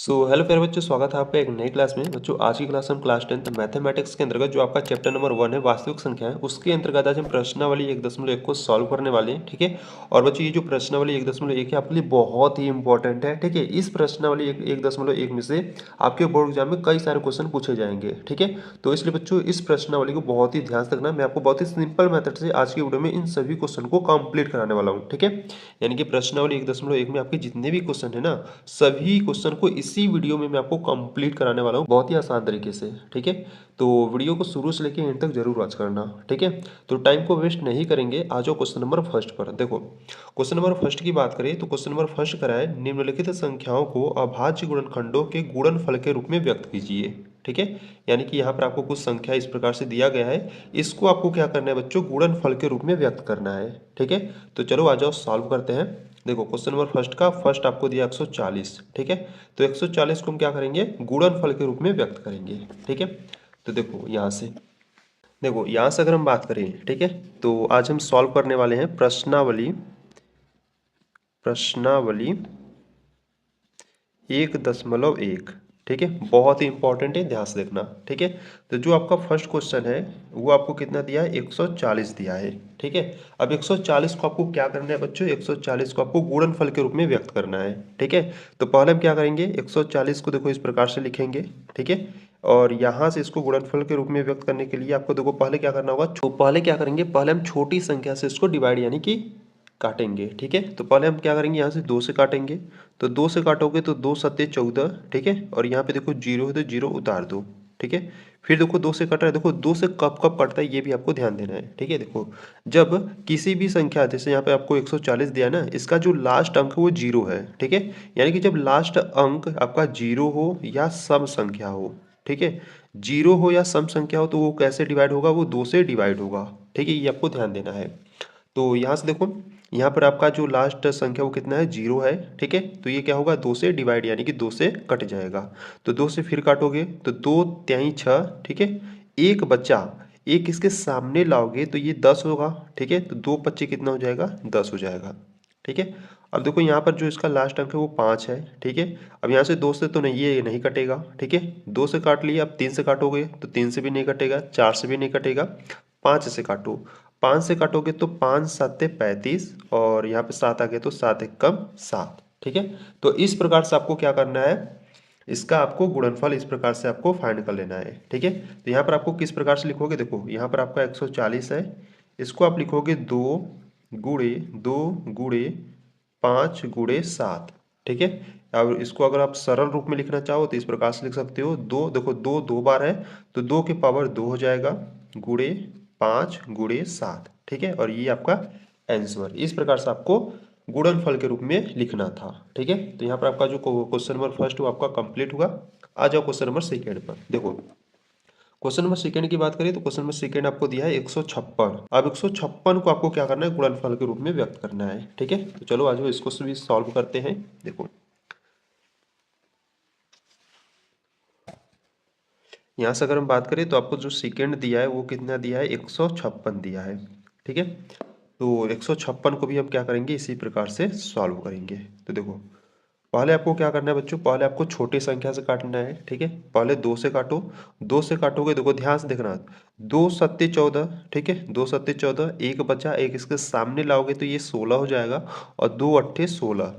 Hello प्यारे बच्चों, स्वागत है आपका एक नई क्लास में। बच्चों आज की क्लास हम क्लास 10 मैथमेटिक्स के अंतर्गत जो आपका चैप्टर नंबर 1 है वास्तविक संख्या है, उसके अंतर्गत आज हम प्रश्नावली 1.1 को सॉल्व करने वाले हैं। ठीक है। और बच्चों ये जो प्रश्नावली 1.1 है आपके लिए बहुत ही इंपॉर्टेंट है। ठीक है। इस प्रश्नावली 1.1 में से आपके बोर्ड एग्जाम में कई सारे क्वेश्चन पूछे जाएंगे। ठीक है। तो इसलिए बच्चों इस प्रश्नावली को बहुत ही ध्यान से रखना। मैं आपको बहुत ही सिंपल मेथड से आज की वीडियो में इन सभी क्वेश्चन को कंप्लीट कराने वाला हूँ। ठीक है। यानी कि प्रश्नावली 1.1 में आपके जितने भी क्वेश्चन है ना, सभी क्वेश्चन को इसी वीडियो में मैं आपको कंप्लीट कराने वाला हूँ बहुत ही आसान तरीके से। ठीक है। तो वीडियो को शुरू से लेकर एंड तक जरूर वॉच करना। ठीक है। तो टाइम को वेस्ट नहीं करेंगे, आ जाओ क्वेश्चन नंबर फर्स्ट पर। देखो क्वेश्चन नंबर फर्स्ट की बात करें तो क्वेश्चन नंबर फर्स्ट करा है, निम्नलिखित संख्याओं को अभाज्य गुणनखंडों के गुणनफल के रूप में व्यक्त कीजिए। ठीक है। यानी कि यहाँ पर आपको कुछ संख्या इस प्रकार से दिया गया है, इसको आपको क्या करना है बच्चों, गुणनफल के रूप में व्यक्त करना है। ठीक है। तो चलो आ जाओ सॉल्व करते हैं। देखो क्वेश्चन नंबर फर्स्ट का फर्स्ट आपको दिया 140। ठीक है। तो 140 को हम क्या करेंगे, गुणनफल के रूप में व्यक्त करेंगे। ठीक है। तो देखो यहाँ से अगर हम बात करें, ठीक है, तो आज हम सॉल्व करने वाले हैं प्रश्नावली प्रश्नावली 1.1। ठीक है। बहुत ही इंपॉर्टेंट है, ध्यान से देखना। ठीक है। तो जो आपका फर्स्ट क्वेश्चन है वो आपको कितना दिया है, 140 दिया है। ठीक है। अब 140 को आपको क्या करना है बच्चों, 140 को आपको गुणनफल के रूप में व्यक्त करना है। ठीक है। तो पहले हम क्या करेंगे, 140 को देखो इस प्रकार से लिखेंगे। ठीक है। और यहाँ से इसको गुणनफल के रूप में व्यक्त करने के लिए आपको देखो पहले क्या करना होगा, पहले क्या करेंगे, पहले हम छोटी संख्या से इसको डिवाइड यानी कि काटेंगे। ठीक है। तो पहले हम क्या करेंगे, यहाँ से 2 से काटेंगे। तो 2 से काटोगे तो 2 सत्ते 14। ठीक है। और यहाँ पे देखो जीरो है तो जीरो उतार दो। ठीक है। फिर देखो 2 से कट रहा है, देखो 2 से कब कब कटता है ये भी आपको ध्यान देना है। ठीक है। देखो जब किसी भी संख्या, जैसे यहाँ पे आपको 140 दिया है ना, इसका जो लास्ट अंक है वो जीरो है। ठीक है। यानी कि जब लास्ट अंक आपका जीरो हो या सम संख्या हो, ठीक है, जीरो हो या सम संख्या हो, तो वो कैसे डिवाइड होगा, वो 2 से डिवाइड होगा। ठीक है। ये आपको ध्यान देना है। तो यहाँ से देखो यहाँ पर आपका जो लास्ट संख्या वो कितना है, जीरो है। ठीक है। तो ये क्या होगा, 2 से डिवाइड यानी कि 2 से कट जाएगा। तो 2 से फिर काटोगे तो 2 त्याई 6। ठीक है। एक बच्चा, एक इसके सामने लाओगे तो ये 10 होगा। ठीक है। तो 2 25 कितना हो जाएगा, 10 हो जाएगा। ठीक है। अब देखो यहाँ पर जो इसका लास्ट अंक है वो 5 है। ठीक है। अब यहाँ से 2 से तो नहीं, ये नहीं कटेगा। ठीक है। 2 से काट लिया, अब 3 से काटोगे तो 3 से भी नहीं कटेगा, 4 से भी नहीं कटेगा, 5 से काटो। 5 से काटोगे तो 5 7 35, और यहाँ पे 7 आ गया तो 7 एक कम 7। ठीक है। तो इस प्रकार से आपको क्या करना है, इसका आपको गुणनफल इस प्रकार से आपको फाइंड कर लेना है। ठीक है। तो यहाँ पर आपको किस प्रकार से लिखोगे, देखो यहाँ पर आपका 140 है, इसको आप लिखोगे 2 गुणे 5 गुणे 7। ठीक है। अब इसको अगर आप सरल रूप में लिखना चाहो तो इस प्रकार से लिख सकते हो, दो देखो दो दो बार है तो 2 के पावर 2 हो जाएगा, गुणे 5 गुणे 7। ठीक है। और ये आपका आंसर, इस प्रकार से आपको गुणनफल के रूप में लिखना था। ठीक है। तो यहाँ पर आपका जो क्वेश्चन नंबर फर्स्ट वो आपका कंप्लीट हुआ। आ जाओ क्वेश्चन नंबर सेकेंड पर। देखो क्वेश्चन नंबर सेकंड की बात करें तो क्वेश्चन नंबर सेकंड आपको दिया है 156। अब 156 को आपको क्या करना है, गुणनफल के रूप में व्यक्त करना है। ठीक है। तो चलो आज इसको भी सॉल्व करते हैं। देखो यहाँ से अगर हम बात करें तो आपको जो सेकंड दिया है वो कितना दिया है, 156 दिया है। ठीक है। तो 156 को भी हम क्या करेंगे, इसी प्रकार से सॉल्व करेंगे। तो देखो पहले आपको क्या करना है बच्चों, पहले आपको छोटी संख्या से काटना है। ठीक है। पहले 2 से काटो। 2 से काटोगे, देखो ध्यान से देखना, 2 सत्ते 14। ठीक है। 2 सत्ते 14, एक बचा, एक इसके सामने लाओगे तो ये 16 हो जाएगा, और 2 अट्ठे 16।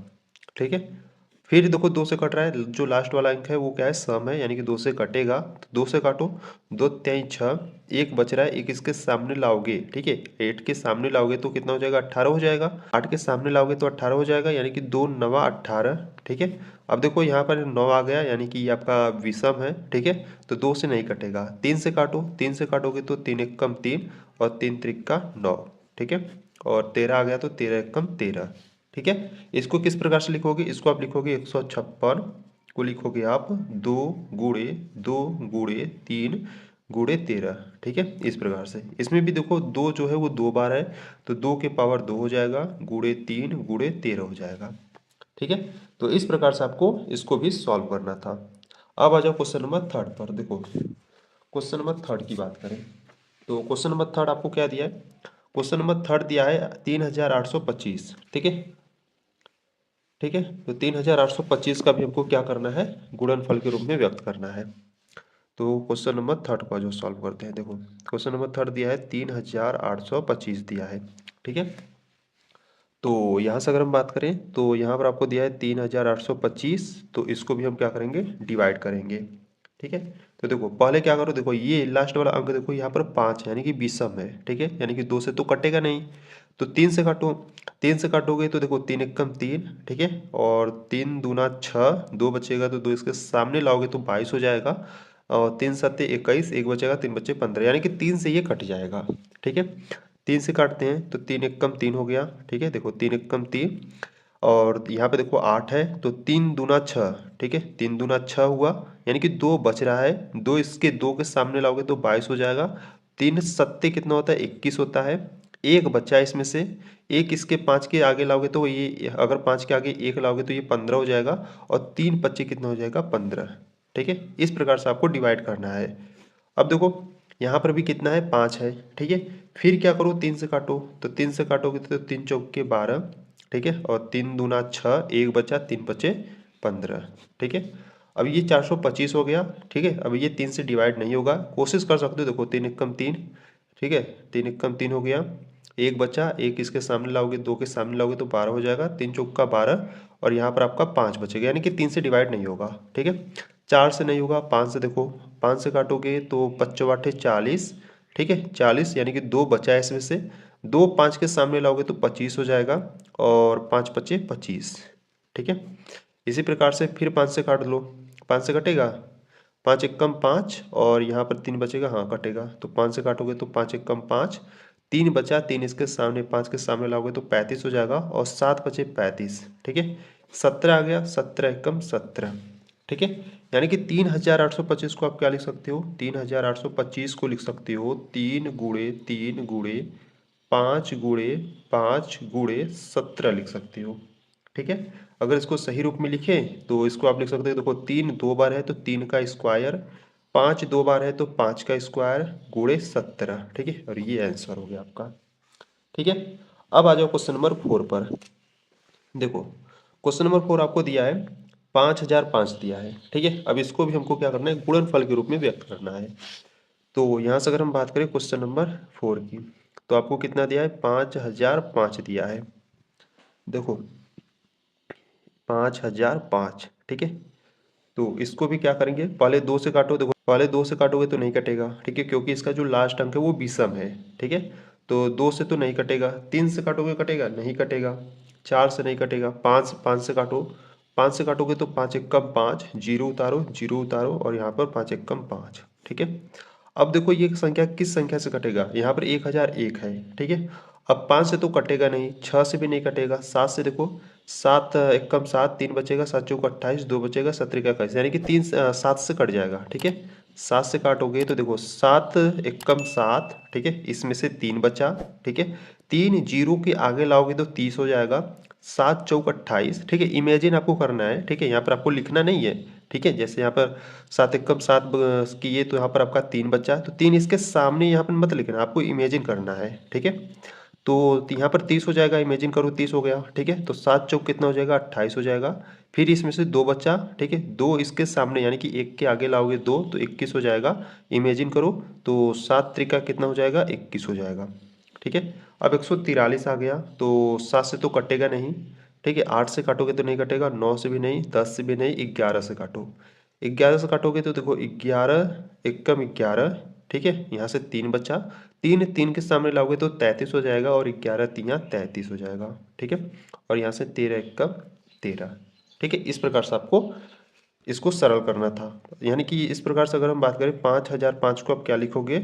ठीक है। फिर देखो 2 से कट रहा है, जो लास्ट वाला अंक है वो क्या है, सम है, यानी कि 2 से कटेगा तो 2 से काटो, 2 त्याई 6, एक बच रहा है, एक इसके सामने लाओगे। ठीक है। 8 के सामने लाओगे तो कितना हो जाएगा, 18 हो जाएगा। 8 के सामने लाओगे तो 18 हो जाएगा, यानी कि 2 नवा 18। ठीक है। अब देखो यहाँ पर 9 आ गया, यानी कि ये आपका विषम है। ठीक है। तो 2 से नहीं कटेगा, 3 से काटो, 3 से काटोगे तो 3 एक कम 3, और 3 त्रिक 9। ठीक है। और 13 आ गया तो 13 एक कम 13। ठीक है। इसको किस प्रकार से लिखोगे, इसको आप लिखोगे 156 को लिखोगे आप 2 गुणे 3 गुणे 13। ठीक है। इस प्रकार से इसमें भी देखो 2 जो है वो 2 बार है, तो 2 के पावर 2 हो जाएगा, गुणे 3 गुणे 13 हो जाएगा। ठीक है। तो इस प्रकार से आपको इसको भी सॉल्व करना था। अब आ जाओ क्वेश्चन नंबर थर्ड पर। देखो क्वेश्चन नंबर थर्ड की बात करें तो क्वेश्चन नंबर थर्ड आपको क्या दिया है, क्वेश्चन नंबर थर्ड दिया है 3825। ठीक है। ठीक है। तो 3825 का भी हमको क्या करना है, गुणनफल के रूप में व्यक्त करना है। तो क्वेश्चन नंबर थर्ड का जो सॉल्व करते हैं, देखो क्वेश्चन नंबर थर्ड दिया है 3825 दिया है। ठीक है। तो यहाँ से अगर हम बात करें तो यहाँ पर आपको दिया है 3825, तो इसको भी हम क्या करेंगे, डिवाइड करेंगे। ठीक है। तो देखो पहले क्या करो, देखो ये लास्ट वाला अंक देखो यहाँ पर 5 है यानी कि विषम है। ठीक है, यानी कि 2 से तो कटेगा नहीं, तो 3 से काटो। 3 से काटोगे तो देखो 3 एकम 3, ठीक है, और 3 दूना 6, 2 बचेगा तो 2 इसके सामने लाओगे तो 22 हो जाएगा, और 3 सत्ते 21, एक बचेगा, 3 बचे 15, यानी कि 3 से ये कट जाएगा। ठीक है। 3 से काटते हैं तो 3 एकम 3 हो गया। ठीक है, देखो 3 एकम 3, और यहाँ पे देखो 8 है तो 3 दूना 6, ठीक है, 3 दूना 6 हुआ, यानी कि 2 बच रहा है, 2 इसके 2 के सामने लाओगे तो 22 हो जाएगा। 3 सत्ते कितना होता है, 21 होता है, एक बच्चा है इसमें से, एक इसके 5 के आगे लाओगे तो ये, अगर 5 के आगे एक लाओगे तो ये 15 हो जाएगा, और 3 बच्चे कितना हो जाएगा, 15। ठीक है, इस प्रकार से आपको डिवाइड करना है। अब देखो यहाँ पर भी कितना है, 5 है। ठीक है, फिर क्या करो, 3 से काटो, तो 3 से काटोगे तो 3 चौक के 12, ठीक है, और 3 दूना 6, एक बचा, 3 बचे 15। ठीक है, अब ये 425 हो गया। ठीक है, अब ये 3 से डिवाइड नहीं होगा, कोशिश कर सकते हो, देखो 3 एकम 3, ठीक है, 3 एकम 3 हो गया, एक बचा, एक इसके सामने लाओगे, 2 के सामने लाओगे तो 12 हो जाएगा, 3 चौक का 12, और यहाँ पर आपका 5 बचेगा, यानी कि 3 से डिवाइड नहीं होगा। ठीक है, 4 से नहीं होगा, 5 से, देखो 5 से काटोगे तो 5 चौवाठे 40, ठीक है, 40, यानी कि 2 बचा है इसमें से, 2 5 के सामने लाओगे तो 25 हो जाएगा, और 5 पचे 25। ठीक है, इसी प्रकार से फिर 5 से काट लो, 5 से कटेगा, 5 एकम 5, और यहाँ पर 3 बचेगा, हाँ कटेगा, तो 5 से काटोगे तो 5 एकम 5, 3 बचा, 3 इसके सामने, 5 के सामने लाओगे तो 35 हो जाएगा, और 7 बचे 35। ठीक है, 17 आ गया, 17 एकम 17। ठीक है, यानी कि 3825 को आप क्या लिख सकते हो, 3825 को लिख सकते हो 3 × 3 × 5 × 5 × 17 लिख सकते हो। ठीक है, अगर इसको सही रूप में लिखें तो इसको आप लिख सकते हो, देखो 3 2 बार है तो 3 का स्क्वायर, 5 2 बार है तो 5 का स्क्वायर, गुणे 17। ठीक है, और ये आंसर हो गया आपका। ठीक है, अब आ जाओ क्वेश्चन नंबर 4 पर। देखो क्वेश्चन नंबर 4 आपको दिया है 5005 दिया है। ठीक है, अब इसको भी हमको क्या करना है, गुणनफल के रूप में व्यक्त करना है। तो यहाँ से अगर हम बात करें क्वेश्चन नंबर 4 की, तो आपको कितना दिया है, 5005 दिया है। देखो 5005, ठीक है, तो इसको भी क्या करेंगे, पहले 2 से काटो, देखो पहले 2 से काटोगे तो नहीं कटेगा, ठीक है, क्योंकि इसका जो लास्ट अंक है वो विषम है। ठीक है, तो 2 से तो नहीं कटेगा, 3 से काटोगे कटेगा, नहीं कटेगा, 4 से नहीं कटेगा, 5 5 से काटो, 5 से काटोगे तो 5 एकम 5, जीरो उतारो, जीरो उतारो, और यहाँ पर 5 एकम 5। ठीक है, अब देखो ये संख्या किस संख्या से कटेगा, यहाँ पर 1001 है। ठीक है, अब 5 से तो कटेगा नहीं, 6 से भी नहीं कटेगा, 7 से देखो, 7 एकम 7, 3 बचेगा, 7 चौक 28, 2 बचेगा, 17 का 21, यानी कि 3 7 से कट जाएगा। ठीक है, 7 से काटोगे तो देखो 7 एकम 7, ठीक है, इसमें से 3 बचा, ठीक है, 3 जीरो के आगे लाओगे तो 30 हो जाएगा, 7 चौक 28। ठीक है, इमेजिन आपको करना है, ठीक है, यहाँ पर आपको लिखना नहीं है। ठीक है, जैसे यहाँ पर 7 एकम 7 किए तो यहाँ पर आपका 3 बचा, तो 3 इसके सामने यहाँ पर मत लिखना, आपको इमेजिन करना है। ठीक है, तो यहाँ पर 30 हो जाएगा, इमेजिन करो 30 हो गया। ठीक है, तो 7 चौक कितना हो जाएगा, 28 हो जाएगा, फिर इसमें से 2 बचा, ठीक है, 2 इसके सामने यानी कि 1 के आगे लाओगे 2 तो 21 हो जाएगा, इमेजिन करो, तो 7 त्रिका कितना हो जाएगा, 21 हो जाएगा। ठीक है, अब 143 आ गया, तो 7 से तो कटेगा नहीं, ठीक है, 8 से काटोगे तो नहीं कटेगा, 9 से भी नहीं, 10 से भी नहीं, 11 से काटो, 11 से काटोगे तो देखो 11 एकम 11, ठीक है, यहाँ से 3 बचा, 3 3 के सामने लाओगे तो 33 हो जाएगा, और 11 3 33 हो जाएगा। ठीक है, और यहाँ से 13 एकम 13। ठीक है, इस प्रकार से आपको इसको सरल करना था, यानी कि इस प्रकार से अगर हम बात करें 5005 को आप क्या लिखोगे,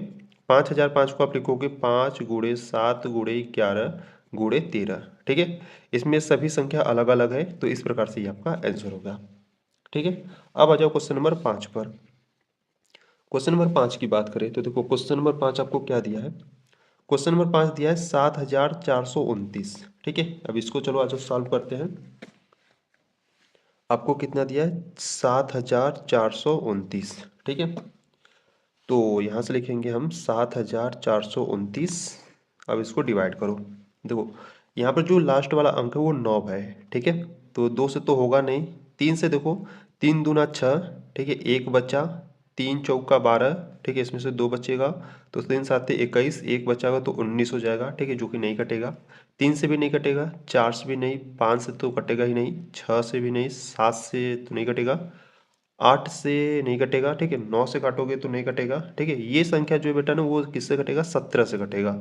5005 को आप लिखोगे 5 × 7 × 11 × 13। ठीक है, इसमें सभी संख्या अलग अलग है, तो इस प्रकार से ये आपका आंसर होगा। ठीक है, अब आ जाओ क्वेश्चन नंबर 5 पर। क्वेश्चन नंबर 5 की बात करें तो देखो क्वेश्चन नंबर 5 आपको क्या दिया है, क्वेश्चन नंबर 5 दिया है 7429। ठीक है, अब इसको चलो आज सॉल्व करते हैं। आपको कितना दिया है, 7429। ठीक है, तो यहाँ से लिखेंगे हम 7429, अब इसको डिवाइड करो। देखो यहाँ पर जो लास्ट वाला अंक है वो 9 है। ठीक है, तो 2 से तो होगा नहीं, 3 से देखो, 3 दूना 6, ठीक है, 1 बचा, 3 चौका 12, ठीक है, इसमें से 2 बचेगा, तो 3 7 21, 1 बचाएगा तो 19 हो जाएगा, ठीक है, जो कि नहीं कटेगा। 3 से भी नहीं कटेगा, 4 से भी नहीं, 5 से तो कटेगा ही नहीं, 6 से भी नहीं, 7 से तो नहीं कटेगा, 8 से नहीं कटेगा, ठीक है, 9 से काटोगे तो नहीं कटेगा, ठीक है। ये संख्या जो है बेटा ना वो किससे कटेगा, 17 से कटेगा।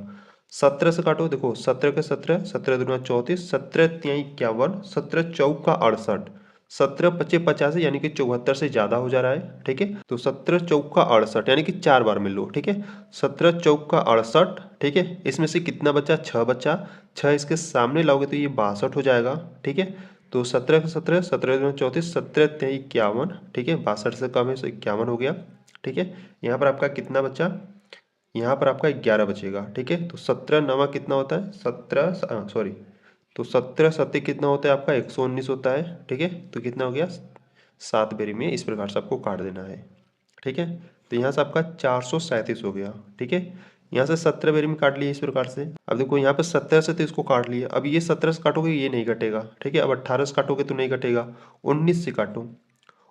17 से काटो, देखो 17 के 17, 17 दूना 34, 17 तियाई 51, 17 चौका 68, 17 पचे 85 यानी कि 74 से ज्यादा हो जा रहा है, ठीक है। तो 17 चौका 68 यानी कि 4 बार मिल लो, ठीक है। 17 चौका 68, ठीक है, इसमें से कितना बचा, 6 बचा, 6 इसके सामने लाओगे तो ये 62 हो जाएगा, ठीक है। तो 17 का 17, 17 दूना 34, 17 तिहाई 51, ठीक है, 62 से कम है तो 51 हो गया, ठीक है। यहाँ पर आपका कितना बचा, यहाँ पर आपका 11 बचेगा, ठीक है। तो 17 नवा कितना होता है, 17 सॉरी, तो 17 सत्ते कितना होता है आपका, 119 होता है, ठीक है। तो कितना हो गया, 7 बेरी में इस प्रकार से आपको काट देना है, ठीक है। तो यहाँ से आपका 437 हो गया, ठीक है। यहाँ से 17 बेरी में काट लिए इस प्रकार से। अब देखो यहाँ पे 17 से तो इसको काट लिए, अब ये 17 से काटोगे ये नहीं कटेगा, ठीक है। अब 18 से काटोगे तो नहीं कटेगा, 19 से काटो,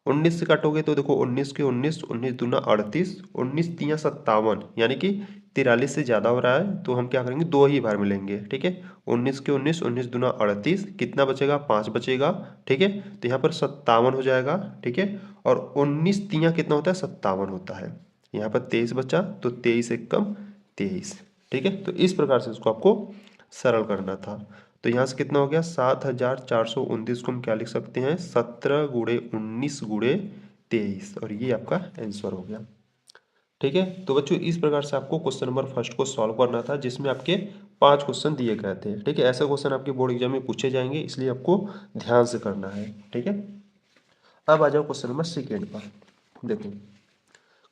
19 से काटोगे तो देखो 19 के 19, 19 दूना 38, 19 तिया 57 यानी कि 43 से ज़्यादा हो रहा है, तो हम क्या करेंगे, 2 ही बार मिलेंगे, ठीक है। 19 के 19, 19 दूना 38, कितना बचेगा, 5 बचेगा, ठीक है। तो यहाँ पर 57 हो जाएगा, ठीक है। और 19 तिया कितना होता है, 57 होता है। यहाँ पर 23 बचा, तो 23 एक कम 23, ठीक है। तो इस प्रकार से इसको आपको सरल करना था। तो यहाँ से कितना हो गया, 7429 को हम क्या लिख सकते हैं, 17 गुणे 19 गुणे 23, और ये आपका आंसर हो गया, ठीक है। तो बच्चों इस प्रकार से आपको क्वेश्चन नंबर फर्स्ट को सॉल्व करना था, जिसमें आपके 5 क्वेश्चन दिए गए थे, ठीक है। ऐसे क्वेश्चन आपके बोर्ड एग्जाम में पूछे जाएंगे, इसलिए आपको ध्यान से करना है, ठीक है। अब आ जाओ क्वेश्चन नंबर सेकेंड पर। देखो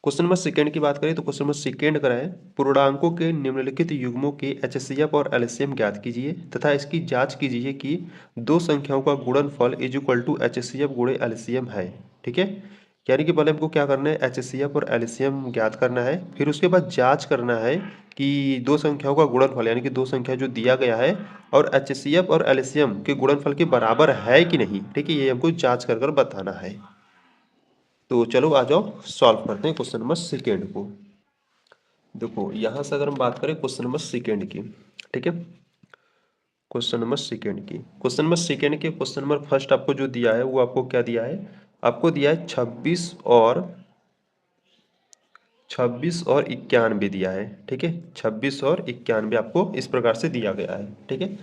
क्वेश्चन नंबर सेकेंड की बात करें तो क्वेश्चन नंबर सेकेंड का है, पूर्णांकों के निम्नलिखित युग्मों के एचसीएफ और एलसीएम ज्ञात कीजिए तथा इसकी जांच कीजिए कि दो संख्याओं का गुणनफल इज इक्वल टू एचसीएफ गुणे एलसीएम है, ठीक है। यानी कि पहले हमको क्या करना है, एचसीएफ और एलसीएम ज्ञात करना है, फिर उसके बाद जांच करना है कि दो संख्याओं का गुणनफल यानी कि दो संख्या जो दिया गया है और एचसीएफ और एलसीएम के गुणनफल के बराबर है कि नहीं, ठीक है, ये हमको जांच कर बताना है। तो चलो आ जाओ सॉल्व करते हैं क्वेश्चन नंबर सेकेंड को। देखो यहां से अगर हम बात करें क्वेश्चन नंबर सेकेंड की, ठीक है, क्वेश्चन नंबर सेकेंड की, क्वेश्चन नंबर सेकेंड के क्वेश्चन नंबर फर्स्ट आपको जो दिया है वो आपको क्या दिया है, आपको दिया है 26 और 91 दिया है, ठीक है। 26 और 91 आपको इस प्रकार से दिया गया है, ठीक है।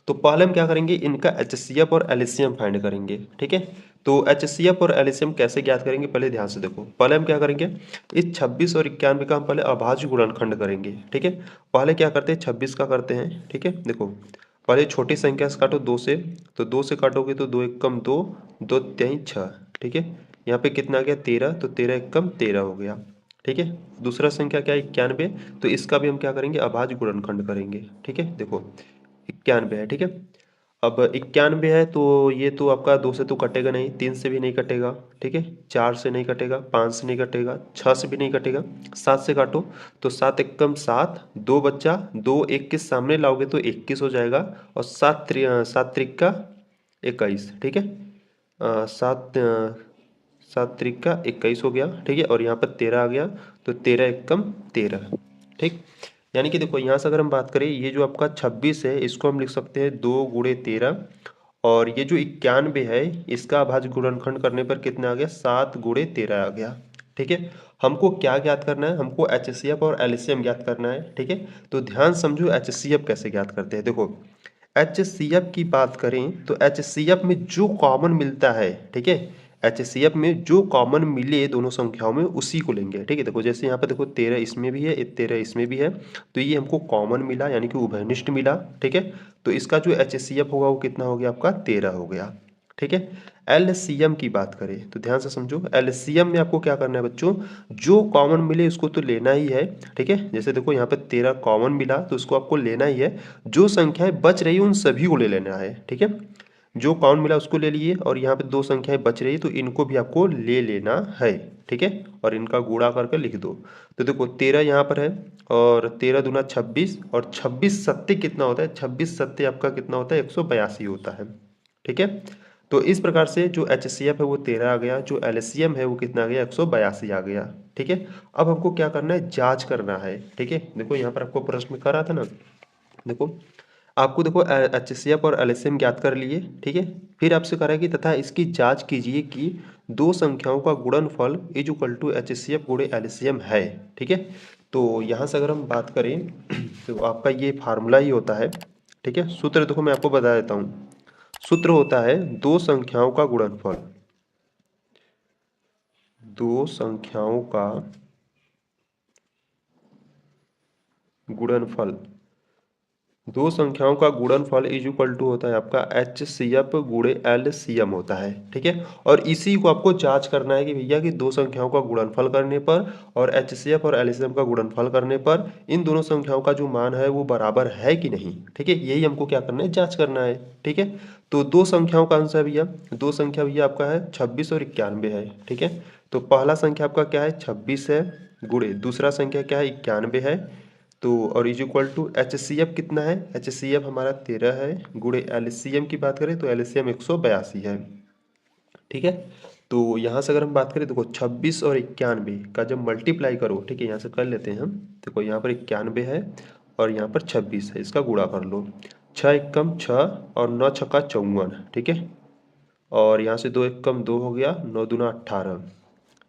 तो पहले हम क्या करेंगे, इनका एचसीएफ और एलसीएम फाइंड करेंगे, ठीक है। तो एचसीएफ और एलसीएम कैसे ज्ञात करेंगे, पहले ध्यान से देखो। पहले हम क्या करेंगे, इस 26 और 91 का हम पहले अभाज्य गुणनखंड करेंगे, ठीक है। पहले क्या करते हैं, 26 का करते हैं, ठीक है। देखो पहले छोटी संख्या से काटो 2 से, तो 2 से काटोगे तो 2 एक कम 2, 2 तिहाई 6, ठीक है। यहाँ पे कितना आ गया 13, तो 13 एक कम 13 हो गया, ठीक है। दूसरा संख्या क्या है 91, तो इसका भी हम क्या करेंगे, अभाज्य गुणनखंड करेंगे, ठीक है। देखो 91 है, ठीक है। अब 91 है तो ये तो आपका 2 से तो कटेगा नहीं, 3 से भी नहीं कटेगा, ठीक है, 4 से नहीं कटेगा, 5 से नहीं कटेगा, 6 से भी नहीं कटेगा, 7 से काटो तो 7 एक कम 7, 2 बच्चा, 2 1 के सामने लाओगे तो 21 हो जाएगा, और 7 त्रिका 21, ठीक है। 7 त्रिका 21 हो गया, ठीक है। और यहाँ पर 13 आ गया, तो 13 एक कम 13, ठीक। यानी कि देखो यहाँ से अगर हम बात करें, ये जो आपका 26 है इसको हम लिख सकते हैं 2 गुणे 13, और ये जो 91 है इसका अभाज्य गुणनखंड करने पर कितना आ गया, 7 गुणे 13 आ गया, ठीक है। हमको क्या ज्ञात करना है, हमको एचसीएफ और एलसीएम ज्ञात करना है, ठीक है। तो ध्यान समझो एचसीएफ कैसे ज्ञात करते हैं। देखो एचसीएफ की बात करें तो एचसीएफ में जो कॉमन मिलता है, ठीक है, एचसीएफ में जो कॉमन मिले दोनों संख्याओं में उसी को लेंगे, ठीक है। देखो जैसे यहाँ पे देखो 13 इसमें भी है, 13 इसमें भी है, तो ये हमको कॉमन मिला यानी कि उभयनिष्ठ मिला, ठीक है। तो इसका जो एचसीएफ होगा वो कितना हो गया आपका 13 हो गया, ठीक है। एलसीएम की बात करें तो ध्यान से समझो, एलसीएम में आपको क्या करना है बच्चों, जो कॉमन मिले उसको तो लेना ही है, ठीक है। जैसे देखो यहाँ पे 13 कॉमन मिला तो उसको आपको लेना ही है, जो संख्याएं बच रही है उन सभी को ले लेना है, ठीक है। जो कॉमन मिला उसको ले लिए, और यहाँ पे दो संख्याएं बच रही है तो इनको भी आपको ले लेना है, ठीक है। और इनका गुणा करके लिख दो। तो देखो 13 यहाँ पर है, और 13 दूना 26, और 26 सत्ते कितना होता है, 26 सत्ते आपका कितना होता है 182 होता है, ठीक है। तो इस प्रकार से जो HCF है वो 13 आ गया, जो LCM है वो कितना आ गया 182 आ गया। ठीक है, अब हमको क्या करना है, जांच करना है। ठीक है, देखो यहाँ पर आपको प्रश्न में कर रहा था ना, देखो आपको देखो HCF और LCM ज्ञात कर लिए। ठीक है, फिर आपसे कह रहा है कि तथा इसकी जांच कीजिए कि दो संख्याओं का गुणनफल इज इक्वल टू HCF गुणे LCM है। ठीक है, तो यहाँ से अगर हम बात करें तो आपका ये फार्मूला ही होता है। ठीक है, सूत्र देखो मैं आपको बता देता हूँ। सूत्र होता है दो संख्याओं का गुणनफल, दो संख्याओं का गुणनफल, दो संख्याओं का गुणनफल इज इक्वल टू होता है आपका HCF गुणे LCM होता है। ठीक है, और इसी को आपको जांच करना है कि भैया कि दो संख्याओं का गुणनफल करने पर और HCF और LCM का गुणनफल करने पर इन दोनों संख्याओं का जो मान है वो बराबर है कि नहीं। ठीक है, यही हमको क्या करना है, जांच करना है। ठीक है, तो दो संख्याओं का आंसर भैया, दो संख्या भैया आपका है 26 और 91 है। ठीक है, तो पहला संख्या आपका क्या है 26 है, गुणे दूसरा संख्या क्या है 91 है। तो और इज इक्वल टू HCF कितना है, HCF हमारा 13 है, गुणे LCM की बात करें तो LCM 182 है। ठीक है, तो यहाँ से अगर हम बात करें देखो 26 और 91 का जब मल्टीप्लाई करो, ठीक है यहाँ से कर लेते हैं हम। देखो यहाँ पर 91 है और यहाँ पर 26 है, इसका गुणा कर लो। 6 एकम 6 और 9 छक्का 54। ठीक है, और यहाँ से 2 एकम 2 हो गया, 9 दूना 18,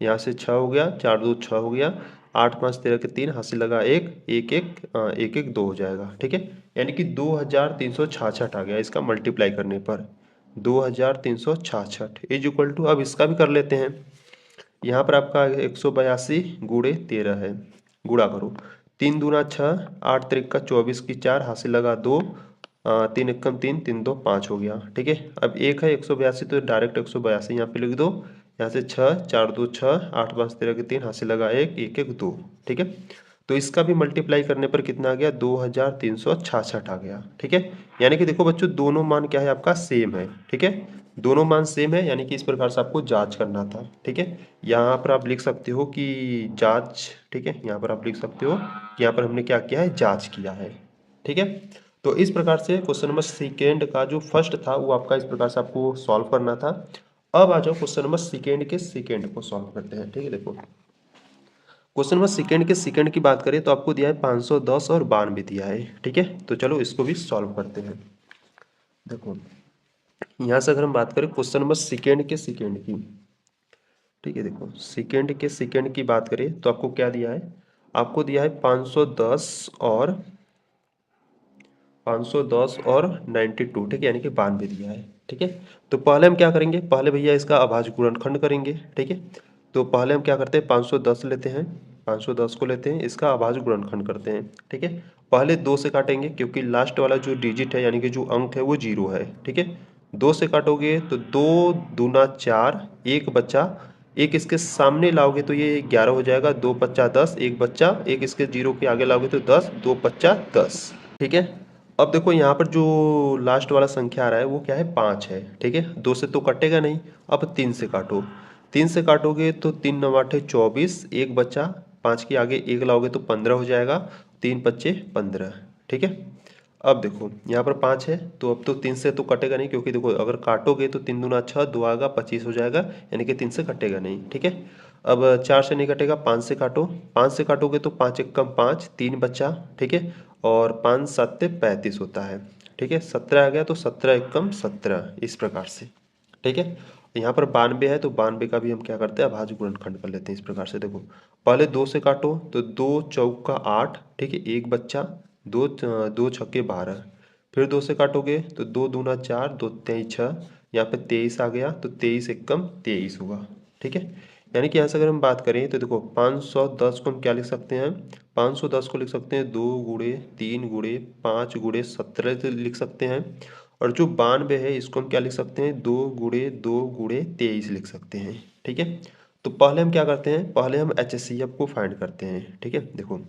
यहाँ से 6 हो गया, 4 2 6 हो गया, 8 5 13 के 3, हासिल लगा 1 1 1 1 2 हो जाएगा। ठीक है, यानी कि 2366 आ गया इसका मल्टीप्लाई करने पर, 2366 इज इक्वल टू, अब इसका भी कर लेते हैं। यहाँ पर आपका 182 गुणे 13 है, गुणा करो। 3 दूना 6, 8 3 का 24 की 4, हासिल लगा 2, 3 एकम 3 3 2 5 हो गया। ठीक है, अब एक है 182 तो डायरेक्ट 182 यहाँ पे लिख दो। यहाँ से 6 4 2 6, 8 5 13 के 3, हासिल लगा 1 1 1 2। ठीक है, तो इसका भी मल्टीप्लाई करने पर कितना आ गया 2366 आ गया। ठीक है, यानी कि देखो बच्चों दोनों मान क्या है आपका सेम है। ठीक है, दोनों मान सेम है, यानी कि इस प्रकार से आपको जांच करना था। ठीक है, यहाँ पर आप लिख सकते हो कि जांच, ठीक है यहाँ पर आप लिख सकते हो कि यहाँ पर हमने क्या किया है, जांच किया है। ठीक है, तो इस प्रकार से क्वेश्चन नंबर सेकेंड का जो फर्स्ट था वो आपका इस प्रकार से आपको सॉल्व करना था। अब आ जाओ क्वेश्चन नंबर सेकेंड के सेकेंड को सॉल्व करते हैं। ठीक है, देखो क्वेश्चन नंबर सेकेंड के सेकेंड की बात करें तो आपको दिया है 510 और 92 दिया है। ठीक है, तो चलो इसको भी सॉल्व करते हैं। देखो यहाँ से अगर हम बात करें क्वेश्चन नंबर सेकेंड के सेकेंड की, ठीक है देखो सेकेंड के सेकेंड की बात करें तो आपको क्या दिया है, आपको दिया है 510 और 92। ठीक है, यानी कि 92 दिया है। ठीक है, तो पहले हम क्या करेंगे, पहले भैया इसका अभाज्य गुणनखंड करेंगे। ठीक है, तो पहले हम क्या करते हैं 510 लेते हैं, 510 को लेते हैं, इसका अभाज्य गुणनखंड करते हैं। ठीक है, पहले 2 से काटेंगे क्योंकि लास्ट वाला जो डिजिट है यानी कि जो अंक है वो 0 है। ठीक है, 2 से काटोगे तो 2 दूना 4, एक बच्चा, एक इसके सामने लाओगे तो ये 11 हो जाएगा, 2 पच्चा 10, एक बच्चा, एक इसके 0 के आगे लाओगे तो 10, 2 पच्चा 10। ठीक है, अब देखो यहाँ पर जो लास्ट वाला संख्या आ रहा है वो क्या है 5 है। ठीक है, 2 से तो कटेगा नहीं, अब 3 से काटो, 3 से काटोगे तो 3 9 8 24, एक बच्चा, 5 के आगे एक लाओगे तो 15 हो जाएगा, 3 पच्चे 15। ठीक है, अब देखो यहाँ पर 5 है तो अब तो 3 से तो कटेगा नहीं क्योंकि देखो अगर काटोगे तो 3 दूना 6, 2 आएगा 25 हो जाएगा, यानी कि 3 से कटेगा नहीं। ठीक है, अब 4 से नहीं कटेगा, 5 से काटो, 5 से काटोगे तो 5 एक कम 5, 3 बच्चा। ठीक है, और 5 7 35 होता है। ठीक है, 17 आ गया तो 17 एक कम 17, इस प्रकार से। ठीक है, यहाँ पर 92 है तो 92 का भी हम क्या करते हैं अभाज्य गुणनखंड कर लेते हैं इस प्रकार से। देखो पहले 2 से काटो तो 2 चौका 8, ठीक है, एक बच्चा, 2 छक्के 12, फिर 2 से काटोगे तो 2 दूना 4, 2 23 6, यहाँ पे 23 आ गया तो 23 एक कम 23 होगा। ठीक है, यानी कि यहाँ से अगर हम बात करें तो देखो 510 को हम क्या लिख सकते हैं, 510 को लिख सकते हैं 2 गुणे 3 गुणे 5 गुणे 17 से लिख सकते हैं, और जो 92 है इसको हम क्या लिख सकते हैं 2 गुणे 2 गुणे 23 लिख सकते हैं। ठीक है, तो पहले हम क्या करते हैं, पहले हम HCF को फाइंड करते हैं। ठीक है, देखो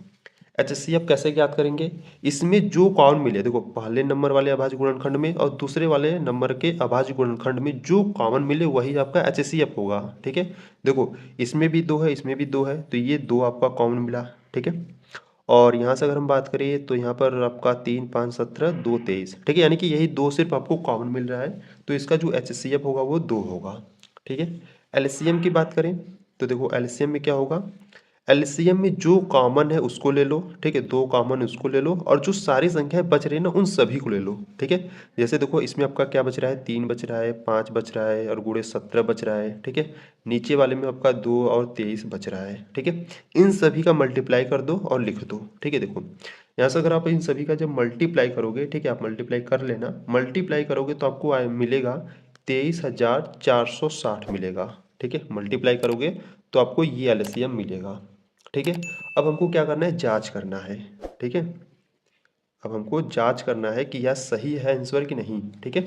HCF कैसे ज्ञात करेंगे, इसमें जो कॉमन मिले, देखो पहले नंबर वाले अभाज्य गुणनखंड में और दूसरे वाले नंबर के अभाज्य गुणनखंड में जो कॉमन मिले वही आपका HCF होगा। ठीक है, देखो इसमें भी 2 है, इसमें भी 2 है, तो ये 2 आपका कॉमन मिला। ठीक है, और यहाँ से अगर हम बात करें तो यहाँ पर आपका 3 5 17 2 23, ठीक है, यानी कि यही दो सिर्फ आपको कॉमन मिल रहा है। तो इसका जो HCF होगा वो 2 होगा, ठीक है। LCM की बात करें तो देखो LCM में क्या होगा, एलसीएम में जो कॉमन है उसको ले लो, ठीक है, दो कॉमन उसको ले लो, और जो सारी संख्याएं बच रही है ना उन सभी को ले लो, ठीक है। जैसे देखो इसमें आपका क्या बच रहा है, 3 बच रहा है, 5 बच रहा है और गुणे 17 बच रहा है, ठीक है। नीचे वाले में आपका 2 और 23 बच रहा है, ठीक है। इन सभी का मल्टीप्लाई कर दो और लिख दो, ठीक है। देखो यहाँ से अगर आप इन सभी का जब मल्टीप्लाई करोगे, ठीक है, आप मल्टीप्लाई कर लेना, मल्टीप्लाई करोगे तो आपको मिलेगा 23,460 मिलेगा, ठीक है। मल्टीप्लाई करोगे तो आपको ये एलसीएम मिलेगा, ठीक है। अब हमको क्या करना है, जांच करना है, ठीक है। अब हमको जांच करना है कि यह सही है आंसर कि नहीं, ठीक है।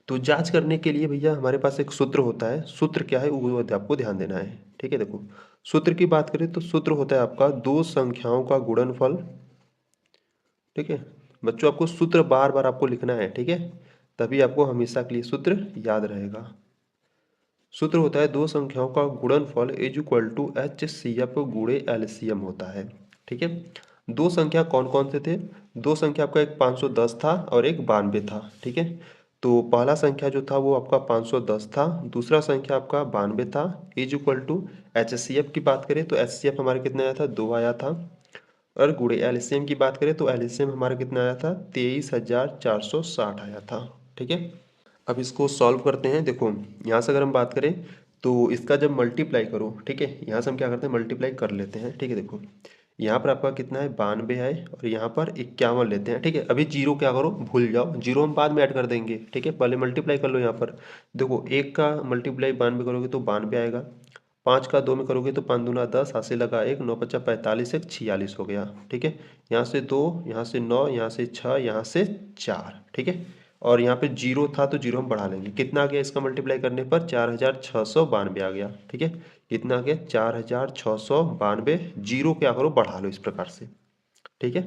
तो जांच करने के लिए भैया हमारे पास एक सूत्र होता है, सूत्र क्या है वो आपको ध्यान देना है, ठीक है। देखो सूत्र की बात करें तो सूत्र होता है आपका दो संख्याओं का गुणनफल, ठीक है। बच्चों आपको सूत्र बार बार आपको लिखना है, ठीक है, तभी आपको हमेशा के लिए सूत्र याद रहेगा। सूत्र होता है दो संख्याओं का गुणनफल इज इक्वल टू HCF गुणे LCM होता है, ठीक है। दो संख्या कौन कौन से थे, दो संख्या आपका एक 510 था और एक 92 था, ठीक है। तो पहला संख्या जो था वो आपका 510 था, दूसरा संख्या आपका 92 था, इज इक्वल टू HCF की बात करें तो HCF हमारे कितना आया था, 2 आया था, और गुणे LCM की बात करें तो LCM हमारा कितना आया था, 23,460 आया था, ठीक है। अब इसको सॉल्व करते हैं। देखो यहाँ से अगर हम बात करें तो इसका जब मल्टीप्लाई करो, ठीक है, यहाँ से हम क्या करते हैं मल्टीप्लाई कर लेते हैं, ठीक है। देखो यहाँ पर आपका कितना है, 92 है, और यहाँ पर 51 लेते हैं, ठीक है। अभी जीरो क्या करो, भूल जाओ, जीरो हम बाद में ऐड कर देंगे, ठीक है, पहले मल्टीप्लाई कर लो। यहाँ पर देखो एक का मल्टीप्लाई 92 करोगे तो 92 आएगा, 5 का 2 में करोगे तो 5 दूना 10, हाथ से लगा 1, 9 पचा 45, 1 46 हो गया, ठीक है। यहाँ से 2, यहाँ से 9, यहाँ से 6, यहाँ से 4, ठीक है। और यहाँ पे जीरो था तो जीरो हम बढ़ा लेंगे, कितना आ गया इसका मल्टीप्लाई करने पर, 4,692 आ गया, ठीक है। कितना आ गया, 4,692, जीरो क्या करो बढ़ा लो इस प्रकार से, ठीक है,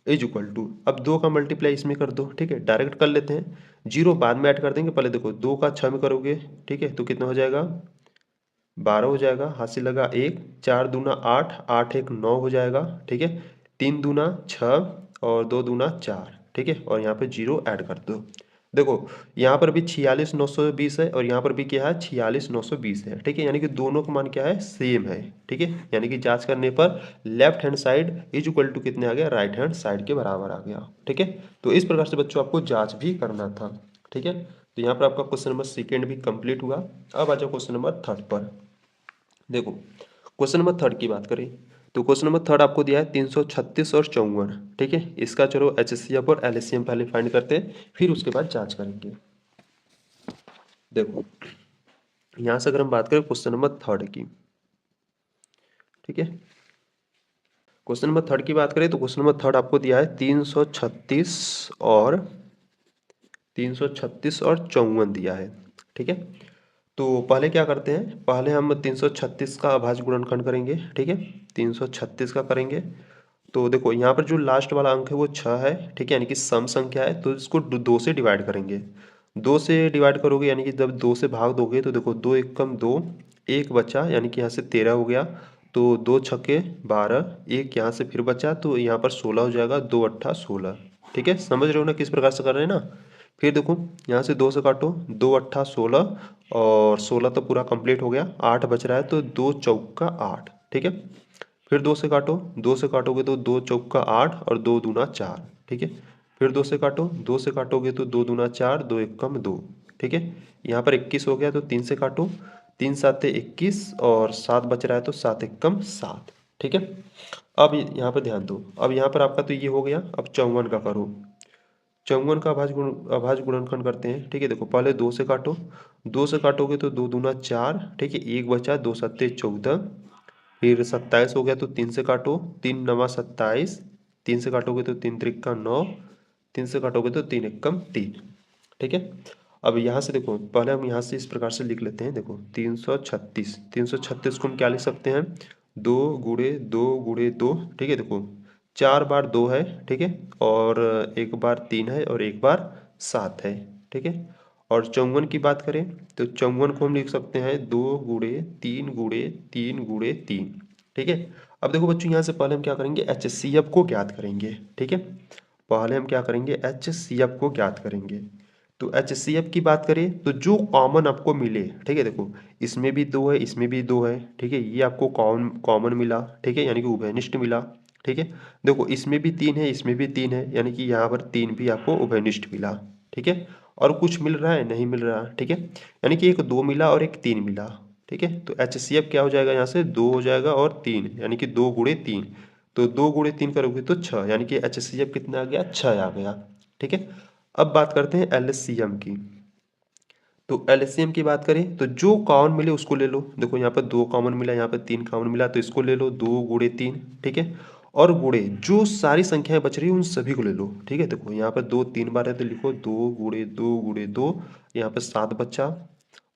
इज इक्वल टू, अब दो का मल्टीप्लाई इसमें कर दो, ठीक है, डायरेक्ट कर लेते हैं, जीरो बाद में ऐड कर देंगे, पहले देखो 2 का 6 में करोगे, ठीक है, तो कितना हो जाएगा, 12 हो जाएगा, हाथ से लगा 1, 4 दूना 8, 8 1 9 हो जाएगा, ठीक है। 3 दूना 6 और 2 दूना 4, ठीक है, और यहाँ पे जीरो ऐड कर दो। देखो यहाँ पर भी 46,920 है और यहाँ पर भी क्या है, 46,920 है, ठीक है, यानी कि दोनों का मान क्या है, सेम है, ठीक है। यानी कि जांच करने पर left hand side is equal to कितने आ गया, राइट हैंड साइड के बराबर आ गया, ठीक है। तो इस प्रकार से बच्चों आपको जांच भी करना था, ठीक है। तो यहाँ पर आपका क्वेश्चन नंबर सेकेंड भी कंप्लीट हुआ। अब आ जाओ क्वेश्चन नंबर थर्ड पर। देखो क्वेश्चन नंबर थर्ड की बात करें तो क्वेश्चन नंबर थर्ड आपको दिया है 336 और 54, ठीक है। इसका चलो HCF और LCM पहले फाइंड करते हैं, फिर उसके बाद जांच करेंगे। देखो यहाँ से अगर हम बात करें क्वेश्चन नंबर थर्ड की, ठीक है, क्वेश्चन नंबर थर्ड की बात करें तो क्वेश्चन नंबर थर्ड आपको दिया है 336 और 54 दिया है, ठीक है। तो पहले क्या करते हैं, पहले हम 336 का अभाज्य गुणनखंड करेंगे, ठीक है, 336 का करेंगे। तो देखो यहाँ पर जो लास्ट वाला अंक है वो 6 है, ठीक है, यानी कि सम संख्या है, तो इसको 2 से डिवाइड करेंगे, 2 से डिवाइड करोगे यानी कि जब 2 से भाग दोगे तो देखो 2 एकम 2, एक बचा यानी कि यहाँ से 13 हो गया, तो 2 छक्के 12, एक यहाँ से फिर बचा तो यहाँ पर 16 हो जाएगा, 2 अट्ठा 16, ठीक है। समझ रहे हो ना किस प्रकार से कर रहे हैं ना। फिर देखो यहाँ से 2 से काटो, 2 अट्ठा 16 और 16 तो पूरा कंप्लीट हो गया, 8 बच रहा है तो 2 चौका 8, ठीक है। फिर 2 से काटो, 2 से काटोगे तो 2 चौका 8 और 2 दूना 4, ठीक है। फिर 2 से काटो, 2 से काटोगे तो 2 दूना 4, 2 एकम 2, ठीक है। यहाँ पर 21 हो गया तो 3 से काटो, 3 साते 21 और 7 बच रहा है तो 7 एकम 7, ठीक है। अब यहाँ पर ध्यान दो, अब यहाँ पर आपका तो ये हो गया, अब 54 का करो, 54 का अभाज्य गुणनखंड करते हैं, ठीक है। देखो पहले 2 से काटो, 2 से काटोगे तो 2 दूना 4, ठीक है, एक बचा, 2 सत्ते 14, फिर 27 हो गया तो 3 से काटो, 3 नवा 27, 3 से काटोगे तो 3 त्रिका 9, 3 से काटोगे तो 3 एकम 3, ठीक है। अब यहाँ से देखो पहले हम यहाँ से इस प्रकार से लिख लेते हैं, देखो 336 को हम क्या लिख सकते हैं, 2 गुणे 2 गुणे 2, ठीक है। देखो 4 बार 2 है, ठीक है, और एक बार 3 है और एक बार 7 है, ठीक है। और 54 की बात करें तो 54 को हम लिख सकते हैं 2 गुणे 3 गुणे 3 गुणे 3, ठीक है। अब देखो बच्चों, यहाँ से पहले हम क्या करेंगे, HCF को ज्ञात करेंगे। ठीक है, पहले हम क्या करेंगे, HCF को ज्ञात करेंगे। तो HCF की बात करें तो जो कॉमन आपको मिले, ठीक है, देखो इसमें भी 2 है, इसमें भी 2 है, ठीक है, ये आपको कॉमन कॉमन मिला, ठीक है, यानी कि उभयनिष्ठ मिला। ठीक है, देखो इसमें भी 3 है, इसमें भी 3 है, यानी कि यहाँ पर 3 भी आपको उभयनिष्ठ मिला। ठीक है, और कुछ मिल रहा है, नहीं मिल रहा। ठीक है, यानी कि एक 2 मिला और एक 3 मिला। ठीक है, तो HCF क्या हो जाएगा, यहाँ से 2 हो जाएगा और 3, यानी कि 2 गुणे 3। तो 2 गुणे 3 करोगे तो 6, यानी कि HCF कितना आ गया, 6 आ गया। ठीक है, अब बात करते हैं LCM की। तो LCM की बात करें तो जो कॉमन मिले उसको ले लो। देखो यहाँ पर 2 कॉमन मिला, यहाँ पर 3 कॉमन मिला, तो इसको ले लो, 2 गुणे 3। ठीक है, और गुणे जो सारी संख्याएं बच रही है उन सभी को ले लो। ठीक है, देखो यहाँ पर 2 3 बार है तो लिखो 2 गुणे 2 गुणे 2, यहाँ पर 7 बचा,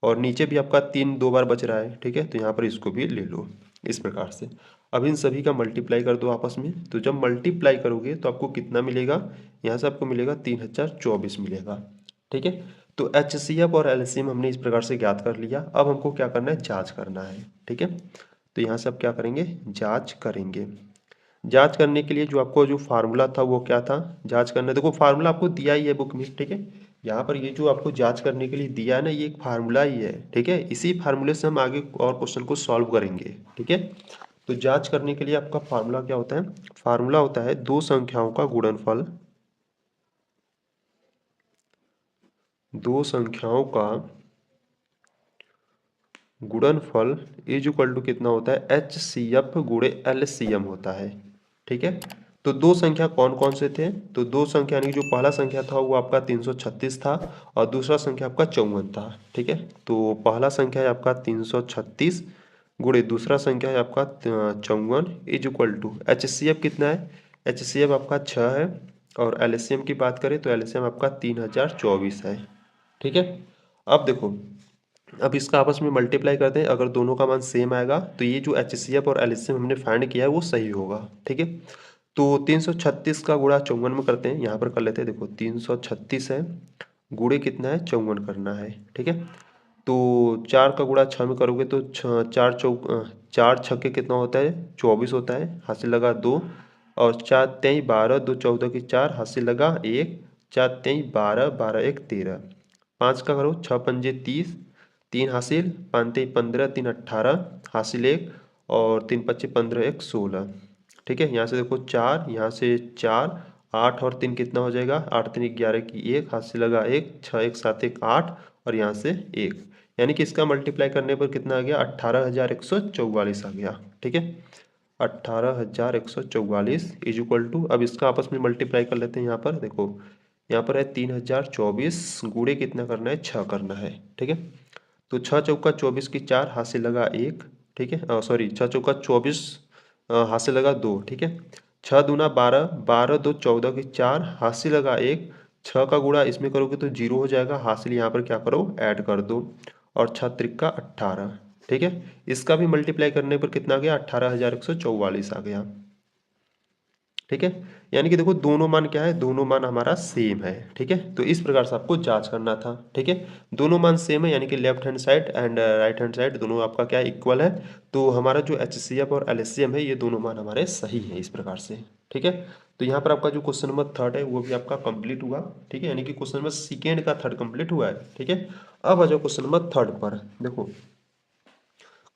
और नीचे भी आपका 3 2 बार बच रहा है। ठीक है, तो यहाँ पर इसको भी ले लो इस प्रकार से। अब इन सभी का मल्टीप्लाई कर दो आपस में, तो जब मल्टीप्लाई करोगे तो आपको कितना मिलेगा, यहाँ से आपको मिलेगा 3024 मिलेगा। ठीक है, तो HCF और LCM हमने इस प्रकार से ज्ञात कर लिया। अब हमको क्या करना है, जांच करना है। ठीक है, तो यहाँ से आप क्या करेंगे, जांच करेंगे। जांच करने के लिए जो आपको जो फार्मूला था वो क्या था, जांच करना, देखो फार्मूला आपको दिया ही है बुक में। ठीक है, यहाँ पर ये जो आपको जांच करने के लिए दिया है ना, ये एक फार्मूला ही है। ठीक है, इसी फार्मूले से हम आगे और क्वेश्चन को सॉल्व करेंगे। ठीक है, तो जांच करने के लिए आपका फार्मूला क्या होता है, फार्मूला होता है दो संख्याओं का गुणनफल, दो संख्याओं का गुणनफल इज इक्वल टू कितना होता है, HCF गुणे LCM होता है। ठीक है, तो दो संख्या कौन कौन से थे, तो दो संख्या यानी जो पहला संख्या था वो आपका 336 था और दूसरा संख्या आपका 54 था। ठीक है, तो पहला संख्या है आपका 336 गुणे दूसरा संख्या है आपका 54 इज इक्वल टू HCF कितना है, HCF आपका 6 है, और LCM की बात करें तो LCM आपका 3024 है। ठीक है, अब देखो, अब इसका आपस में मल्टीप्लाई करते हैं, अगर दोनों का मान सेम आएगा तो ये जो HCF और LCM हमने फाइंड किया है वो सही होगा। ठीक है, तो 336 का गुणा 54 में करते हैं, यहाँ पर कर लेते हैं। देखो 336 है, गुणे कितना है, 54 करना है। ठीक है, तो 4 का गुणा 6 में करोगे तो 4 छक्के कितना होता है, 24 होता है, हासिल लगा 2, और 4 तेई 12, 2 14 की 4, हासिल लगा 1, 4 तेई 12, 12 1 13, 5 का करो 6 पंजे 30, 3 हासिल, 5 तेई 15, 3 18, हासिल 1, और 3 पच्चे 15 1 16। ठीक है, यहाँ से देखो 4, यहाँ से 4, 8 और 3 कितना हो जाएगा, 8 3 11 की 1, हासिल लगा 1, 6 1 7 1 8, और यहाँ से 1, यानी कि इसका मल्टीप्लाई करने पर कितना आ गया, 18,144 आ गया। ठीक है, 18,144 इज इक्वल टू, अब इसका आपस में मल्टीप्लाई कर लेते हैं। यहाँ पर देखो, यहाँ पर है 3024, गुणे कितना करना है, 6 करना है। ठीक है, तो 6 चौका 24 की 4, हासिल लगा 1। ठीक है, सॉरी 6 चौका 24, हासिल लगा 2। ठीक है, 6 दूना 12, 12 2 14 की 4, हासिल लगा 1, 6 का गुणा इसमें करोगे तो 0 हो जाएगा, हासिल यहाँ पर क्या करो, ऐड कर दो, और 6 त्रिका 18। ठीक है, इसका भी मल्टीप्लाई करने पर कितना आ गया, 18,144 आ गया। ठीक है, यानी कि देखो दोनों मान क्या है, दोनों मान हमारा सेम है। ठीक है, तो इस प्रकार से आपको जांच करना था। ठीक है, दोनों मान सेम है, यानी कि left hand side and right hand side दोनों आपका क्या है, इक्वल है। तो हमारा जो HCF और LCM है ये दोनों मान हमारे सही है इस प्रकार से। ठीक है, तो यहाँ पर आपका जो क्वेश्चन नंबर 3 है वो भी आपका कंप्लीट हुआ। ठीक है, यानी कि क्वेश्चन नंबर सेकेंड का 3 कंप्लीट हुआ है। ठीक है, अब आ जाओ क्वेश्चन नंबर 3 पर। देखो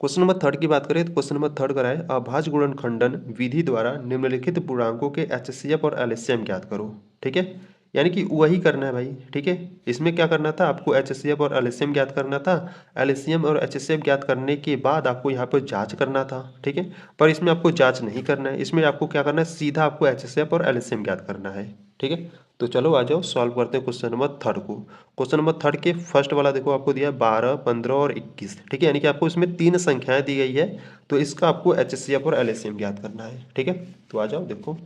क्वेश्चन नंबर 3 की बात करें तो क्वेश्चन नंबर 3 कराए, अभाज्य गुणनखंडन विधि द्वारा निम्नलिखित पूर्णांकों के HCF और LCM ज्ञात करो। ठीक है, यानी कि वही करना है भाई। ठीक है, इसमें क्या करना था, आपको HCF और LCM ज्ञात करना था। LCM और HCF ज्ञात करने के बाद आपको यहाँ पर जांच करना था। ठीक है, पर इसमें आपको जांच नहीं करना है, इसमें आपको क्या करना है, सीधा आपको HCF और LCM ज्ञात करना है। ठीक है, तो चलो आ जाओ सॉल्व करते हैं क्वेश्चन नंबर 3 को। क्वेश्चन नंबर 3 के फर्स्ट वाला देखो आपको दिया 12 15 और 21। ठीक है, यानी कि आपको इसमें 3 संख्याएं दी गई है, तो इसका आपको HCF और LCM ज्ञात करना है। ठीक है, तो आ जाओ देखो,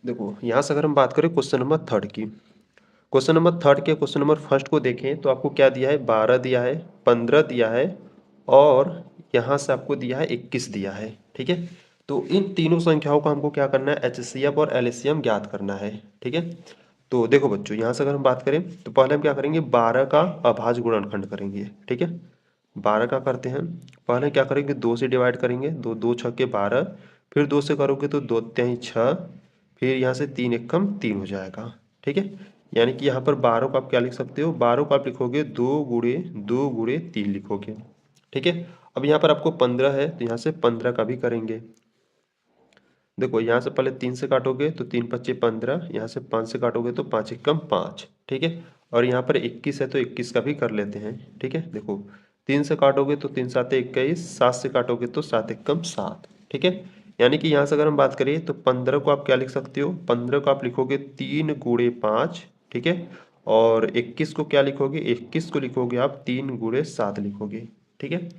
देखो यहाँ से अगर हम बात करें क्वेश्चन नंबर 3 की, क्वेश्चन नंबर 3 के क्वेश्चन नंबर फर्स्ट को देखें तो आपको क्या दिया है, 12 दिया है, 15 दिया है, और यहाँ से आपको दिया है 21 दिया है। ठीक है, तो इन तीनों संख्याओं का हमको क्या करना है, HCF और LCM ज्ञात करना है। ठीक है, तो देखो बच्चों यहाँ से अगर हम बात करें तो पहले हम क्या करेंगे, 12 का अभाज्य गुणनखंड करेंगे। ठीक है, 12 का करते हैं, पहले क्या करेंगे, 2 से डिवाइड करेंगे, दो दो छक्के 12, फिर 2 से करोगे तो 2 तिहाई 6, फिर यहाँ से 3 एकम 3 हो जाएगा। ठीक है, यानी कि यहाँ पर 12 को आप क्या लिख सकते हो, 12 को आप लिखोगे 2 गुणे 3 लिखोगे। ठीक है, अब यहाँ पर आपको 15 है तो यहाँ से 15 का भी करेंगे। देखो यहाँ से पहले 3 से काटोगे तो 3 पच्चे 15, यहाँ से 5 से काटोगे तो 5 एकम 5। ठीक है, और यहाँ पर 21 है तो 21 का भी कर लेते हैं। ठीक है, देखो 3 से काटोगे तो 3 साते 21, 7 से काटोगे तो 7 एकम 7। ठीक है, यानी कि यहाँ से अगर हम बात करें तो 15 को आप क्या लिख सकते हो, 15 को आप लिखोगे 3 गुणे 5। ठीक है, और 21 को क्या लिखोगे, 21 को लिखोगे आप 3 गुणे 7 लिखोगे। ठीक है,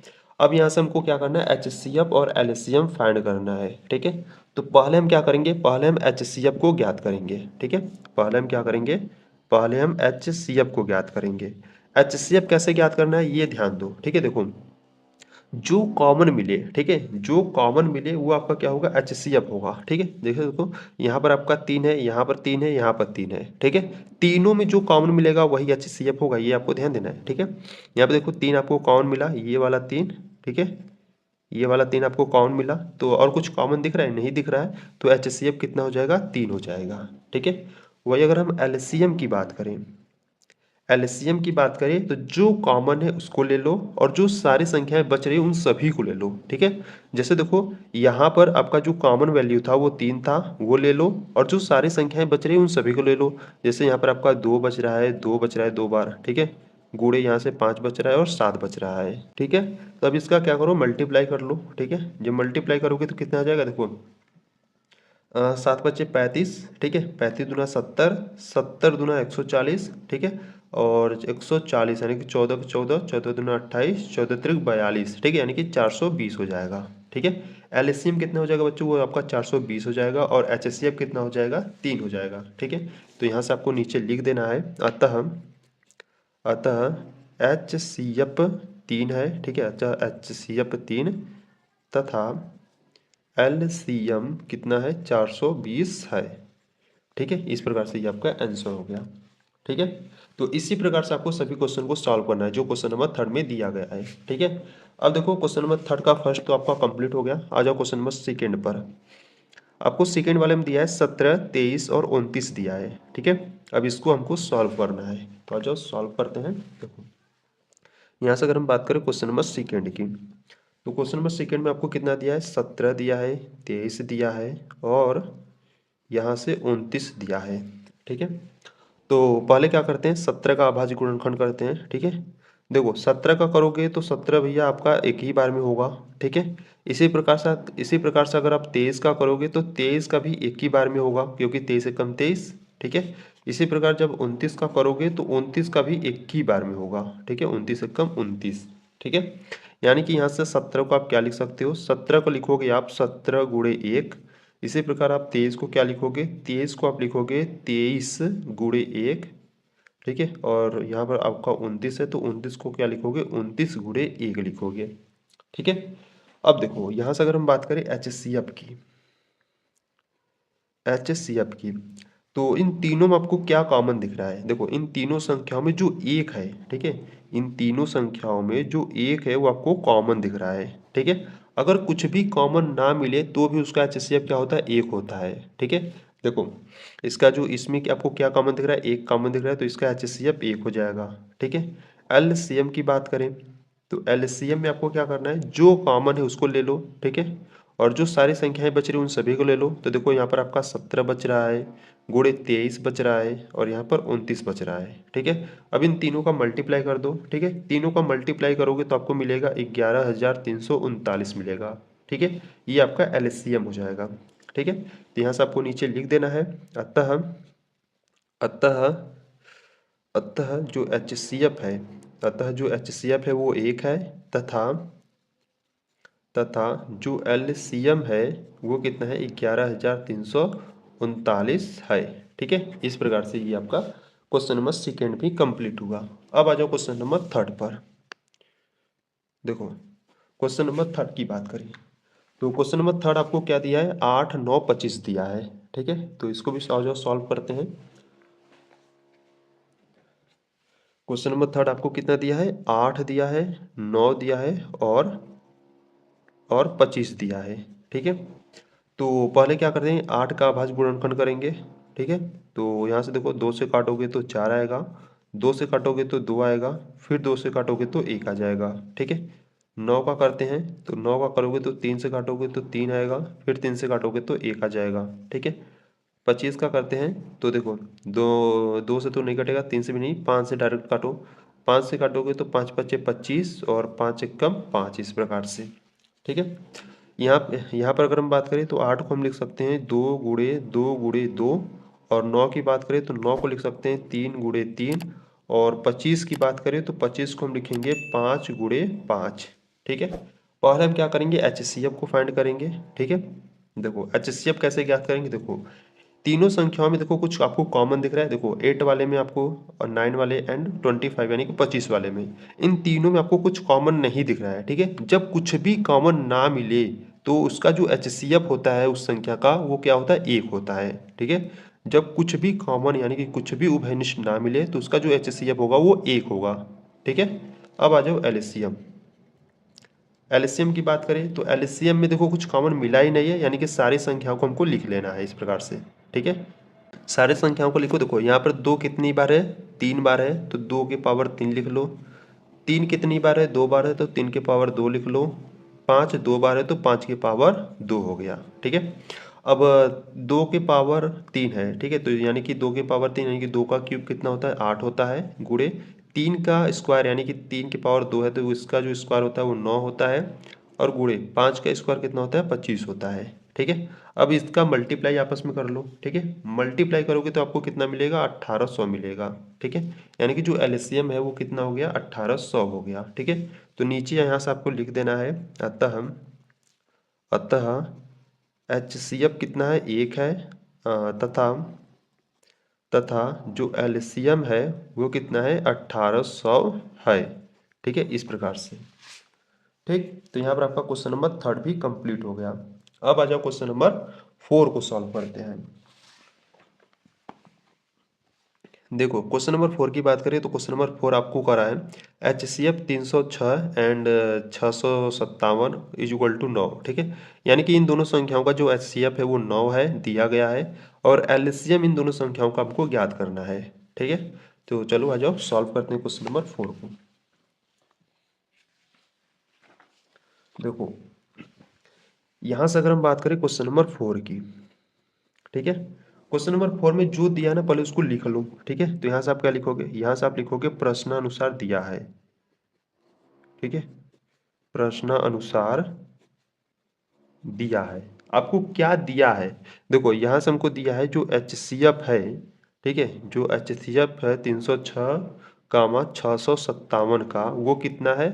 अब यहाँ से हमको क्या करना है, एचसीएफ और एलसीएम फाइंड करना है। ठीक है, तो पहले हम क्या करेंगे, पहले हम एचसीएफ को ज्ञात करेंगे। ठीक है, पहले हम क्या करेंगे, पहले हम एचसीएफ को ज्ञात करेंगे। एचसीएफ कैसे ज्ञात करना है ये ध्यान दो। ठीक है, देखो जो कॉमन मिले, ठीक है, जो कॉमन मिले वो आपका क्या होगा, एचसीएफ होगा। ठीक है, देखो देखो यहाँ पर आपका 3 है, यहाँ पर 3 है, यहाँ पर 3 है। ठीक है, तीनों में जो कॉमन मिलेगा वही एचसीएफ होगा, ये आपको ध्यान देना है। ठीक है, यहाँ पे देखो 3 आपको कॉमन मिला, ये वाला 3। ठीक है, ये वाला 3 आपको कॉमन मिला, तो और कुछ कॉमन दिख रहा है, नहीं दिख रहा है, तो एचसीएफ कितना हो जाएगा, 3 हो जाएगा। ठीक है, वही अगर हम एलसीएम की बात करें, एलसीएम की बात करें तो जो कॉमन है उसको ले लो और जो सारी संख्याएं बच रही उन सभी को ले लो। ठीक है, जैसे देखो यहाँ पर आपका जो कॉमन वैल्यू था वो 3 था, वो ले लो, और जो सारी संख्याएं बच रही उन सभी को ले लो। जैसे यहाँ पर आपका 2 बच रहा है, 2 बच रहा है 2 बार। ठीक है, गुणे यहाँ से 5 बच रहा है और 7 बच रहा है। ठीक है, तो अब इसका क्या करो, मल्टीप्लाई कर लो। ठीक है, जब मल्टीप्लाई करोगे तो कितना आ जाएगा, देखो 7 पच्चे 35। ठीक है, 35 दूना 70, 70 दूना 140। ठीक है, और 140 यानी कि 14 को 14, 14 दूना 28, 14 त्रिक 42। ठीक है, यानी कि 420 हो जाएगा। ठीक है, एलसीएम कितना हो जाएगा बच्चों, वो आपका 420 हो जाएगा, और एचसीएफ कितना हो जाएगा, 3 हो जाएगा। ठीक है, तो यहाँ से आपको नीचे लिख देना है, अतः अतः एचसीएफ 3 है। ठीक है, अतः एचसीएफ 3 तथा एलसीएम कितना है, 420 है। ठीक है, इस प्रकार से ये आपका आंसर हो गया। ठीक है, तो इसी प्रकार से आपको सभी क्वेश्चन को सॉल्व करना है जो क्वेश्चन नंबर 3 में दिया गया है। ठीक है, अब देखो क्वेश्चन नंबर 3 का फर्स्ट तो आपका कंप्लीट हो गया। आ जाओ क्वेश्चन नंबर सेकेंड पर। आपको सेकेंड वाले में दिया है 17, 23 और 29 दिया है। ठीक है, अब इसको हमको सॉल्व करना है, तो आ जाओ सॉल्व करते हैं। देखो यहाँ से अगर हम बात करें क्वेश्चन नंबर सेकेंड की, तो क्वेश्चन नंबर सेकेंड में आपको कितना दिया है, 17 दिया है, 23 दिया है, और यहाँ से 29 दिया है। ठीक है, तो पहले क्या करते हैं, 17 का अभाज्य गुणनखंड करते हैं। ठीक है, देखो 17 का करोगे तो 17 भैया आपका एक ही बार में होगा। ठीक है, इसी प्रकार से अगर आप 23 का करोगे तो 23 का भी एक ही बार में होगा, क्योंकि 23 एकम 23। ठीक है, इसी प्रकार जब 29 का करोगे तो 29 का भी एक ही बार में होगा। ठीक है, 29 एकम 29। ठीक है, यानी कि यहाँ से 17 को आप क्या लिख सकते हो, 17 को लिखोगे आप 17 गुणे 1। इसी प्रकार आप 23 को क्या लिखोगे, 23 को आप लिखोगे 23 गुणे 1। ठीक है, और यहाँ पर आपका 29 है तो 29 को क्या लिखोगे, 29 गुणे 1 लिखोगे। ठीक है, अब देखो यहाँ से अगर हम बात करें एचसीएफ की, तो इन तीनों में आपको क्या कॉमन दिख रहा है, देखो इन तीनों संख्याओं में जो एक है, ठीक है, इन तीनों संख्याओं में जो एक है वो आपको कॉमन दिख रहा है। ठीक है, अगर कुछ भी कॉमन ना मिले तो भी उसका एचसीएफ क्या होता है, एक होता है। ठीक है, देखो इसका जो इसमें कि आपको क्या कॉमन दिख रहा है, एक कॉमन दिख रहा है, तो इसका एचसीएफ एक हो जाएगा। ठीक है, एलसीएम की बात करें तो एलसीएम में आपको क्या करना है, जो कॉमन है उसको ले लो। ठीक है, और जो सारी संख्याएं बच रही हैं उन सभी को ले लो। तो देखो यहाँ पर आपका 17 बच रहा है, गुणे 23 बच रहा है, और यहाँ पर 29 बच रहा है। ठीक है, अब इन तीनों का मल्टीप्लाई कर दो। ठीक है, तीनों का मल्टीप्लाई करोगे तो आपको मिलेगा 11,339 मिलेगा। ठीक है, ये आपका एलसीएम हो जाएगा। ठीक है, तो यहाँ से आपको नीचे लिख देना है, अतः अतः अतः जो एचसीएफ है, अतः जो एचसीएफ है वो एक है, तथा तथा जो एलसीएम है वो कितना है, 11,339 है। ठीक है, इस प्रकार से ये आपका क्वेश्चन नंबर सेकेंड भी कंप्लीट हुआ। अब आ जाओ क्वेश्चन नंबर थर्ड पर। देखो क्वेश्चन नंबर थर्ड की बात करें तो क्वेश्चन नंबर थर्ड आपको क्या दिया है, 8, 9, 25 दिया है। ठीक है, तो इसको भी आ जाओ सॉल्व करते हैं। क्वेश्चन नंबर थर्ड आपको कितना दिया है, 8 दिया है, 9 दिया है और और 25 दिया है। ठीक है, तो पहले क्या करते हैं, 8 का अभाज्य गुणनखंड करेंगे। ठीक है, तो यहाँ से देखो 2 से काटोगे तो 4 आएगा, 2 से काटोगे तो 2 आएगा, फिर 2 से काटोगे तो 1 आ जाएगा। ठीक है, 9 का करते हैं, तो 9 का करोगे तो 3 से काटोगे तो 3 आएगा, फिर 3 से काटोगे तो 1 आ जाएगा। ठीक है, 25 का करते हैं, तो देखो 2 से तो नहीं कटेगा, 3 से भी नहीं, 5 से डायरेक्ट काटो, 5 से काटोगे तो 5 पच्चे 25 और 5 एकम 5, इस प्रकार से। ठीक है, यहाँ पर अगर हम बात करें तो 8 को हम लिख सकते हैं 2 गुणे 2 और 9 की बात करें तो 9 को लिख सकते हैं 3 गुणे 3 और 25 की बात करें तो 25 को हम लिखेंगे 5 गुणे 5। ठीक है, पहले हम क्या करेंगे, HCF को फाइंड करेंगे। ठीक है, देखो HCF कैसे ज्ञात करेंगे, देखो तीनों संख्याओं में देखो कुछ आपको कॉमन दिख रहा है, देखो 8 वाले में आपको और 9 वाले एंड 25 यानी कि 25 वाले में, इन तीनों में आपको कुछ कॉमन नहीं दिख रहा है। ठीक है, जब कुछ भी कॉमन ना मिले तो उसका जो HCF होता है उस संख्या का वो क्या होता है, 1 होता है। ठीक है, जब कुछ भी कॉमन यानी कि कुछ भी उभयनिष्ठ ना मिले तो उसका जो HCF होगा वो 1 होगा। ठीक है, अब आ जाओ LCM। एलसीएम की बात करें तो एलसीएम में देखो कुछ कॉमन मिला ही नहीं है, यानी कि सारी संख्याओं को हमको लिख लेना है इस प्रकार से। ठीक है, सारे संख्याओं को लिखो, देखो यहाँ पर 2 कितनी बार है, 3 बार है, तो 2 के पावर 3 लिख लो। 3 कितनी बार है, 2 बार है, तो 3 के पावर 2 लिख लो। 5 2 बार है तो 5 के पावर 2 हो गया। ठीक है, अब 2 के पावर 3 है। ठीक है, तो यानी कि 2 के पावर 3 यानी कि 2 का क्यूब कितना होता है, 8 होता है, गुणे 3 का स्क्वायर यानी कि 3 के पावर 2 है तो इसका जो स्क्वायर होता है वो 9 होता है, और गुणे 5 का स्क्वायर कितना होता है, 25 होता है। ठीक है, अब इसका मल्टीप्लाई आपस में कर लो। ठीक है, मल्टीप्लाई करोगे तो आपको कितना मिलेगा, 1800 मिलेगा। ठीक है, यानी कि जो एलसीएम है वो कितना हो गया, 1800 हो गया। ठीक है, तो नीचे यहाँ से आपको लिख देना है, अतः अतः HCF कितना है, 1 है, तथा तथा जो एलसीएम है वो कितना है, 1800 है। ठीक है, इस प्रकार से। ठीक, तो यहाँ पर आपका क्वेश्चन नंबर 3 भी कंप्लीट हो गया। अब आ जाओ क्वेश्चन नंबर 4 को सॉल्व करते हैं। देखो क्वेश्चन नंबर 4 की बात करें तो क्वेश्चन नंबर 4 आपको करा है HCF 306 and 657 is equal to 9। ठीक है, यानी कि इन दोनों संख्याओं का जो HCF है वो 9 है, दिया गया है, और LCM इन दोनों संख्याओं का आपको ज्ञात करना है। ठीक है, तो चलो आ जाओ सॉल्व करते हैं क्वेश्चन नंबर 4 को। देखो यहाँ से अगर हम बात करें क्वेश्चन नंबर 4 की, ठीक है, क्वेश्चन नंबर 4 में जो दिया है ना पहले उसको लिख लो। ठीक है, तो यहाँ से आप क्या लिखोगे, यहाँ से आप लिखोगे प्रश्नानुसार दिया है। ठीक है, प्रश्नानुसार दिया है, आपको क्या दिया है, देखो यहाँ से हमको दिया है जो HCF है। ठीक है, जो HCF है 306,657 का वो कितना है,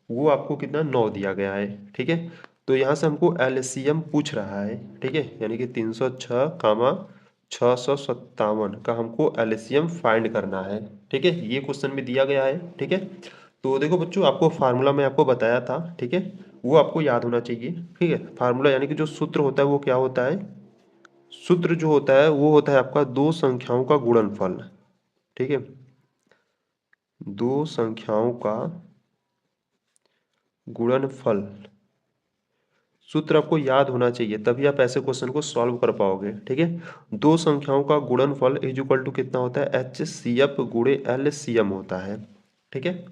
वो आपको कितना 9 दिया गया है। ठीक है, तो यहाँ से हमको LCM पूछ रहा है। ठीक है, यानी कि 306,657 का हमको LCM फाइंड करना है। ठीक है, ये क्वेश्चन में दिया गया है। ठीक है, तो देखो बच्चों आपको फार्मूला में आपको बताया था। ठीक है, वो आपको याद होना चाहिए। ठीक है, फार्मूला यानी कि जो सूत्र होता है वो क्या होता है, सूत्र जो होता है वो होता है आपका दो संख्याओं का गुणनफल। ठीक है, दो संख्याओं का गुणनफल सूत्र आपको याद होना चाहिए, तभी आप ऐसे क्वेश्चन को सॉल्व कर पाओगे। ठीक है, दो संख्याओं का गुणनफल इज इक्वल टू कितना होता है, HCF गुणे LCM होता है। ठीक है,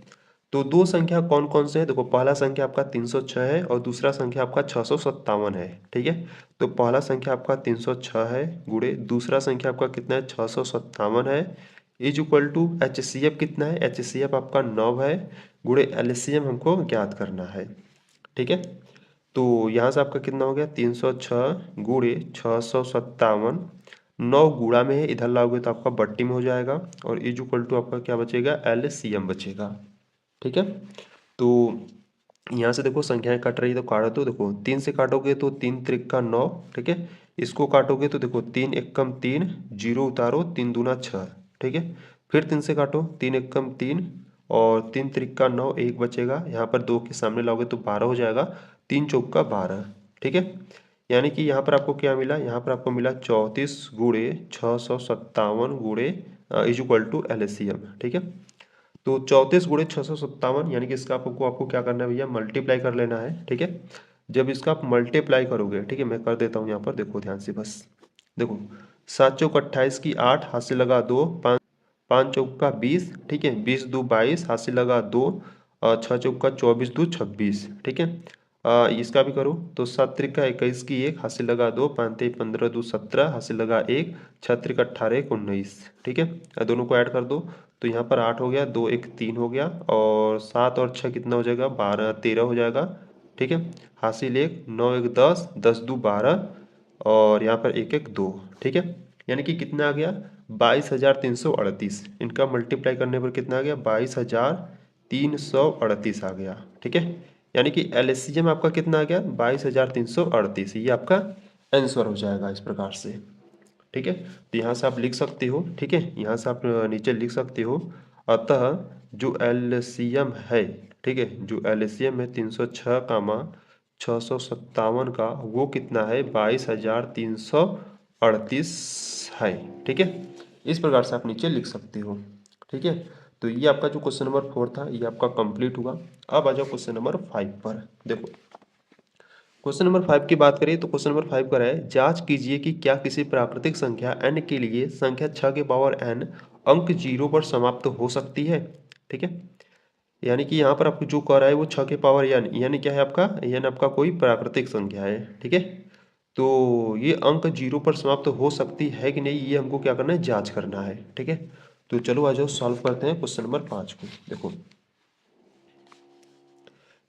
तो दो संख्या कौन कौन से है, देखो पहला संख्या आपका 306 है और दूसरा संख्या आपका 657 है। ठीक है, तो पहला संख्या आपका 306 है गुणे दूसरा संख्या आपका कितना है, 657 है, इज इक्वल टू HCF कितना है, HCF आपका 9 है, गुणे LCM हमको ज्ञात करना है। ठीक है, तो यहाँ से आपका कितना हो गया, 306 गुणे 657, 9 गुणा में है, इधर लाओगे तो आपका बट्टी में हो जाएगा, और इज इक्वल टू आपका क्या बचेगा, LCM बचेगा। ठीक है, तो यहाँ से देखो संख्याएं कट रही है तो काटो, तो देखो 3 से काटोगे तो 3 त्रिक का 9। ठीक है, इसको काटोगे तो देखो 3 एकम 3, जीरो उतारो, 3 दूना 6। ठीक है, फिर 3 से काटो, 3 एकम 3 और 3 त्रिक का 9, एक बचेगा, यहाँ पर 2 के सामने लाओगे तो 12 हो जाएगा, 3 चौक का 12। ठीक है, यानी कि यहाँ पर आपको क्या मिला, यहाँ पर आपको मिला 34 गुणे 657 गुणे इज इक्वल टू LCM। ठीक है, तो 34 गुणे 657 यानी कि इसका आपको क्या करना है भैया, मल्टीप्लाई कर लेना है। ठीक है, जब इसका आप मल्टीप्लाई करोगे, ठीक है, मैं कर देता हूँ यहाँ पर, देखो ध्यान से बस। देखो 7 चौक 28 की 8, हाथ से लगा 2, 5 चौक का 20, ठीक है, 20 दो 22, हाथ से लगा 2, और 6 चौक का 24 दो 26, ठीक है। इसका भी करो तो 7 त्रिका 21 की 1, हाथ से लगा 2, 5 तेईस 15 दो 17, हाथ से लगा 1, 6 त्रिका 18 1 19, ठीक है। दोनों को ऐड कर दो तो यहाँ पर 8 हो गया, 2 1 3 हो गया, और 7 और 6 कितना हो जाएगा, 12 13 हो जाएगा, ठीक है। हासिल 1, 9 1 10, 10 दो 12, और यहाँ पर 1 1 2, ठीक है। यानी कि कितना आ गया, 22,338। इनका मल्टीप्लाई करने पर कितना आ गया, 22,338 आ गया, ठीक है। यानी कि एलसीएम आपका कितना आ गया, 22,338। ये आपका आंसर हो जाएगा इस प्रकार से, ठीक है। तो यहाँ से आप लिख सकते हो, ठीक है, यहाँ से आप नीचे लिख सकते हो। अतः जो एलसीएम है, ठीक है, जो एलसीएम है 306 कामा 657 का, वो कितना है, 22,338 है, ठीक है। इस प्रकार से आप नीचे लिख सकते हो, ठीक है। तो ये आपका जो क्वेश्चन नंबर 4 था, ये आपका कंप्लीट हुआ। अब आ जाओ क्वेश्चन नंबर 5 पर। देखो क्वेश्चन नंबर 5 की बात करें तो क्वेश्चन नंबर 5 कर है, जांच कीजिए कि क्या किसी प्राकृतिक संख्या n के लिए संख्या 6 के पावर n अंक 0 पर समाप्त हो सकती है, ठीक है। यानी कि यहाँ पर आपको जो कह रहा है वो 6 के पावर n, यानी क्या है आपका, n आपका कोई प्राकृतिक संख्या है, ठीक है। तो ये अंक 0 पर समाप्त हो सकती है कि नहीं, ये हमको क्या करना है, जांच करना है, ठीक है। तो चलो आ जाओ सॉल्व करते हैं क्वेश्चन नंबर 5 को। देखो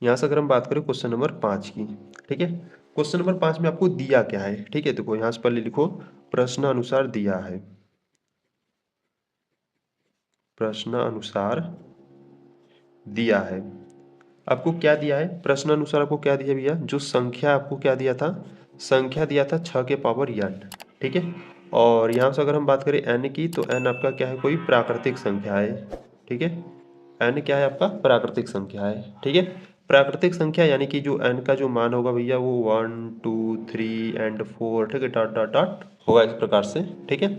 यहाँ से अगर हम बात करें क्वेश्चन नंबर 5 की, ठीक है, क्वेश्चन नंबर 5 में आपको दिया क्या है, ठीक है। देखो यहाँ से पहले लिखो, प्रश्न अनुसार दिया है, प्रश्न अनुसार दिया है। आपको क्या दिया है, प्रश्न अनुसार आपको क्या दिया भैया, जो संख्या आपको क्या दिया था, संख्या दिया था 6 के पावर n, ठीक है। और यहाँ से अगर हम बात करें n की, तो n आपका क्या है, कोई प्राकृतिक संख्या है, ठीक है। n क्या है आपका, प्राकृतिक संख्या है, ठीक है। प्राकृतिक संख्या यानी कि जो n का जो मान होगा भैया, वो 1 2 3 एंड 4, ठीक है, डॉट डॉट डॉट होगा इस प्रकार से, ठीक है।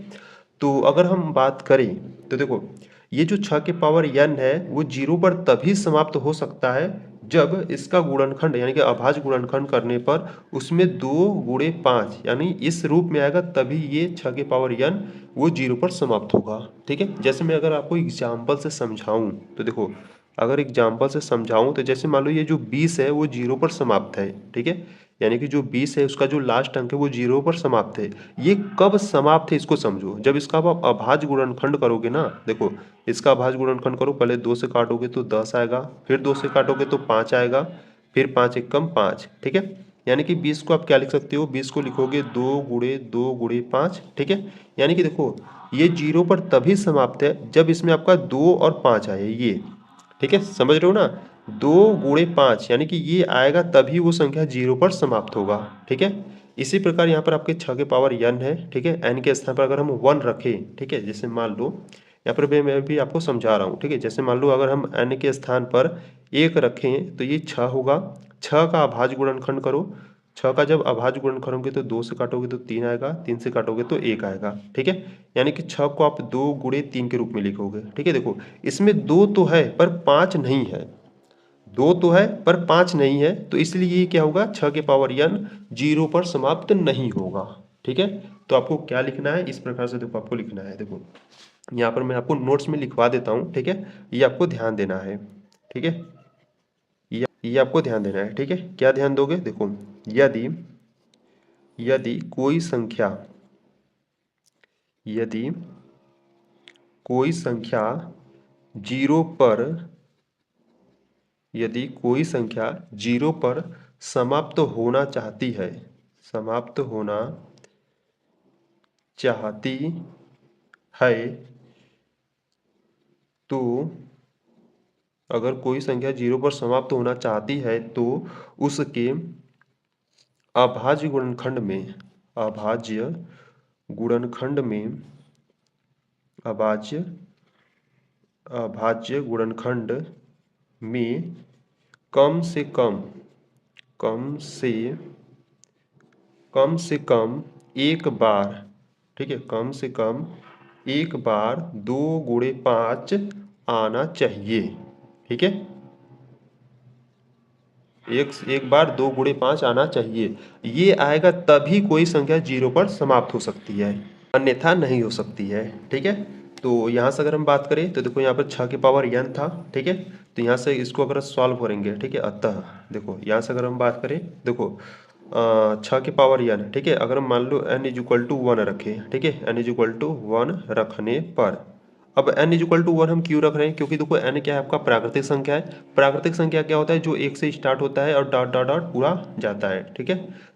तो अगर हम बात करें तो देखो, ये जो 6 के पावर n है, वो 0 पर तभी समाप्त हो सकता है जब इसका गुणनखंड यानी कि अभाज्य गुणनखंड करने पर उसमें 2 गुणे 5 यानी इस रूप में आएगा, तभी ये 6 के पावर n वो 0 पर समाप्त होगा, ठीक है। जैसे मैं अगर आपको एग्जाम्पल से समझाऊं तो देखो, अगर एग्जाम्पल से समझाऊं तो जैसे मान लो ये जो 20 है वो 0 पर समाप्त है, ठीक है। यानी कि जो 20 है उसका जो लास्ट अंक है वो 0 पर समाप्त है। ये कब समाप्त है इसको समझो, जब इसका आप अभाज्य गुणनखंड करोगे ना। देखो इसका अभाज्य गुणनखंड करो, पहले 2 से काटोगे तो 10 आएगा, फिर 2 से काटोगे तो 5 आएगा, फिर 5 एक कम 5, ठीक है। यानी कि 20 को आप क्या लिख सकते हो, 20 को लिखोगे 2 गुणे 2 गुणे 5, ठीक है। यानी कि देखो ये 0 पर तभी समाप्त है जब इसमें आपका 2 और 5 आए, ये ठीक है, समझ रहे हो ना। 2 गुणे 5 यानी कि ये आएगा तभी वो संख्या 0 पर समाप्त होगा, ठीक है। इसी प्रकार यहाँ पर आपके 6 के पावर n है, ठीक है। n के स्थान पर अगर हम 1 रखें, ठीक है, जैसे मान लो यहाँ पर मैं भी आपको समझा रहा हूँ, ठीक है। जैसे मान लो अगर हम n के स्थान पर 1 रखें तो ये 6 होगा। 6 का अभाज्य गुणनखंड करो, 6 का जब अभाज्य गुणन करोगे तो 2 से काटोगे तो 3 आएगा, 3 से काटोगे तो 1 आएगा, ठीक है। यानी कि 6 को आप 2 गुणे 3 के रूप में लिखोगे, ठीक है। देखो इसमें 2 तो है पर 5 नहीं है, 2 तो है पर 5 नहीं है, तो इसलिए ये क्या होगा, 6 के पावर n 0 पर समाप्त नहीं होगा, ठीक है। तो आपको क्या लिखना है, इस प्रकार से देखो आपको लिखना है। देखो यहाँ पर मैं आपको नोट्स में लिखवा देता हूँ, ठीक है। ये आपको ध्यान देना है, ठीक है। ये आपको ध्यान देना है, ठीक है। क्या ध्यान दोगे, देखो यदि यदि कोई संख्या यदि कोई संख्या 0 पर यदि कोई संख्या 0 पर समाप्त होना चाहती है, समाप्त होना चाहती है, तो अगर कोई संख्या 0 पर समाप्त होना चाहती है तो उसके अभाज्य गुणनखंड में अभाज्य गुणनखंड में अभाज्य अभाज्य गुणनखंड में कम से कम कम से कम से कम एक बार, ठीक है, कम से कम एक बार 2 गुणे 5 आना चाहिए, ठीक है। एक बार 2 गुणे 5 आना चाहिए। ये आएगा तभी कोई संख्या 0 पर समाप्त हो सकती है, अन्यथा नहीं हो सकती है। ठीक है, तो यहाँ से अगर हम बात करें तो देखो यहाँ पर 6 की पावर n था। ठीक है, तो यहाँ से इसको अगर सॉल्व करेंगे, ठीक है, अतः देखो यहाँ से अगर हम बात करें, देखो 6 की पावर n, ठीक है, अगर हम मान लो n इज इक्वल टू 1 रखें, ठीक है, n इज इक्वल टू 1 रखने पर, अब n इज इक्वल टू 1 हम क्यों रख रहे हैं, क्योंकि देखो n क्या है, आपका प्राकृतिक संख्या है। प्राकृतिक संख्या क्या होता है, जो 1 से स्टार्ट होता है और डॉट डॉट डॉट पूरा जाता है। ठीक है,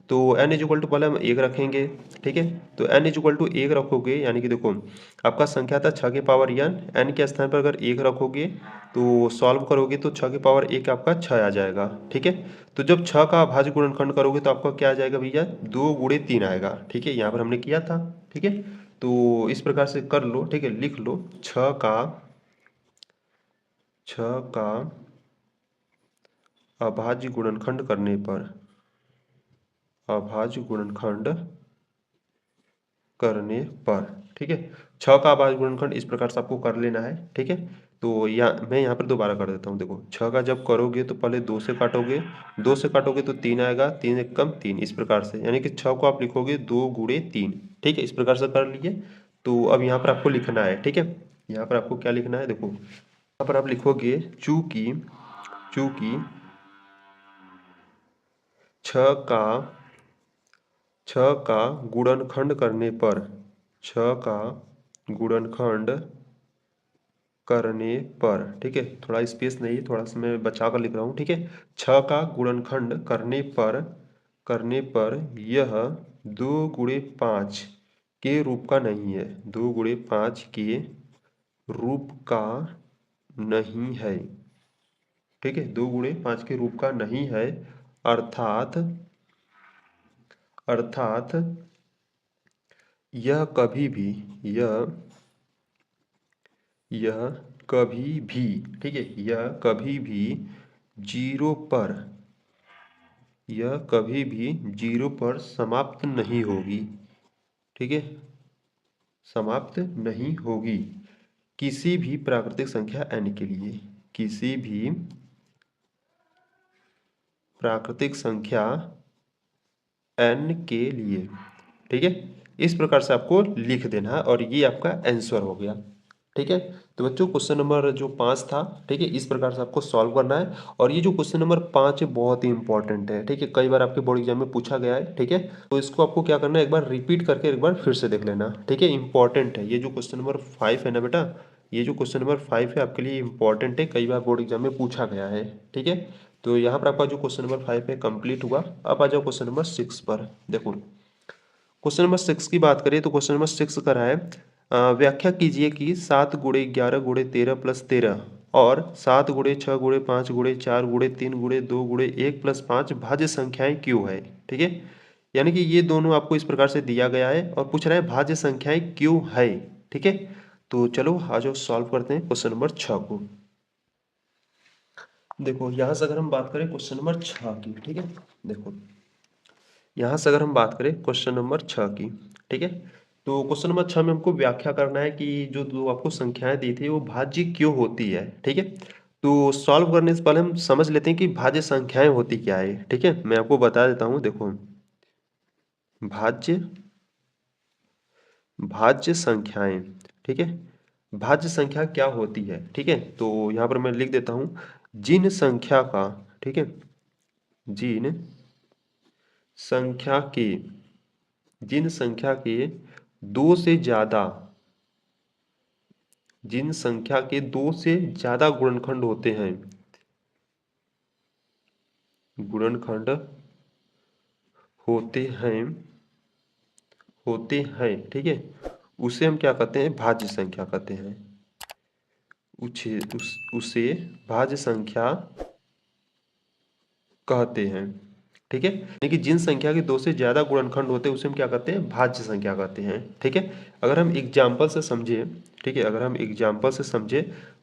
तो n इज इक्वल टू पहले हम 1 रखेंगे। ठीक है, तो n इज इक्वल टू 1 रखोगे, यानी कि देखो आपका संख्या था 6 की पावर n के स्थान पर अगर 1 रखोगे तो सॉल्व करोगे तो 6 की पावर 1 आपका 6 आ जाएगा। ठीक है, तो जब 6 का अभाज्य गुणनखंड करोगे तो आपका क्या आ जाएगा भैया, 2 गुणे 3 आएगा। ठीक है, यहाँ पर हमने किया था। ठीक है, तो इस प्रकार से कर लो। ठीक है, लिख लो 6 का अभाज्य गुणनखंड करने पर, अभाज्य गुणनखंड करने पर, ठीक है, 6 का अभाज्य गुणनखंड इस प्रकार से आपको कर लेना है। ठीक है, तो मैं यहाँ पर दोबारा कर देता हूँ। देखो 6 का जब करोगे तो पहले 2 से काटोगे, 2 से काटोगे तो 3 आएगा, 3 एक कम 3, इस प्रकार से, यानी कि 6 को आप लिखोगे 2 गुणे 3। ठीक है, इस प्रकार से कर लिए। तो अब यहाँ पर आपको लिखना है। ठीक है, यहाँ पर आपको क्या लिखना है, देखो यहाँ पर आप लिखोगे चूंकि चूंकि 6 का 6 का गुणनखंड करने पर, 6 का गुणनखंड करने पर, ठीक है, थोड़ा स्पेस नहीं, थोड़ा सा मैं बचा कर लिख रहा हूँ। ठीक है, 6 का गुणनखंड करने पर यह 2 गुणे 5 के रूप का नहीं है, 2 गुणे 5 के रूप का नहीं है। ठीक है, 2 गुणे 5 के रूप का नहीं है, अर्थात अर्थात यह कभी भी यह यह कभी भी, ठीक है, यह कभी भी जीरो पर, यह कभी भी 0 पर समाप्त नहीं होगी। ठीक है, समाप्त नहीं होगी किसी भी प्राकृतिक संख्या n के लिए, किसी भी प्राकृतिक संख्या n के लिए। ठीक है, इस प्रकार से आपको लिख देना है और ये आपका आंसर हो गया। ठीक है, तो बच्चों क्वेश्चन नंबर जो 5 था, ठीक है, इस प्रकार से आपको सॉल्व करना है। और ये जो क्वेश्चन नंबर 5 है बहुत ही इंपॉर्टेंट है। ठीक है, कई बार आपके बोर्ड एग्जाम में पूछा गया है। ठीक है, तो इसको आपको क्या करना है, एक बार रिपीट करके एक बार फिर से देख लेना। ठीक है, इंपॉर्टेंट है ये जो क्वेश्चन नंबर 5 है ना बेटा, ये जो क्वेश्चन नंबर 5 है आपके लिए इंपॉर्टेंट है, कई बार बोर्ड एग्जाम में पूछा गया है। ठीक है, तो यहाँ पर आपका जो क्वेश्चन नंबर 5 है कंप्लीट हुआ। अब आ जाओ क्वेश्चन नंबर 6 पर। देखो क्वेश्चन नंबर 6 की बात करें तो क्वेश्चन नंबर 6 करा है, व्याख्या कीजिए कि 7 गुणे 11 गुणे 13 प्लस 13 और 7 गुणे 6 गुणे 5 गुणे 4 गुणे 3 गुणे 2 गुणे 1 प्लस 5 भाज्य संख्याएं क्यों है। ठीक है, यानी कि ये दोनों आपको इस प्रकार से दिया गया है और पूछ रहा है भाज्य संख्याएं क्यों है। ठीक है, तो चलो आज सॉल्व करते हैं क्वेश्चन नंबर 6 को। देखो यहाँ से अगर हम बात करें क्वेश्चन नंबर 6 की, ठीक है, देखो यहाँ से अगर हम बात करें क्वेश्चन नंबर 6 की, ठीक है, तो क्वेश्चन नंबर 6 में हमको व्याख्या करना है कि जो जो आपको संख्याएं दी थी वो भाज्य क्यों होती है। ठीक है, तो सॉल्व करने से पहले हम समझ लेते हैं कि भाज्य संख्याएं होती क्या है। ठीक है, मैं आपको बता देता हूँ। देखो भाज्य भाज्य संख्याएं, ठीक है, भाज्य संख्या क्या होती है। ठीक है, तो यहाँ पर मैं लिख देता हूँ, जिन संख्या का, ठीक है, जिन संख्या के जिन संख्या के दो से ज्यादा जिन संख्या के 2 से ज्यादा गुणनखंड होते हैं, गुणनखंड होते हैं ठीक है, उसे हम क्या कहते हैं, भाज्य संख्या कहते हैं। उसे भाज्य संख्या कहते हैं। ठीक है, यानी कि जिन संख्या के 2 से ज्यादा गुणनखंड होते हैं उसे हम क्या कहते हैं, भाज्य संख्या कहते हैं। ठीक है, अगर हम एग्जाम्पल से समझे, ठीक है, अगर हम एग्जाम्पल से समझे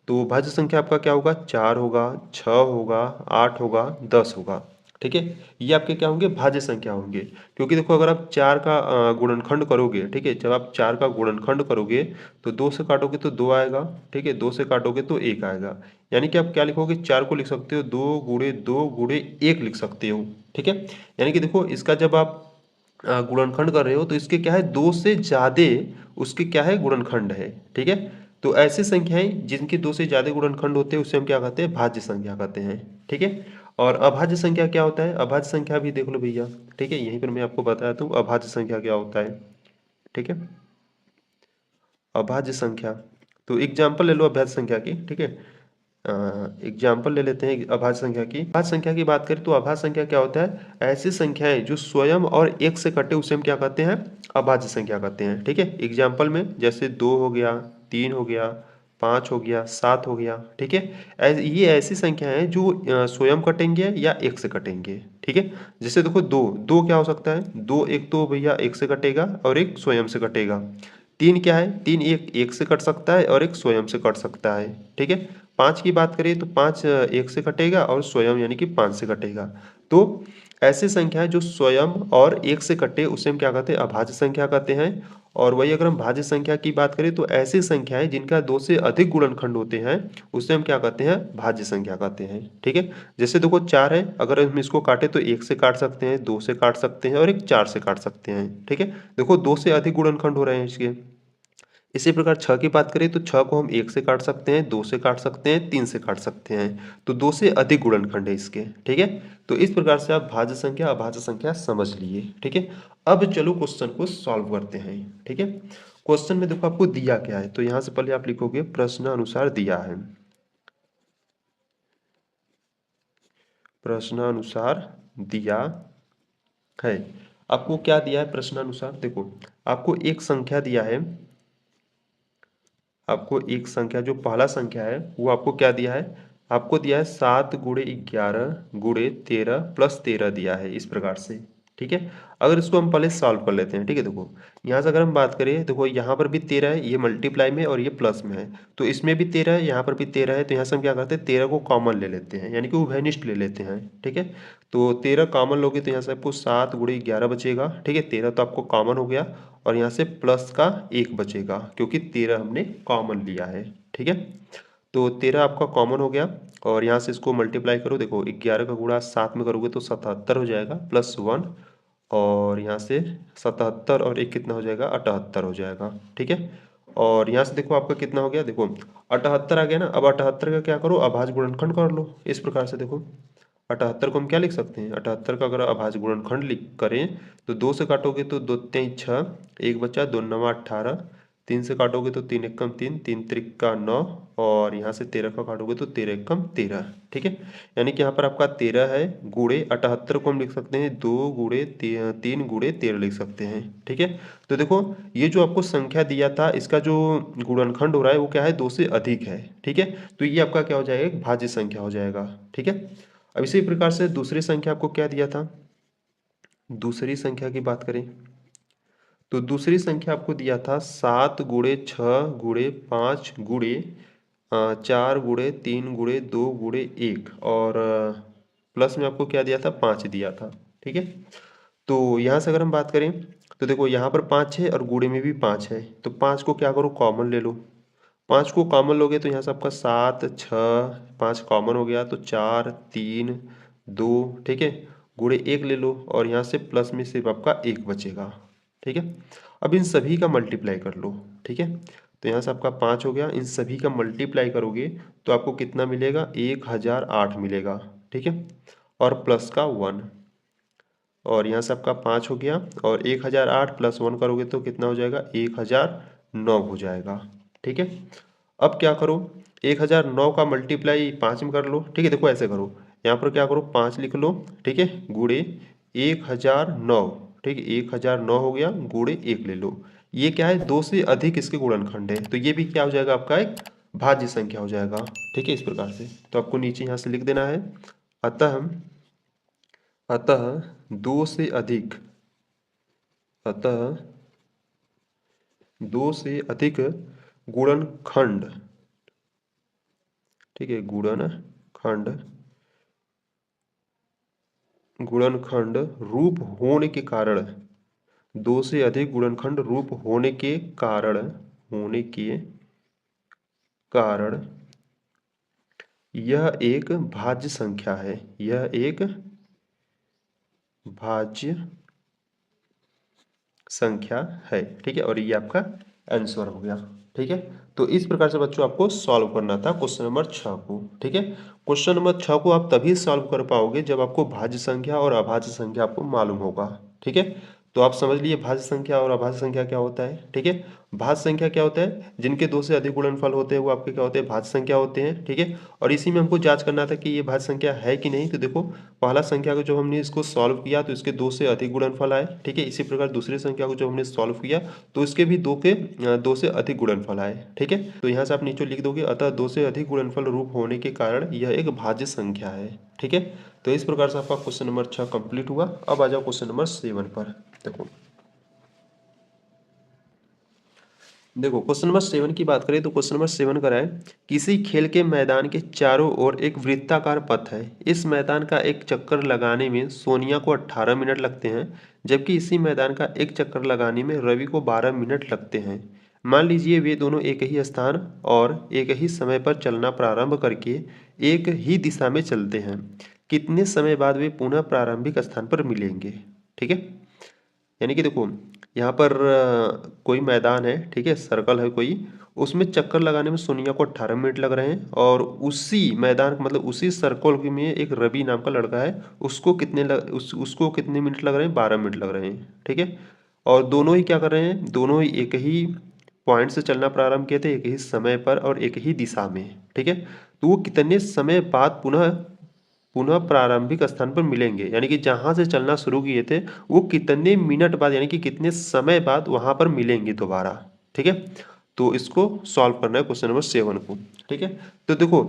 तो भाज्य संख्या आपका क्या होगा, 4 होगा, 6 होगा, 8 होगा, 10 होगा। ठीक है। ये आपके क्या होंगे, भाज्य संख्या होंगे। क्योंकि देखो अगर आप 4 का गुणनखंड करोगे, ठीक है, जब आप 4 का गुणनखंड करोगे तो 2 से काटोगे तो 2 आएगा, ठीक है, 2 से काटोगे तो 1 आएगा। यानी कि आप क्या लिखोगे, 4 को लिख सकते हो 2 गुणे 2 गुणे 1 लिख सकते हो, ठीक है। यानी कि देखो इसका जब आप गुणनखंड कर रहे हो तो इसके क्या है, 2 से ज्यादा उसके क्या है, गुणनखंड है, ठीक है। तो ऐसी संख्याएं जिनके 2 से ज्यादा गुणनखंड होते हैं उसे हम क्या कहते हैं, भाज्य संख्या कहते हैं, ठीक है। और अभाज्य संख्या क्या होता है, अभाज्य संख्या भी देख लो भैया, ठीक है, यहीं पर मैं आपको बताता हूँ अभाज्य संख्या क्या होता है, ठीक है। अभाज्य संख्या, तो एग्जाम्पल ले लो अभाज्य संख्या की, ठीक है। एग्जाम्पल ले लेते हैं अभाज्य संख्या की। अभाज्य संख्या की बात करें तो अभाज्य संख्या क्या होता है, ऐसी संख्याएं जो स्वयं और एक से कटे उसे हम क्या कहते हैं, अभाज्य संख्या कहते हैं, ठीक है। एग्जाम्पल में जैसे 2 हो गया, 3 हो गया, 5 हो गया, 7 हो गया, ठीक है। ये ऐसी संख्या है जो स्वयं कटेंगे या एक से कटेंगे, ठीक है। जैसे देखो दो दो क्या हो सकता है, दो एक तो भैया एक से कटेगा और एक स्वयं से कटेगा। 3 क्या है, 3 एक से कट सकता है और एक स्वयं से कट सकता है, ठीक है। 5 की बात करें तो 5 एक से कटेगा और स्वयं यानी कि 5 से कटेगा। तो ऐसी संख्याएं जो स्वयं और एक से कटे उसे हम क्या कहते हैं, अभाज्य संख्या कहते हैं। और वही अगर हम भाज्य संख्या की बात करें तो ऐसी संख्याएं जिनका 2 से अधिक गुणनखंड होते हैं उसे हम क्या कहते हैं, भाज्य संख्या कहते हैं, ठीक है। जैसे देखो 4 है, अगर हम इसको काटे तो 1 से काट सकते हैं, 2 से काट सकते हैं और एक 4 से काट सकते हैं, ठीक है। देखो 2 से अधिक गुणनखंड हो रहे हैं इसके। इसी प्रकार 6 की बात करें तो 6 को हम 1 से काट सकते हैं, 2 से काट सकते हैं, 3 से काट सकते हैं। तो 2 से अधिक गुणनखंड है इसके, ठीक है। तो इस प्रकार से आप भाज्य संख्या अभाज्य संख्या समझ लिए, ठीक है। अब चलो क्वेश्चन को सॉल्व करते हैं, ठीक है। क्वेश्चन में देखो आपको दिया क्या है, तो यहां से पहले आप लिखोगे प्रश्न अनुसार दिया है, प्रश्नानुसार दिया है। आपको क्या दिया है प्रश्नानुसार, देखो आपको एक संख्या दिया है, आपको एक संख्या जो पहला संख्या है वो आपको क्या दिया है, आपको दिया है 7 × 11 × 13 + 13 दिया है इस प्रकार से, ठीक है। अगर इसको हम पहले सॉल्व कर लेते हैं, ठीक है। देखो यहाँ से अगर हम बात करें, देखो यहाँ पर भी 13 है, ये मल्टीप्लाई में और ये प्लस में है, तो इसमें भी 13 है, यहाँ पर भी 13 है, तो यहाँ से हम क्या करते हैं 13 को कॉमन ले लेते हैं, यानी कि उभयनिष्ठ ले लेते हैं, ठीक है। तो 13 कॉमन लोगे तो यहाँ से आपको 7 × 11 बचेगा, ठीक है। 13 तो आपको कॉमन हो गया और यहाँ से प्लस का 1 बचेगा क्योंकि 13 हमने कॉमन लिया है, ठीक है। तो 13 आपका कॉमन हो गया और यहाँ से इसको मल्टीप्लाई करो, देखो 11 का गुणा 7 में करोगे तो 77 हो जाएगा +1, और यहाँ से 77 और 1 कितना हो जाएगा, 78 हो जाएगा, ठीक है। और यहाँ से देखो आपका कितना हो गया, देखो 78 आ गया ना। अब 78 का क्या करो, अभाज्य गुणनखंड कर लो इस प्रकार से। देखो 78 को हम क्या लिख सकते हैं, 78 का अगर अभाज्य गुणनखंड लिख करें तो 2 से काटोगे तो 2 3 6, 1 बचा, 2 9 18, 3 से काटोगे तो 3 एकम 3, 3 त्रिका 9, और यहाँ से 13 का काटोगे तो 13 एकम 13, ठीक है। यानी कि यहाँ पर आपका 13 है, गुणे 78 को हम लिख सकते हैं 2 गुणे 3 गुणे 13 लिख सकते हैं, ठीक है। तो देखो ये जो आपको संख्या दिया था इसका जो गुणनखंड हो रहा है वो क्या है, 2 से अधिक है, ठीक है। तो ये आपका क्या हो जाएगा, एक भाज्य संख्या हो जाएगा, ठीक है। अब इसी प्रकार से दूसरी संख्या आपको क्या दिया था, दूसरी संख्या की बात करें तो दूसरी संख्या आपको दिया था 7 × 6 × 5 × 4 × 3 × 2 × 1, और प्लस में आपको क्या दिया था, 5 दिया था, ठीक है। तो यहाँ से अगर हम बात करें तो देखो यहाँ पर 5 है और गुणे में भी 5 है, तो 5 को क्या करो, कॉमन ले लो। 5 को कॉमन लोगे तो यहाँ से आपका 7 6, 5 कॉमन हो गया तो 4 3 2, ठीक है। गुणे 1 ले लो और यहाँ से प्लस में सिर्फ आपका 1 बचेगा, ठीक है। अब इन सभी का मल्टीप्लाई कर लो, ठीक है। तो यहाँ से आपका 5 हो गया, इन सभी का मल्टीप्लाई करोगे तो आपको कितना मिलेगा, 1008 मिलेगा, ठीक है, और प्लस का 1, और यहाँ से आपका 5 हो गया और 1008 + 1 करोगे तो कितना हो जाएगा, 1009 हो जाएगा, ठीक है। अब क्या करो, 1009 का मल्टीप्लाई 5 में कर लो, ठीक है। देखो ऐसे करो, यहाँ पर क्या करो, 5 लिख लो, ठीक है, गुणे 1009, ठीक है, 1009 हो गया, गुणे 1 ले लो। ये क्या है, 2 से अधिक इसके गुणनखंड है, तो ये भी क्या हो जाएगा, आपका एक भाज्य संख्या हो जाएगा, ठीक है, इस प्रकार से। तो आपको नीचे यहाँ से लिख देना है, अतः अतः 2 से अधिक, अतः 2 से अधिक गुणनखंड, ठीक है, गुणनखंड गुणनखंड रूप होने के कारण, दो से अधिक गुणनखंड रूप होने के कारण यह एक भाज्य संख्या है। यह एक भाज्य संख्या है। ठीक है, और ये आपका आंसर हो गया। ठीक है, तो इस प्रकार से बच्चों आपको सॉल्व करना था क्वेश्चन नंबर 6 को। ठीक है, क्वेश्चन नंबर 6 को आप तभी सॉल्व कर पाओगे जब आपको भाज्य संख्या और अभाज्य संख्या आपको मालूम होगा। ठीक है, तो आप समझ लिए भाज्य संख्या और अभाज्य संख्या क्या होता है। ठीक है, भाज्य संख्या क्या होता है, जिनके दो से अधिक गुणनफल होते हैं वो आपके क्या होते हैं, भाज्य संख्या होते हैं। ठीक है, और इसी में हमको जांच करना था कि ये भाज्य संख्या है कि नहीं। तो देखो, पहला संख्या को जब हमने इसको सॉल्व किया तो इसके दो से अधिक गुणनफल आए। ठीक है, इसी प्रकार दूसरी संख्या को जब हमने सॉल्व किया तो इसके भी दो से अधिक गुणनफल आए। ठीक है, तो यहाँ से आप नीचे लिख दोगे, अतः दो से अधिक गुणनफल रूप होने के कारण यह एक भाज्य संख्या है। ठीक है, तो इस प्रकार से आपका क्वेश्चन नंबर 6 कंप्लीट हुआ। अब आ जाओ क्वेश्चन नंबर 7 पर। देखो क्वेश्चन नंबर 7 की बात करें तो क्वेश्चन नंबर 7 कर है, किसी खेल के मैदान के चारों ओर एक वृत्ताकार पथ है। इस मैदान का एक चक्कर लगाने में सोनिया को 18 मिनट लगते हैं, जबकि इसी मैदान का एक चक्कर लगाने में रवि को 12 मिनट लगते हैं। मान लीजिए वे दोनों एक ही स्थान और एक ही समय पर चलना प्रारंभ करके एक ही दिशा में चलते हैं। कितने समय बाद वे पुनः प्रारंभिक स्थान पर मिलेंगे। ठीक है, यानी कि देखो यहाँ पर कोई मैदान है। ठीक है, सर्कल है कोई, उसमें चक्कर लगाने में सोनिया को 18 मिनट लग रहे हैं, और उसी मैदान मतलब उसी सर्कल में एक रवि नाम का लड़का है, उसको कितने मिनट लग रहे हैं, 12 मिनट लग रहे हैं। ठीक है, और दोनों ही क्या कर रहे हैं, दोनों ही एक ही पॉइंट से चलना प्रारंभ किए थे, एक ही समय पर और एक ही दिशा में। ठीक है, तो वो कितने समय बाद पुनः पुनः प्रारंभिक स्थान पर मिलेंगे, यानी कि जहां से चलना शुरू किए थे वो कितने मिनट बाद यानी कि कितने समय बाद वहां पर मिलेंगे दोबारा। ठीक है, तो इसको सॉल्व करना है क्वेश्चन नंबर 7 को। ठीक है, तो देखो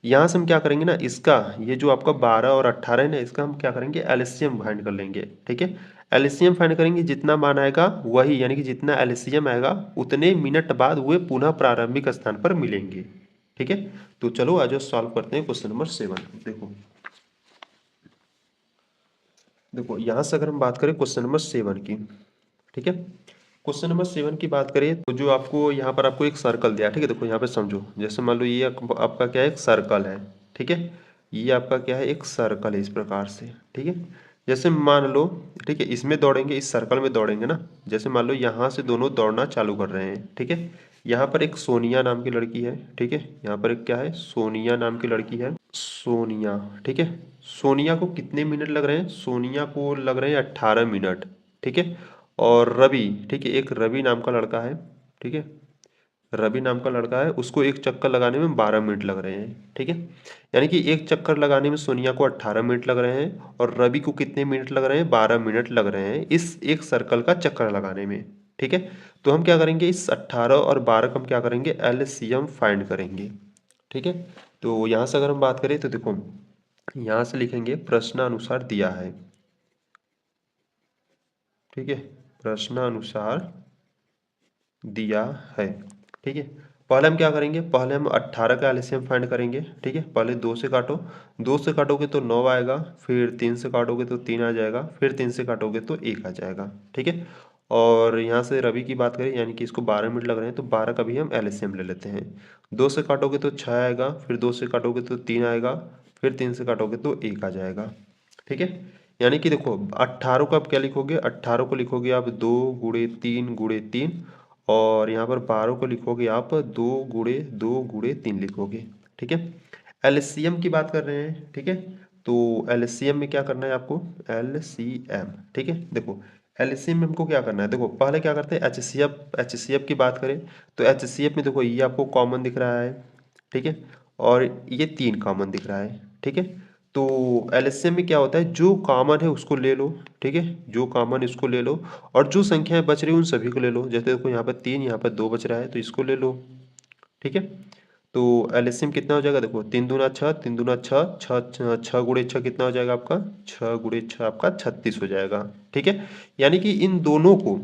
यहाँ से हम क्या करेंगे ना, इसका ये जो आपका 12 और 18 है ना, इसका हम क्या करेंगे, एलसीएम फाइंड कर लेंगे। ठीक है, एलसीएम फाइंड करेंगे, जितना मान आएगा वही, यानी कि जितना एलसीएम आएगा उतने मिनट बाद वे पुनः प्रारंभिक स्थान पर मिलेंगे। ठीक है, तो चलो आज सॉल्व करते हैं क्वेश्चन नंबर 7। देखो यहाँ से अगर हम बात करें क्वेश्चन नंबर 7 की। ठीक है, क्वेश्चन नंबर 7 की बात करें तो जो आपको यहाँ पर आपको एक सर्कल दिया। ठीक है, देखो यहाँ पे समझो, जैसे मान लो ये आपका क्या है, एक सर्कल है। ठीक है, ये आपका क्या है, एक सर्कल है इस प्रकार से। ठीक है, जैसे मान लो, ठीक है, इसमें दौड़ेंगे, इस सर्कल में दौड़ेंगे ना, जैसे मान लो यहाँ से दोनों दौड़ना चालू कर रहे हैं। ठीक है, यहाँ पर एक सोनिया नाम की लड़की है। ठीक है, यहाँ पर एक क्या है, सोनिया नाम की लड़की है, सोनिया। ठीक है, सोनिया को कितने मिनट लग रहे हैं, सोनिया को लग रहे हैं 18 मिनट। ठीक है, और रवि, ठीक है, एक रवि नाम का लड़का है। ठीक है, रवि नाम का लड़का है, उसको एक चक्कर लगाने में 12 मिनट लग रहे हैं। ठीक है, यानी कि एक चक्कर लगाने में सोनिया को 18 मिनट लग रहे हैं और रवि को कितने मिनट लग रहे हैं, 12 मिनट लग रहे हैं इस एक सर्कल का चक्कर लगाने में। ठीक है, तो हम क्या करेंगे, इस 18 और 12 का हम क्या करेंगे, एलसीएम फाइंड करेंगे। ठीक है, तो यहाँ से अगर हम बात करें तो देखो यहाँ से लिखेंगे प्रश्नानुसार दिया है। ठीक है, प्रश्नानुसार दिया है। ठीक है, पहले हम क्या करेंगे, पहले हम 18 का एलसीएम फाइंड करेंगे। ठीक है, पहले 2 से काटो, 2 से काटोगे तो 9 आएगा, फिर 3 से काटोगे तो 3 आ जाएगा, फिर 3 से काटोगे तो 1 आ जाएगा। ठीक है, और यहाँ से रवि की बात करें, यानी कि इसको 12 मिनट लग रहे हैं, तो 12 का भी हम एलसीएम ले लेते हैं। 2 से काटोगे तो 6 आएगा, फिर 2 से काटोगे तो 3 आएगा, फिर 3 से काटोगे तो 1 आ जाएगा। ठीक है, यानी कि देखो 18 को आप क्या लिखोगे, 18 को लिखोगे आप 2 गुणे 3 गुणे 3, और यहाँ पर 12 को लिखोगे आप 2 गुणे 3 लिखोगे। ठीक है, एलसीएम की बात कर रहे हैं। ठीक है, तो एलसीएम में क्या करना है आपको, एलसीएम। ठीक है, देखो एलसीएम में हमको क्या करना है, देखो पहले क्या करते हैं, एचसीएफ की बात करें तो एचसीएफ में देखो ये आपको कॉमन दिख रहा है। ठीक है, और ये 3 कॉमन दिख रहा है। ठीक है, तो एलसीएम में क्या होता है, जो कॉमन है उसको ले लो। ठीक है, जो कॉमन इसको ले लो, और जो संख्याएं बच रही उन सभी को ले लो। जैसे देखो यहाँ पर 3, यहाँ पर 2 बच रहा है तो इसको ले लो। ठीक है, तो एलसीएम कितना हो जाएगा, देखो 3 दूना 6, 3 दूना 6, 6 गुणे 6 कितना हो जाएगा आपका, 6 गुणे 6 आपका 36 हो जाएगा। ठीक है, यानी कि इन दोनों को,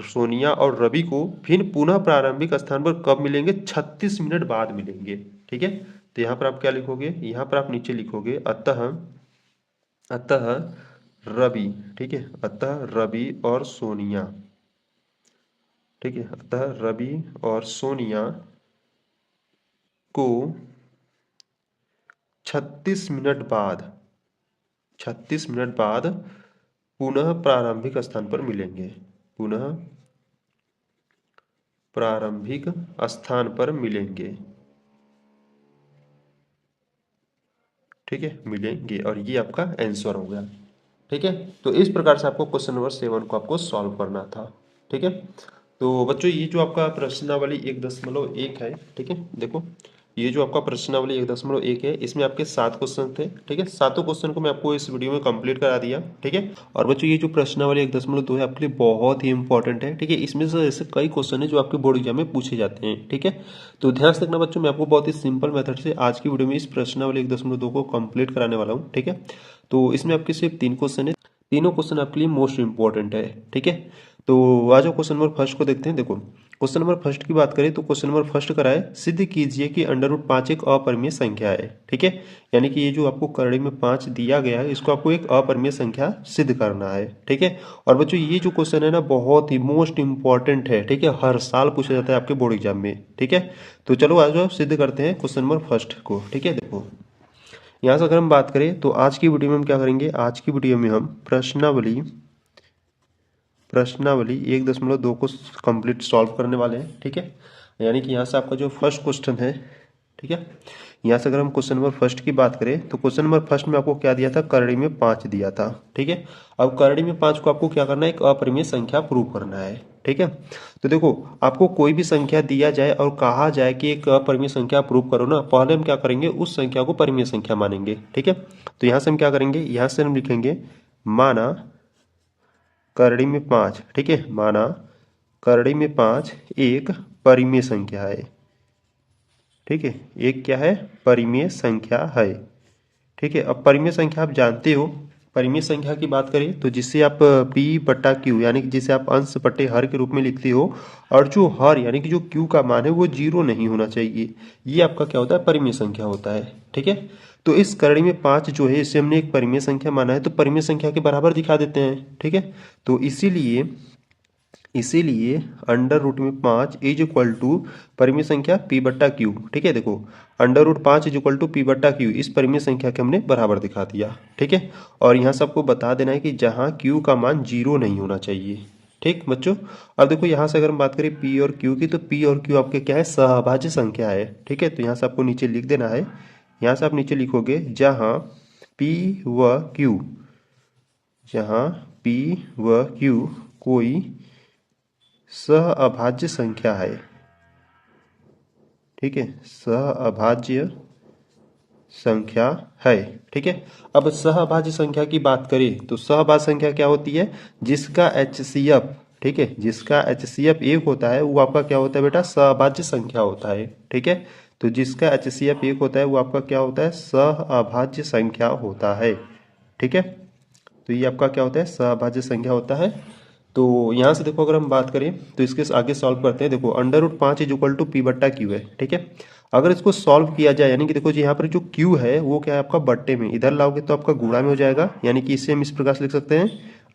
सोनिया और रवि को फिर पुनः प्रारंभिक स्थान पर कब मिलेंगे, 36 मिनट बाद मिलेंगे। ठीक है, तो यहाँ पर आप क्या लिखोगे, यहाँ पर आप नीचे लिखोगे, अतः अतः रवि, ठीक है, अतः रवि और सोनिया, ठीक है, अतः रवि और सोनिया को 36 मिनट बाद पुनः प्रारंभिक स्थान पर मिलेंगे, पुनः प्रारंभिक स्थान पर मिलेंगे, ठीक है, मिलेंगे। और ये आपका आंसर हो गया, ठीक है। तो इस प्रकार से आपको क्वेश्चन नंबर 7 को आपको सॉल्व करना था, ठीक है। तो बच्चों ये जो आपका प्रश्नावली 1.1 है, ठीक है, देखो ये जो आपका प्रश्नावली 1.1 है, इसमें आपके 7 क्वेश्चन थे, ठीक है। सातों क्वेश्चन को मैं आपको इस वीडियो में कंप्लीट करा दिया, ठीक है। और बच्चों ये जो प्रश्नावली 1.2 है आपके लिए बहुत ही इंपॉर्टेंट है, ठीक है। इसमें से ऐसे कई क्वेश्चन है जो आपके बोर्ड एग्जाम में पूछे जाते हैं, ठीक है। तो ध्यान से देखना बच्चों, मैं आपको बहुत ही सिंपल मेथड से आज की वीडियो में इस प्रश्नावली 1.2 को कंप्लीट कराने वाला हूँ, ठीक है। तो इसमें आपके सिर्फ 3 क्वेश्चन है, तीनों क्वेश्चन आपके लिए मोस्ट इंपॉर्टेंट है, ठीक है। तो आज क्वेश्चन नंबर फर्स्ट को देखते हैं। देखो क्वेश्चन नंबर फर्स्ट की बात करें तो क्वेश्चन नंबर फर्स्ट करा है, सिद्ध कीजिए कि √5 एक अपरिमेय संख्या है, ठीक है। यानी कि ये जो आपको करड़ी में 5 दिया गया है, इसको आपको एक अपरिमेय संख्या सिद्ध करना है, ठीक है। और बच्चों ये जो क्वेश्चन है ना बहुत ही मोस्ट इंपॉर्टेंट है, ठीक है, हर साल पूछा जाता है आपके बोर्ड एग्जाम में, ठीक है। तो चलो आज सिद्ध करते हैं क्वेश्चन नंबर फर्स्ट को, ठीक है। देखो यहाँ से अगर हम बात करें तो आज की वीडियो में हम क्या करेंगे, आज की वीडियो में हम प्रश्नावली 1.2 को कंप्लीट सॉल्व करने वाले हैं, ठीक है। यानी कि यहाँ से आपका जो फर्स्ट क्वेश्चन है, ठीक है, यहाँ से अगर हम क्वेश्चन नंबर फर्स्ट की बात करें तो क्वेश्चन नंबर फर्स्ट में आपको क्या दिया था, करड़ी में 5 दिया था, ठीक है। अब करड़ी में 5 को आपको क्या करना है, एक अपरिमेय संख्या प्रूव करना है, ठीक है। तो देखो आपको कोई भी संख्या दिया जाए और कहा जाए कि एक अपरिमेय संख्या प्रूव करो ना, पहले हम क्या करेंगे, उस संख्या को परिमेय संख्या मानेंगे, ठीक है। तो यहाँ से हम क्या करेंगे, यहाँ से हम लिखेंगे माना करड़ी में 5, ठीक है, माना करड़ी में 5 एक परिमेय संख्या है, ठीक है, एक क्या है, परिमेय संख्या है, ठीक है। अब परिमेय संख्या आप जानते हो, परिमेय संख्या की बात करें तो जिसे आप P/Q यानी कि जिसे आप अंश बटे हर के रूप में लिखते हो, और जो हर यानी कि जो Q का मान है वो 0 नहीं होना चाहिए, ये आपका क्या होता है, परिमेय संख्या होता है, ठीक है। तो इस करड़ी में 5 जो है इसे हमने एक परिमेय संख्या माना है, तो परिमेय संख्या के बराबर दिखा देते हैं, ठीक है। तो इसीलिए इसीलिए √5 इज इक्वल टू परिमेय संख्या P/Q, ठीक है। देखो √5 इज इक्वल टू P/Q, इस परिमेय संख्या के हमने बराबर दिखा दिया, ठीक है। और यहाँ से आपको बता देना है कि जहाँ Q का मान 0 नहीं होना चाहिए, ठीक बच्चों। अब देखो यहाँ से अगर हम बात करें P और Q की, तो P और Q आपके क्या है, सहभाज्य संख्या है, ठीक है। तो यहाँ से आपको नीचे लिख देना है, यहाँ से आप नीचे लिखोगे जहाँ P व Q, जहाँ P व Q कोई सहअभाज्य संख्या है, ठीक है, सहअभाज्य संख्या है, ठीक है। अब सहअभाज्य संख्या की बात करें तो सहअभाज्य संख्या क्या होती है, जिसका HCF, ठीक है, जिसका HCF 1 होता है वो आपका क्या होता है बेटा, सहअभाज्य संख्या होता है, ठीक है। तो जिसका HCF 1 होता है वो आपका क्या होता है, सहअभाज्य संख्या होता है, ठीक है। तो ये आपका क्या होता है, सहअभाज्य संख्या होता है। तो यहाँ से देखो अगर हम बात करें तो इसके आगे सॉल्व करते हैं। देखो √5 इज इक्वल टू P/Q है, ठीक है। अगर इसको सॉल्व किया जाए यानी कि देखो जी यहाँ पर जो Q है वो क्या है आपका बट्टे में, इधर लाओगे तो आपका गुणा में हो जाएगा, यानी कि इसे हम इस प्रकार से लिख सकते हैं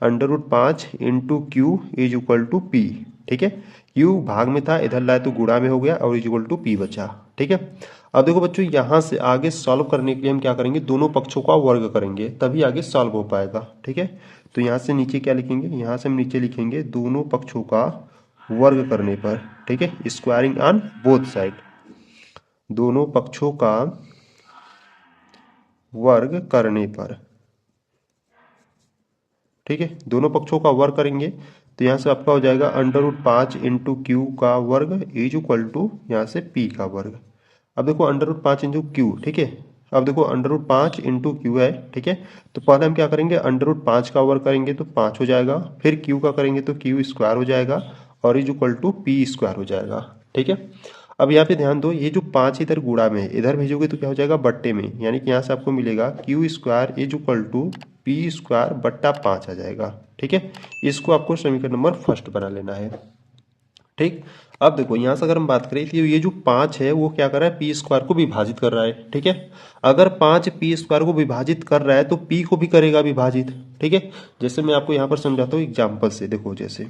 √5 into Q is equal to P, ठीक है। Q भाग में था, इधर लाए तो गुणा में हो गया और इज इक्वल टू P बचा, ठीक है। अब देखो बच्चों यहाँ से आगे सॉल्व करने के लिए हम क्या करेंगे, दोनों पक्षों का वर्ग करेंगे तभी आगे सॉल्व हो पाएगा, ठीक है। तो यहाँ से नीचे क्या लिखेंगे, यहाँ से हम नीचे लिखेंगे दोनों पक्षों का वर्ग करने पर, ठीक है, स्क्वायरिंग ऑन बोथ साइड, दोनों पक्षों का वर्ग करने पर, ठीक है, दोनों पक्षों का वर्ग करेंगे तो यहाँ से आपका हो जाएगा √5 इंटू Q का वर्ग इज इक्वल टू यहाँ से P का वर्ग। अब देखो √5 इंटू Q, ठीक है। अब देखो √5 इंटू Q है, ठीक है। तो पहले हम क्या करेंगे, √5 का वर्ग करेंगे तो 5 हो जाएगा, फिर Q का करेंगे तो Q स्क्वायर हो जाएगा और is equal to P square हो जाएगा, ठीक है। अब यहाँ पे ध्यान दो, ये जो 5 इधर गुणा में है, इधर भेजोगे तो क्या हो जाएगा बट्टे में, यानी कि यहाँ से आपको मिलेगा Q square is equal to P square बट्टा 5 आ जाएगा, ठीक है। इसको आपको समीकरण नंबर फर्स्ट बना लेना है। ठीक। अब देखो यहाँ से अगर हम बात करें तो ये जो 5 है वो क्या कर रहा है, पी स्क्वायर को विभाजित कर रहा है। ठीक है, अगर 5 पी स्क्वायर को विभाजित कर रहा है तो पी को भी करेगा विभाजित। ठीक है, जैसे मैं आपको यहाँ पर समझाता हूँ एग्जाम्पल से। देखो जैसे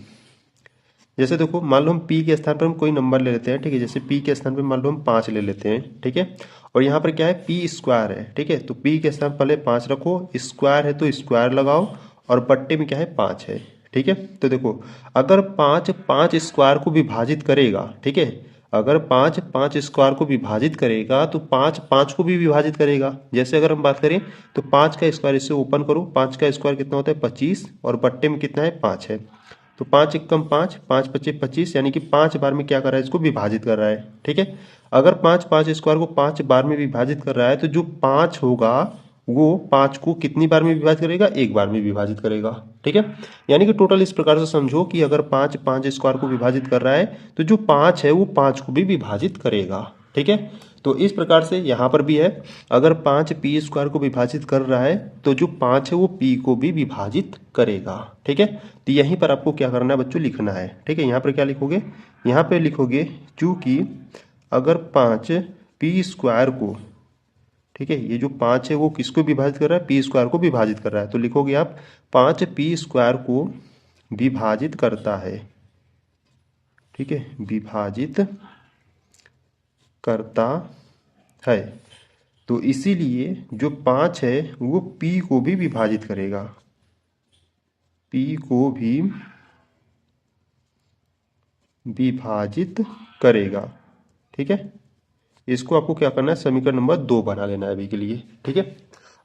जैसे देखो मान लो हम p के स्थान पर हम कोई नंबर ले लेते हैं। ठीक है, जैसे p के स्थान पर मान लो हम 5 ले लेते हैं। ठीक है, और यहाँ पर क्या है, p स्क्वायर है। ठीक है, तो p के स्थान पहले 5 रखो, स्क्वायर है तो स्क्वायर लगाओ, और बट्टे में क्या है 5 है। ठीक है, तो देखो अगर 5 स्क्वायर को विभाजित करेगा, ठीक है, अगर 5 स्क्वायर को विभाजित करेगा तो 5 को भी विभाजित करेगा। जैसे अगर हम बात करें तो 5 का स्क्वायर, इसे ओपन करो, 5 का स्क्वायर कितना होता है 25, और बट्टे में कितना है 5 है। तो 5 एकम 5, 5 पच्चे 25, यानी कि 5 बार में क्या कर रहा है, इसको विभाजित कर रहा है। ठीक है, अगर 5 स्क्वायर को 5 बार में विभाजित कर रहा है तो जो 5 होगा वो 5 को कितनी बार में विभाजित करेगा, एक बार में विभाजित करेगा। ठीक है, यानी कि टोटल इस प्रकार से समझो कि अगर 5 स्क्वायर को विभाजित कर रहा है तो जो 5 है वो 5 को भी विभाजित करेगा। ठीक है, तो इस प्रकार से यहाँ पर भी है, अगर 5 पी स्क्वायर को विभाजित कर रहा है तो जो 5 है वो पी को भी विभाजित करेगा। ठीक है, तो यहीं पर आपको क्या करना है बच्चों, लिखना है। ठीक है, यहाँ पर क्या लिखोगे, यहाँ पे लिखोगे चूंकि अगर 5 पी स्क्वायर को, ठीक है, ये जो 5 है वो किसको विभाजित कर रहा है, पी स्क्वायर को विभाजित कर रहा है, तो लिखोगे आप 5 पी स्क्वायर को विभाजित करता है। ठीक है, विभाजित करता है, तो इसीलिए जो 5 है वो p को भी विभाजित करेगा, p को भी विभाजित करेगा। ठीक है, इसको आपको क्या करना है, समीकरण नंबर 2 बना लेना है अभी के लिए। ठीक है,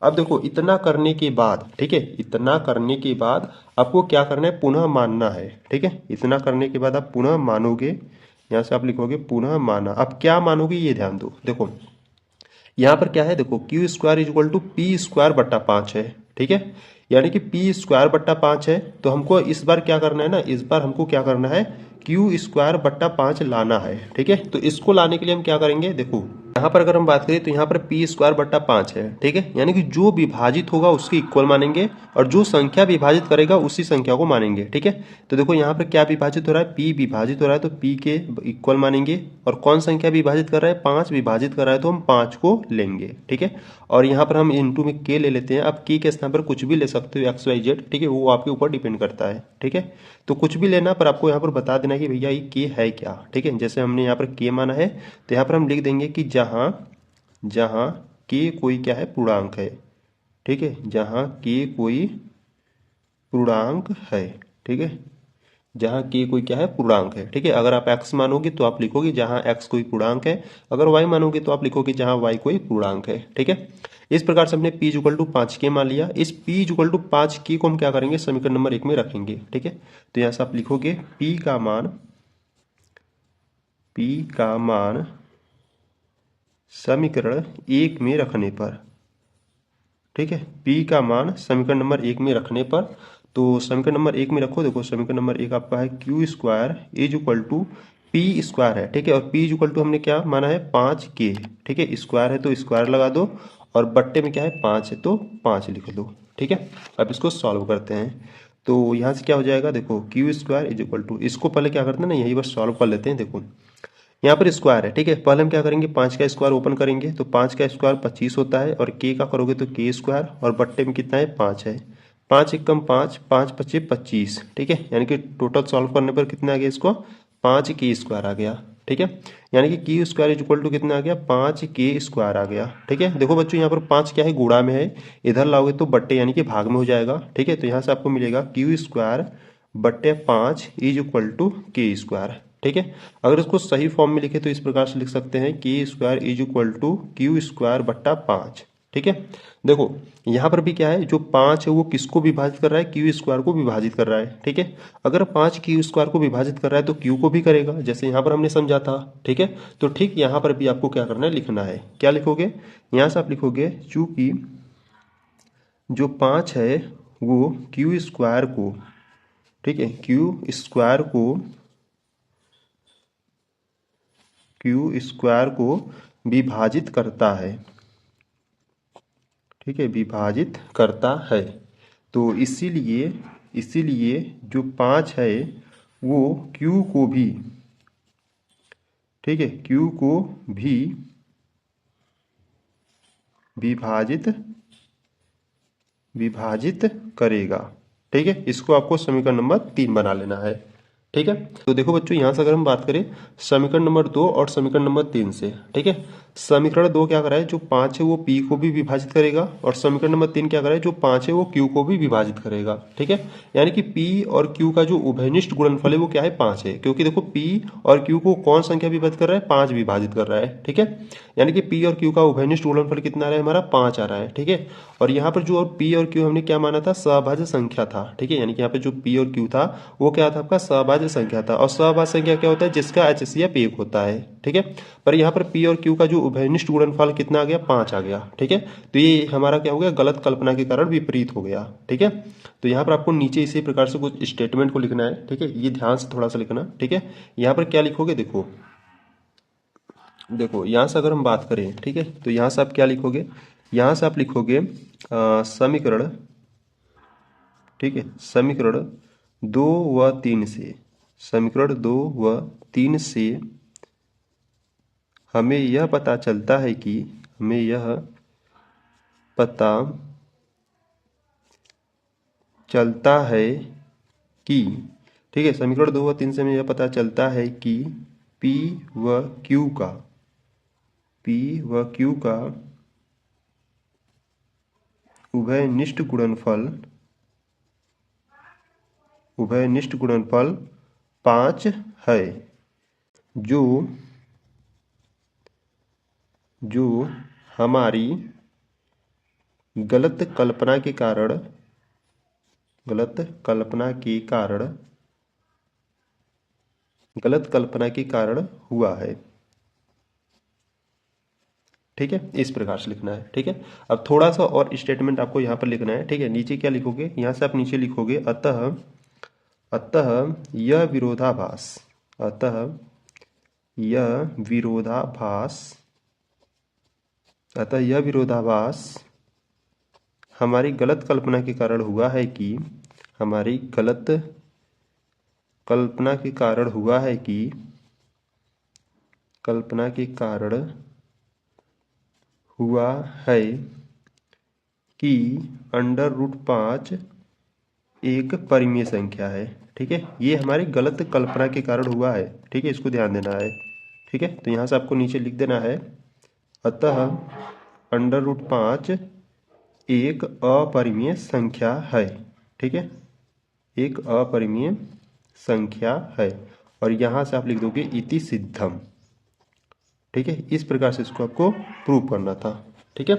अब देखो इतना करने के बाद, ठीक है, इतना करने के बाद आपको क्या करना है, पुनः मानना है। ठीक है, इतना करने के बाद आप पुनः मानोगे, यहाँ से आप लिखोगे पुनः माना। अब क्या मानोगे ये ध्यान दो। देखो यहाँ पर क्या है, देखो Q square is equal to P square बट्टा 5 है। ठीक है, यानी कि पी स्क्वायर बट्टा 5 है, तो हमको इस बार क्या करना है ना, इस बार हमको क्या करना है, क्यू स्क्वायर बट्टा 5 लाना है। ठीक है, तो इसको लाने के लिए हम क्या करेंगे, देखो यहाँ पर अगर हम बात करें तो यहाँ पर पी स्क्वायर बट्टा 5 है। ठीक है, यानी कि जो विभाजित होगा उसके इक्वल मानेंगे, और जो संख्या विभाजित करेगा उसी संख्या को मानेंगे। ठीक है, तो देखो यहाँ पर क्या विभाजित हो रहा है, पी विभाजित हो रहा है तो पी के इक्वल मानेंगे, और कौन संख्या विभाजित कर रहा है, 5 विभाजित कर रहा है तो हम 5 को लेंगे। ठीक है, और यहाँ पर हम इनटू में के ले लेते हैं। अब के स्थान पर कुछ भी ले सकते हो, एक्स वाई जेड। ठीक है, वो आपके ऊपर डिपेंड करता है। ठीक है, तो कुछ भी लेना, पर आपको यहाँ पर बता देना कि भैया ये के है क्या। ठीक है, जैसे हमने यहाँ पर के माना है तो यहाँ पर हम लिख देंगे कि जहाँ जहाँ के कोई क्या है, पूर्णांक है। ठीक है, जहाँ के कोई पूर्णांक है। ठीक है, जहाँ के कोई क्या है, पूर्णांक है। ठीक है, अगर आप x मानोगे तो आप लिखोगे जहाँ x कोई पूर्णांक है, अगर y मानोगे तो आप लिखोगे जहाँ y कोई पूर्णांक है। ठीक है, इस प्रकार से हमने p इक्वल टू 5 के मान लिया। इस p इक्वल टू 5 के को हम क्या करेंगे, समीकरण नंबर 1 में रखेंगे। ठीक है, तो यहाँ से आप लिखोगे p का मान समीकरण 1 में रखने पर। ठीक है, p का मान समीकरण नंबर 1 में रखने पर, तो समीकरण नंबर 1 में रखो। देखो समीकरण नंबर 1 आपका है Q square is equal to P square है। ठीक है, और p इज इक्वल टू हमने क्या माना है, 5 के। ठीक है, स्क्वायर है तो स्क्वायर लगा दो, और बट्टे में क्या है 5 है तो 5 लिख दो। ठीक है, अब इसको सॉल्व करते हैं, तो यहाँ से क्या हो जाएगा, देखो Q square is equal to, इसको पहले क्या करते हैं ना, यही बस सॉल्व कर लेते हैं। देखो यहाँ पर स्क्वायर है। ठीक है, पहले हम क्या करेंगे, 5 का स्क्वायर ओपन करेंगे तो 5 का स्क्वायर 25 होता है, और के का करोगे तो के स्क्वायर, और बट्टे में कितना है 5 है। 5 एकम 5, 5 पच्चे 25। ठीक है, यानी कि टोटल सॉल्व करने पर कितना आ गया, इसको 5 के स्क्वायर आ गया। ठीक है, यानी कि Q square is equal to कितना आ गया, 5 के स्क्वायर आ गया। ठीक है, देखो बच्चों यहाँ पर 5 क्या है, गुणा में है, इधर लाओगे तो बट्टे यानी कि भाग में हो जाएगा। ठीक है, तो यहाँ से आपको मिलेगा क्यू स्क्वायर बट्टे 5 इज इक्वल टू के स्क्वायर। ठीक है, अगर इसको सही फॉर्म में लिखे तो इस प्रकार से लिख सकते हैं के square is equal to Q square बट्टा 5। ठीक है, देखो यहाँ पर भी क्या है, जो 5 है वो किसको विभाजित कर रहा है, क्यू स्क्वायर को विभाजित कर रहा है। ठीक है, अगर 5 क्यू स्क्वायर को विभाजित कर रहा है तो क्यू को भी करेगा, जैसे यहाँ पर हमने समझा था। ठीक है, तो ठीक यहाँ पर भी आपको क्या करना है, लिखना है। क्या लिखोगे, यहाँ से आप लिखोगे चूंकि जो 5 है वो क्यू स्क्वायर को, ठीक है, क्यू स्क्वायर को विभाजित करता है। ठीक है, विभाजित करता है, तो इसीलिए जो 5 है वो Q को भी ठीक है, Q को भी विभाजित करेगा। ठीक है, इसको आपको समीकरण नंबर 3 बना लेना है। ठीक है, तो देखो बच्चों, यहां से अगर हम बात करें समीकरण नंबर 2 और समीकरण नंबर 3 से, ठीक है, समीकरण 2 क्या कर रहा है, जो 5 है वो P को भी विभाजित करेगा, और समीकरण नंबर 3 क्या कर रहा है, जो 5 है वो Q को भी विभाजित करेगा। ठीक है, यानी कि P और Q का जो उभयनिष्ठ गुणनफल है वो क्या है, 5 है, क्योंकि देखो P और Q को कौन संख्या विभाजित कर रहा है, 5 विभाजित कर रहा है। ठीक है, यानी कि P और Q का उभयनिष्ठ गुणनफल कितना आ रहा है, हमारा 5 आ रहा है। ठीक है, और यहाँ पर जो P और Q हमने क्या माना था, सहभाज्य संख्या था। ठीक है, यानी कि यहाँ पे जो P और Q था वो क्या था, आपका सहभाज्य संख्या था, और सहभाज्य संख्या क्या होता है, जिसका HCF 1 होता है। ठीक है, पर यहाँ पर P और Q का जो उभयनिष्ठ गुणनफल कितना आ गया, 5 आ गया। ठीक है, तो ये हमारा क्या हो गया, गलत कल्पना के कारण विपरीत हो गया। ठीक है, तो यहाँ पर आपको नीचे इसी प्रकार से कुछ स्टेटमेंट को लिखना है। ठीक है, ये ध्यान से थोड़ा सा लिखना। ठीक है, यहाँ पर क्या लिखोगे, देखो देखो यहाँ से अगर हम बात करें, ठीक है, तो यहाँ से आप क्या लिखोगे, यहाँ से आप लिखोगे समीकरण, ठीक है, समीकरण 2 व 3 से, समीकरण 2 व 3 से हमें यह पता चलता है कि, हमें यह पता चलता है कि, ठीक है, समीकरण 2 व 3 से हमें यह पता चलता है कि P व Q का उभयनिष्ठ गुणनफल 5 है, जो हमारी गलत कल्पना के कारण हुआ है। ठीक है, इस प्रकार से लिखना है। ठीक है, अब थोड़ा सा और स्टेटमेंट आपको यहाँ पर लिखना है। ठीक है, नीचे क्या लिखोगे, यहाँ से आप नीचे लिखोगे अतः यह विरोधाभास हमारी गलत कल्पना के कारण हुआ है कि, √5 एक परिमेय संख्या है। ठीक है, ये हमारी गलत कल्पना के कारण हुआ है। ठीक है, इसको ध्यान देना है। ठीक है, तो यहाँ से आपको नीचे लिख देना है, अतः √5 एक अपरिमेय संख्या है। ठीक है, एक अपरिमेय संख्या है, और यहाँ से आप लिख दोगे इति सिद्धम। ठीक है, इस प्रकार से इसको आपको प्रूव करना था। ठीक है,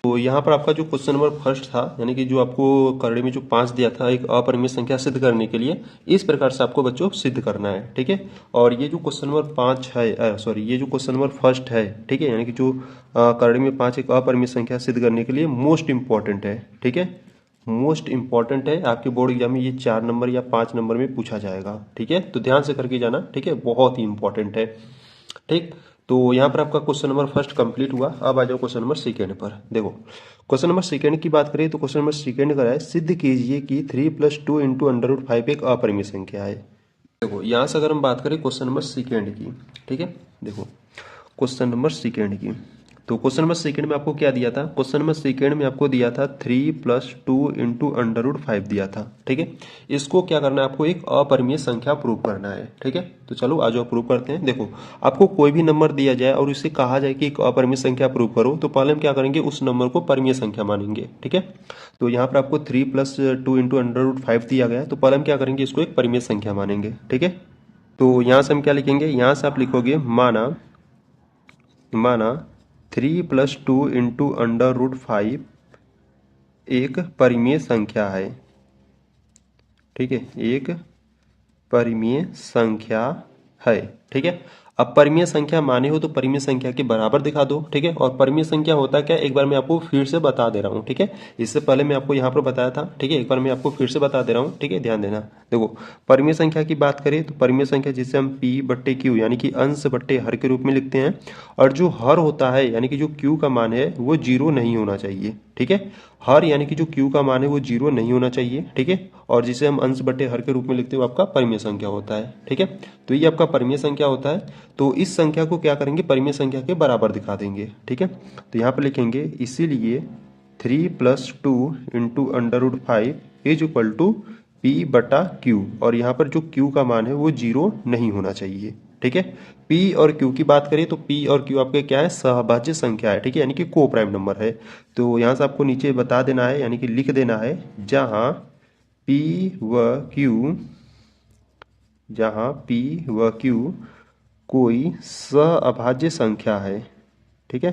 तो यहाँ पर आपका जो क्वेश्चन नंबर फर्स्ट था, यानी कि जो आपको करड़े में जो 5 दिया था एक अपरिमेय संख्या सिद्ध करने के लिए, इस प्रकार से आपको बच्चों सिद्ध करना है। ठीक है, और ये जो क्वेश्चन नंबर 5 है, सॉरी, ये जो क्वेश्चन नंबर फर्स्ट है, ठीक है, यानी कि जो करड़े में 5 एक अपरिमेय संख्या सिद्ध करने के लिए मोस्ट इंपॉर्टेंट है। ठीक है, मोस्ट इंपॉर्टेंट है, आपके बोर्ड एग्जाम में ये 4 नंबर या 5 नंबर में पूछा जाएगा। ठीक है, तो ध्यान से करके जाना। ठीक है, बहुत ही इंपॉर्टेंट है। ठीक, तो यहाँ पर आपका क्वेश्चन नंबर फर्स्ट कंप्लीट हुआ। अब आ जाओ क्वेश्चन नंबर सेकेंड पर। देखो, क्वेश्चन नंबर सेकेंड की बात करें तो क्वेश्चन नंबर सेकेंड का है, सिद्ध कीजिए कि 3 + 2 × √5 एक अपरिमेय संख्या है। देखो, यहाँ से अगर हम बात करें क्वेश्चन नंबर सेकेंड की, ठीक है, देखो क्वेश्चन नंबर सेकेंड की, तो क्वेश्चन नंबर सेकेंड में आपको क्या दिया था, क्वेश्चन नंबर सेकेंड में आपको दिया था 3 + 2 × √5 दिया था। ठीक है, इसको क्या करना है, आपको एक अपरिमेय संख्या प्रूव करना है। ठीक है, तो चलो आ जाओ प्रूव करते हैं। देखो, आपको कोई भी नंबर दिया जाए और उससे कहा जाए कि एक अपरिमेय संख्या प्रूव करो, तो पहले हम क्या करेंगे, उस नंबर को परिमेय संख्या मानेंगे। ठीक है, तो यहाँ पर आपको 3 + 2 × √5 दिया गया है, तो पहले हम क्या करेंगे, इसको एक परिमेय संख्या मानेंगे। ठीक है, तो यहाँ से हम क्या लिखेंगे, यहाँ से आप लिखोगे माना 3 + 2 × √5 एक परिमेय संख्या है। ठीक है, एक परिमेय संख्या है। ठीक है, अब परिमेय संख्या माने हो तो परिमेय संख्या के बराबर दिखा दो। ठीक है, और परिमेय संख्या होता क्या, एक बार मैं आपको फिर से बता दे रहा हूँ। ठीक है, इससे पहले मैं आपको यहाँ पर बताया था। ठीक है, एक बार मैं आपको फिर से बता दे रहा हूँ। ठीक है, ध्यान देना। देखो, परिमेय संख्या की बात करें तो परिमेय संख्या जिसे हम P/Q यानी कि अंश बट्टे हर के रूप में लिखते हैं, और जो हर होता है यानी कि जो Q का मान है वो 0 नहीं होना चाहिए। ठीक है, हर यानी कि जो Q का मान है वो 0 नहीं होना चाहिए। ठीक है, और जिसे हम अंश बट्टे हर के रूप में लिखते हो आपका परिमेय संख्या होता है। ठीक है, तो ये आपका परिमेय संख्या संख्या होता है तो इस संख्या को क्या करेंगे, परिमेय संख्या के बराबर दिखा देंगे। ठीक है, तो यहाँ पर लिखेंगे इसीलिए 3 + 2 × √5 इज इक्वल टू P/Q, और यहाँ पर जो Q का मान है वो 0 नहीं होना चाहिए। ठीक है, P और Q की बात करें तो P और Q आपके क्या है, सहभाज्य संख्या है। ठीक है, यानी कि को प्राइम नंबर है। तो यहाँ से आपको नीचे बता देना है, यानी कि लिख देना है जहाँ P व Q कोई सहअभाज्य संख्या है। ठीक है,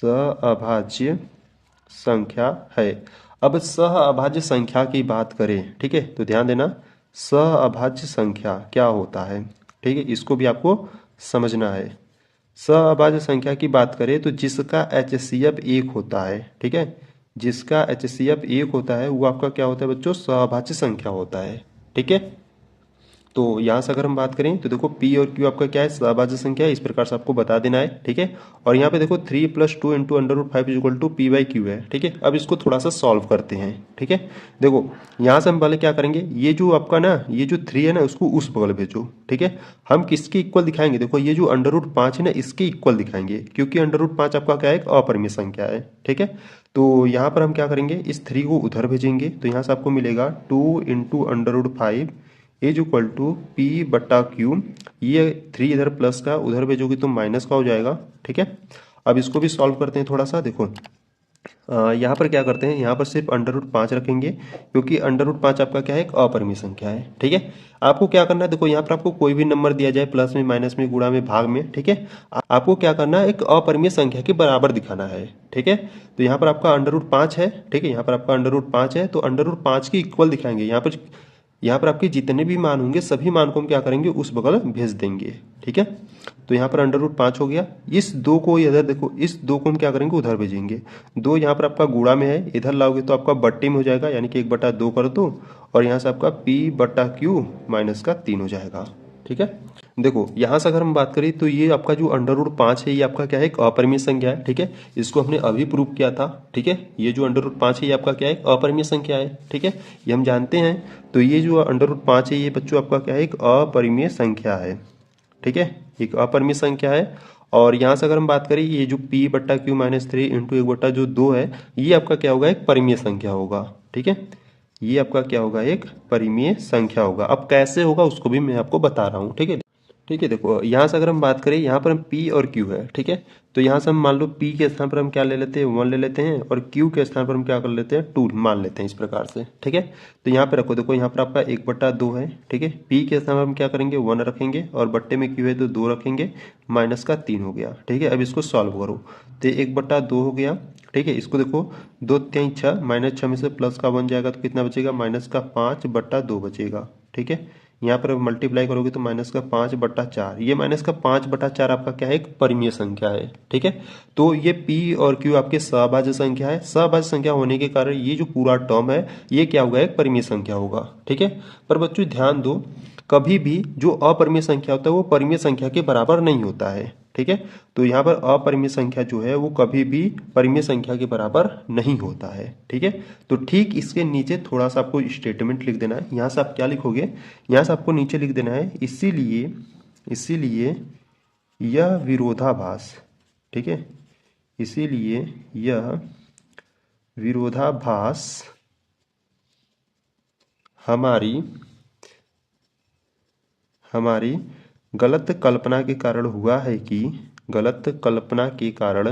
सहअभाज्य संख्या है। अब सहअभाज्य संख्या की बात करें, ठीक है, तो ध्यान देना सहअभाज्य संख्या क्या होता है। ठीक है, इसको भी आपको समझना है। सहअभाज्य संख्या की बात करें तो जिसका HCF 1 होता है, ठीक है, जिसका HCF 1 होता है वो आपका क्या होता है बच्चों, सहअभाज्य संख्या होता है। ठीक है, तो यहाँ से अगर हम बात करें तो देखो P और Q आपका क्या है, सहभाज्य संख्या है, इस प्रकार से आपको बता देना है। ठीक है, और यहाँ पे देखो 3 + 2 × √5 = P/Q है। ठीक है, अब इसको थोड़ा सा सॉल्व करते हैं। ठीक है, देखो यहाँ से हम पहले क्या करेंगे, ये जो आपका ना ये जो 3 है ना उसको उस बगल भेजो। ठीक है, हम किसके इक्वल दिखाएंगे, देखो ये जो √5 है ना इसके इक्वल दिखाएंगे, क्योंकि √5 आपका क्या है, एक अपरिमेय संख्या है। ठीक है, तो यहाँ पर हम क्या करेंगे, इस 3 को उधर भेजेंगे, तो यहाँ से आपको मिलेगा 2 × √5 इज इक्वल टू P/Q। ये 3 इधर प्लस का, उधर भेजोगे तो माइनस का हो जाएगा। ठीक है, अब इसको भी सॉल्व करते हैं थोड़ा सा। देखो यहाँ पर क्या करते हैं, यहाँ पर सिर्फ √5 रखेंगे, क्योंकि √5 आपका क्या है, एक अपरिमेय संख्या है। ठीक है, आपको क्या करना है, देखो यहाँ पर आपको कोई भी नंबर दिया जाए, प्लस में, माइनस में, गुणा में, भाग में, ठीक है, आपको क्या करना है, एक अपरिमेय संख्या के बराबर दिखाना है। ठीक है, तो यहाँ पर आपका √5 है। ठीक है, यहाँ पर आपका √5 है, तो √5 के इक्वल दिखाएंगे। यहाँ पर आपके जितने भी मान होंगे सभी मान को हम क्या करेंगे, उस बगल भेज देंगे। ठीक है, तो यहाँ पर √5 हो गया। इस 2 को इधर देखो, इस 2 को हम क्या करेंगे, उधर भेजेंगे। 2 यहाँ पर आपका गुणा में है, इधर लाओगे तो आपका बट्टे में हो जाएगा, यानी कि 1/2 कर दो, और यहाँ से आपका P/Q -3 हो जाएगा। ठीक है, देखो यहाँ से अगर हम बात करें तो ये आपका जो √5 है ये आपका क्या है, एक अपरिमेय संख्या है। ठीक है, इसको हमने अभी प्रूव किया था। ठीक है, ये जो √5 है ये आपका क्या है, अपरिमेय संख्या है। ठीक है, ये हम जानते हैं। तो ये जो √5 है ये बच्चों आपका क्या है, एक अपरिमेय संख्या है। ठीक है, एक अपरिमेय संख्या है। और यहाँ से अगर हम बात करें ये जो P/Q -3 × 1/2 है, ये आपका क्या होगा, एक परिमेय संख्या होगा। ठीक है, ये आपका क्या होगा, एक परिमेय संख्या होगा। अब कैसे होगा उसको भी मैं आपको बता रहा हूँ। ठीक है, ठीक है, देखो यहाँ से अगर हम बात करें, यहाँ पर हम P और Q है। ठीक है, तो यहाँ से हम मान लो P के स्थान पर हम क्या ले लेते हैं, 1 ले लेते हैं, और Q के स्थान पर हम क्या कर लेते हैं, 2 मान लेते हैं, इस प्रकार से। ठीक है, तो यहाँ पे रखो, देखो यहाँ पर आपका 1/2 है। ठीक है, P के स्थान पर हम क्या करेंगे, 1 रखेंगे, और बट्टे में Q है तो 2 रखेंगे, -3 हो गया। ठीक है, अब इसको सॉल्व करो तो 1/2 हो गया। ठीक है, इसको देखो 2 3 6, -6 में से प्लस का 1 जाएगा तो कितना बचेगा, -5/2 बचेगा। ठीक है, यहाँ पर मल्टीप्लाई करोगे तो -5/4, ये -5/4 आपका क्या है, एक परिमेय संख्या है। ठीक है, तो ये P और Q आपके सहभाज्य संख्या है। सहभाज्य संख्या होने के कारण ये जो पूरा टर्म है ये क्या होगा, एक परिमेय संख्या होगा। ठीक है, पर बच्चों ध्यान दो, कभी भी जो अपरिमेय संख्या होता है वो परिमेय संख्या के बराबर नहीं होता है। ठीक है, तो यहाँ पर अपरिमेय संख्या जो है वो कभी भी परिमेय संख्या के बराबर नहीं होता है। ठीक है, तो ठीक इसके नीचे थोड़ा सा आपको स्टेटमेंट लिख देना है। यहाँ से आप क्या लिखोगे, यहाँ से आपको नीचे लिख देना है इसीलिए यह विरोधाभास। ठीक है, इसीलिए यह विरोधाभास हमारी गलत कल्पना के कारण हुआ है कि गलत कल्पना के कारण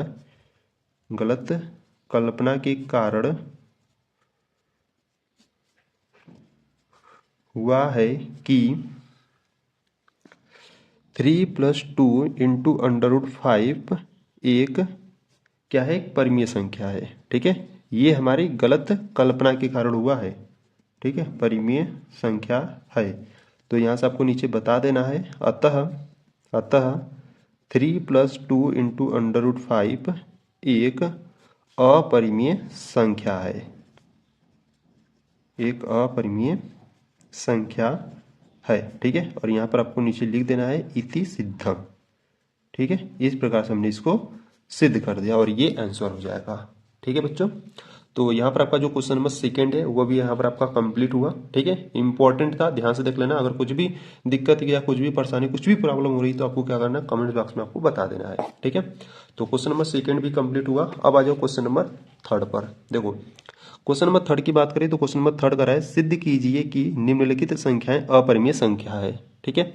हुआ है कि 3 + 2 × √5 एक क्या है, एक परिमेय संख्या है। ठीक है, ये हमारी गलत कल्पना के कारण हुआ है। ठीक है, परिमेय संख्या है। तो यहाँ से आपको नीचे बता देना है, अतः 3 + 2 × √5 एक अपरिमेय संख्या है, एक अपरिमेय संख्या है। ठीक है, और यहाँ पर आपको नीचे लिख देना है इति सिद्धम। ठीक है, इस प्रकार से हमने इसको सिद्ध कर दिया और ये आंसर हो जाएगा। ठीक है बच्चों, तो यहाँ पर आपका जो क्वेश्चन नंबर सेकंड है वो भी यहाँ पर आपका कंप्लीट हुआ। ठीक है, इंपॉर्टेंट था, ध्यान से देख लेना। अगर कुछ भी दिक्कत या कुछ भी परेशानी, कुछ भी प्रॉब्लम हो रही तो आपको क्या करना है, कमेंट बॉक्स में आपको बता देना है। ठीक है, तो क्वेश्चन नंबर सेकंड भी कंप्लीट हुआ। अब आ जाओ क्वेश्चन नंबर थर्ड पर। देखो क्वेश्चन नंबर थर्ड की बात करें तो क्वेश्चन नंबर थर्ड कर है, सिद्ध कीजिए कि निम्नलिखित संख्याएं अपरिमेय संख्या है। ठीक है,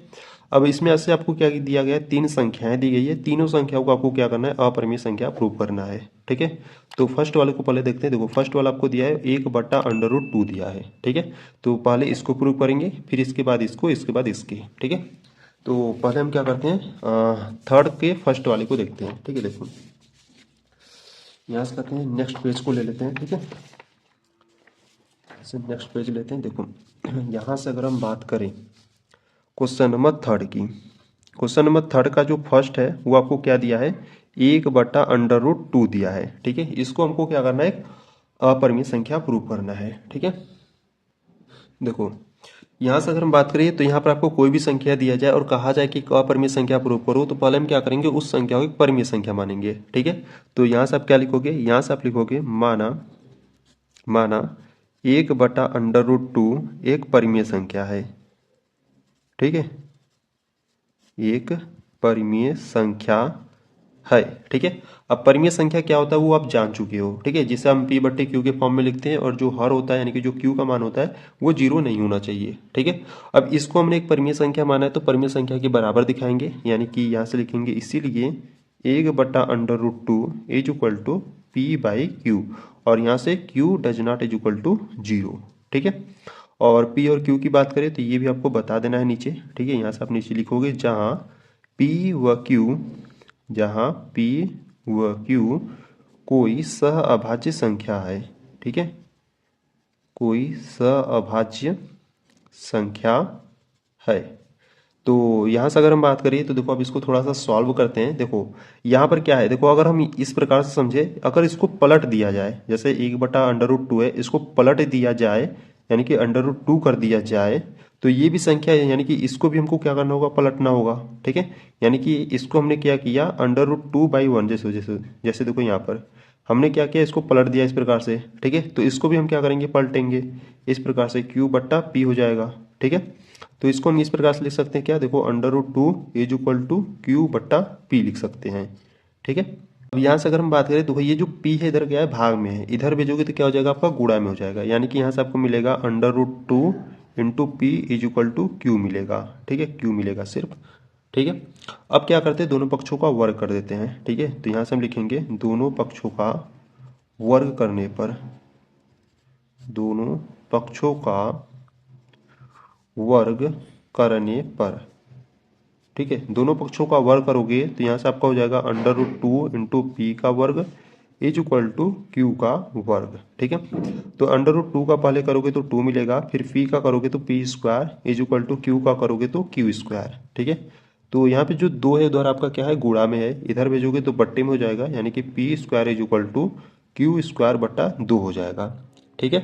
अब इसमें ऐसे आपको क्या दिया गया है, तीन संख्याएं दी गई है, तीनों संख्याओं को आपको क्या करना है, अपरिमेय संख्या प्रूव करना है। ठीक है, तो फर्स्ट वाले को पहले देखते हैं। देखो फर्स्ट वाला आपको दिया है 1/√2 दिया है। ठीक है, तो पहले इसको प्रूव करेंगे, फिर इसके बाद इसको, इसके बाद इसके। ठीक है, तो पहले हम क्या करते हैं, थर्ड के फर्स्ट वाले को देखते हैं। ठीक है, देखो यहाँ से करते हैं, नेक्स्ट पेज को ले लेते हैं। ठीक है, नेक्स्ट पेज लेते हैं। देखो यहाँ से अगर हम बात करें क्वेश्चन नंबर थर्ड की, क्वेश्चन नंबर थर्ड का जो फर्स्ट है वो आपको क्या दिया है, 1/√2 दिया है। ठीक है, इसको हमको क्या करना है, एक अपरिमेय संख्या प्रूव करना है। ठीक है, देखो यहाँ से अगर हम बात करें तो यहाँ पर आपको कोई भी संख्या दिया जाए और कहा जाए कि अपरिमेय संख्या प्रूव करो, तो पहले हम क्या करेंगे, उस संख्या को एक परिमेय संख्या मानेंगे। ठीक है, तो यहाँ से आप क्या लिखोगे, यहाँ से आप लिखोगे माना 1/√2 एक परिमेय संख्या है। ठीक है, एक परिमेय संख्या है। ठीक है, अब परिमेय संख्या क्या होता है वो आप जान चुके हो। ठीक है, जिसे हम P/Q के फॉर्म में लिखते हैं, और जो हर होता है यानी कि जो Q का मान होता है वो 0 नहीं होना चाहिए। ठीक है, अब इसको हमने एक परिमेय संख्या माना है तो परिमेय संख्या के बराबर दिखाएंगे, यानी कि यहाँ से लिखेंगे, इसीलिए 1/√2 इज इक्वल टू P/Q, और यहाँ से Q does not is equal to 0। ठीक है, और P और Q की बात करें तो ये भी आपको बता देना है नीचे। ठीक है, यहाँ से आप नीचे लिखोगे, जहाँ P व Q कोई सहअभाज्य संख्या है। ठीक है, कोई सहअभाज्य संख्या है। तो यहाँ से अगर हम बात करिए तो देखो अब इसको थोड़ा सा सॉल्व करते हैं। देखो यहाँ पर क्या है, देखो अगर हम इस प्रकार से समझे, अगर इसको पलट दिया जाए, जैसे 1/√2 है, इसको पलट दिया जाए यानी कि √2 कर दिया जाए, तो ये भी संख्या है, यानी कि इसको भी हमको क्या करना होगा, पलटना होगा। ठीक है, यानी कि इसको हमने क्या किया, √2/1, जैसे जैसे जैसे देखो यहाँ पर हमने क्या किया, इसको पलट दिया इस प्रकार से। ठीक है, तो इसको भी हम क्या करेंगे, पलटेंगे इस प्रकार से, Q/P हो जाएगा। ठीक है, तो इसको हम इस प्रकार से लिख सकते हैं, क्या देखो, √2 इज इक्वल टू Q/P लिख सकते हैं। ठीक है, अब यहाँ से अगर हम बात करें तो ये जो P है इधर क्या है, भाग में है, इधर भेजोगे तो क्या हो जाएगा, आपका गुणा में हो जाएगा, यानी कि यहाँ से आपको मिलेगा √2 into P is equal to Q मिलेगा। ठीक है, Q मिलेगा सिर्फ। ठीक है, अब क्या करते हैं, दोनों पक्षों का वर्ग कर देते हैं। ठीक है, तो यहाँ से हम लिखेंगे, दोनों पक्षों का वर्ग करने पर, दोनों पक्षों का वर्ग करने पर, ठीक है, दोनों पक्षों का वर्ग करोगे तो यहाँ से आपका हो जाएगा √2 इंटू P का वर्ग इज इक्वल टू Q का वर्ग। ठीक है, तो √2 का पहले करोगे तो 2 मिलेगा, फिर P का करोगे तो P² is equal to Q का करोगे तो Q²। ठीक है, तो यहाँ पे जो 2 है उधर आपका क्या है, गुणा में है, इधर भेजोगे तो बट्टे में हो जाएगा, यानी कि P² is equal to Q²/2 हो जाएगा। ठीक है,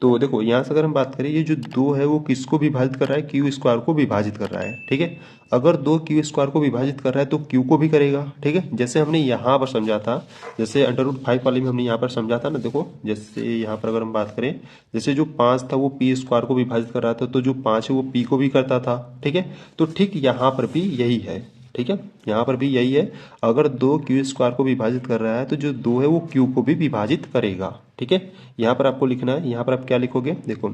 तो देखो यहाँ से अगर हम बात करें, ये जो 2 है वो किसको विभाजित कर रहा है, Q² को विभाजित कर रहा है। ठीक है, अगर 2 Q² को विभाजित कर रहा है तो Q को भी करेगा। ठीक है, जैसे हमने यहाँ पर समझा था, जैसे √5 वाले में हमने यहाँ पर समझा था ना, देखो जैसे यहाँ पर अगर हम बात करें, जैसे जो 5 था वो P² को विभाजित कर रहा था, तो जो 5 है वो P को भी करता था। ठीक है, तो ठीक यहाँ पर भी यही है। ठीक है, यहाँ पर भी यही है, अगर 2 Q² को विभाजित कर रहा है तो जो 2 है वो Q को भी विभाजित करेगा। ठीक है, यहाँ पर आपको लिखना है, यहाँ पर आप क्या लिखोगे, देखो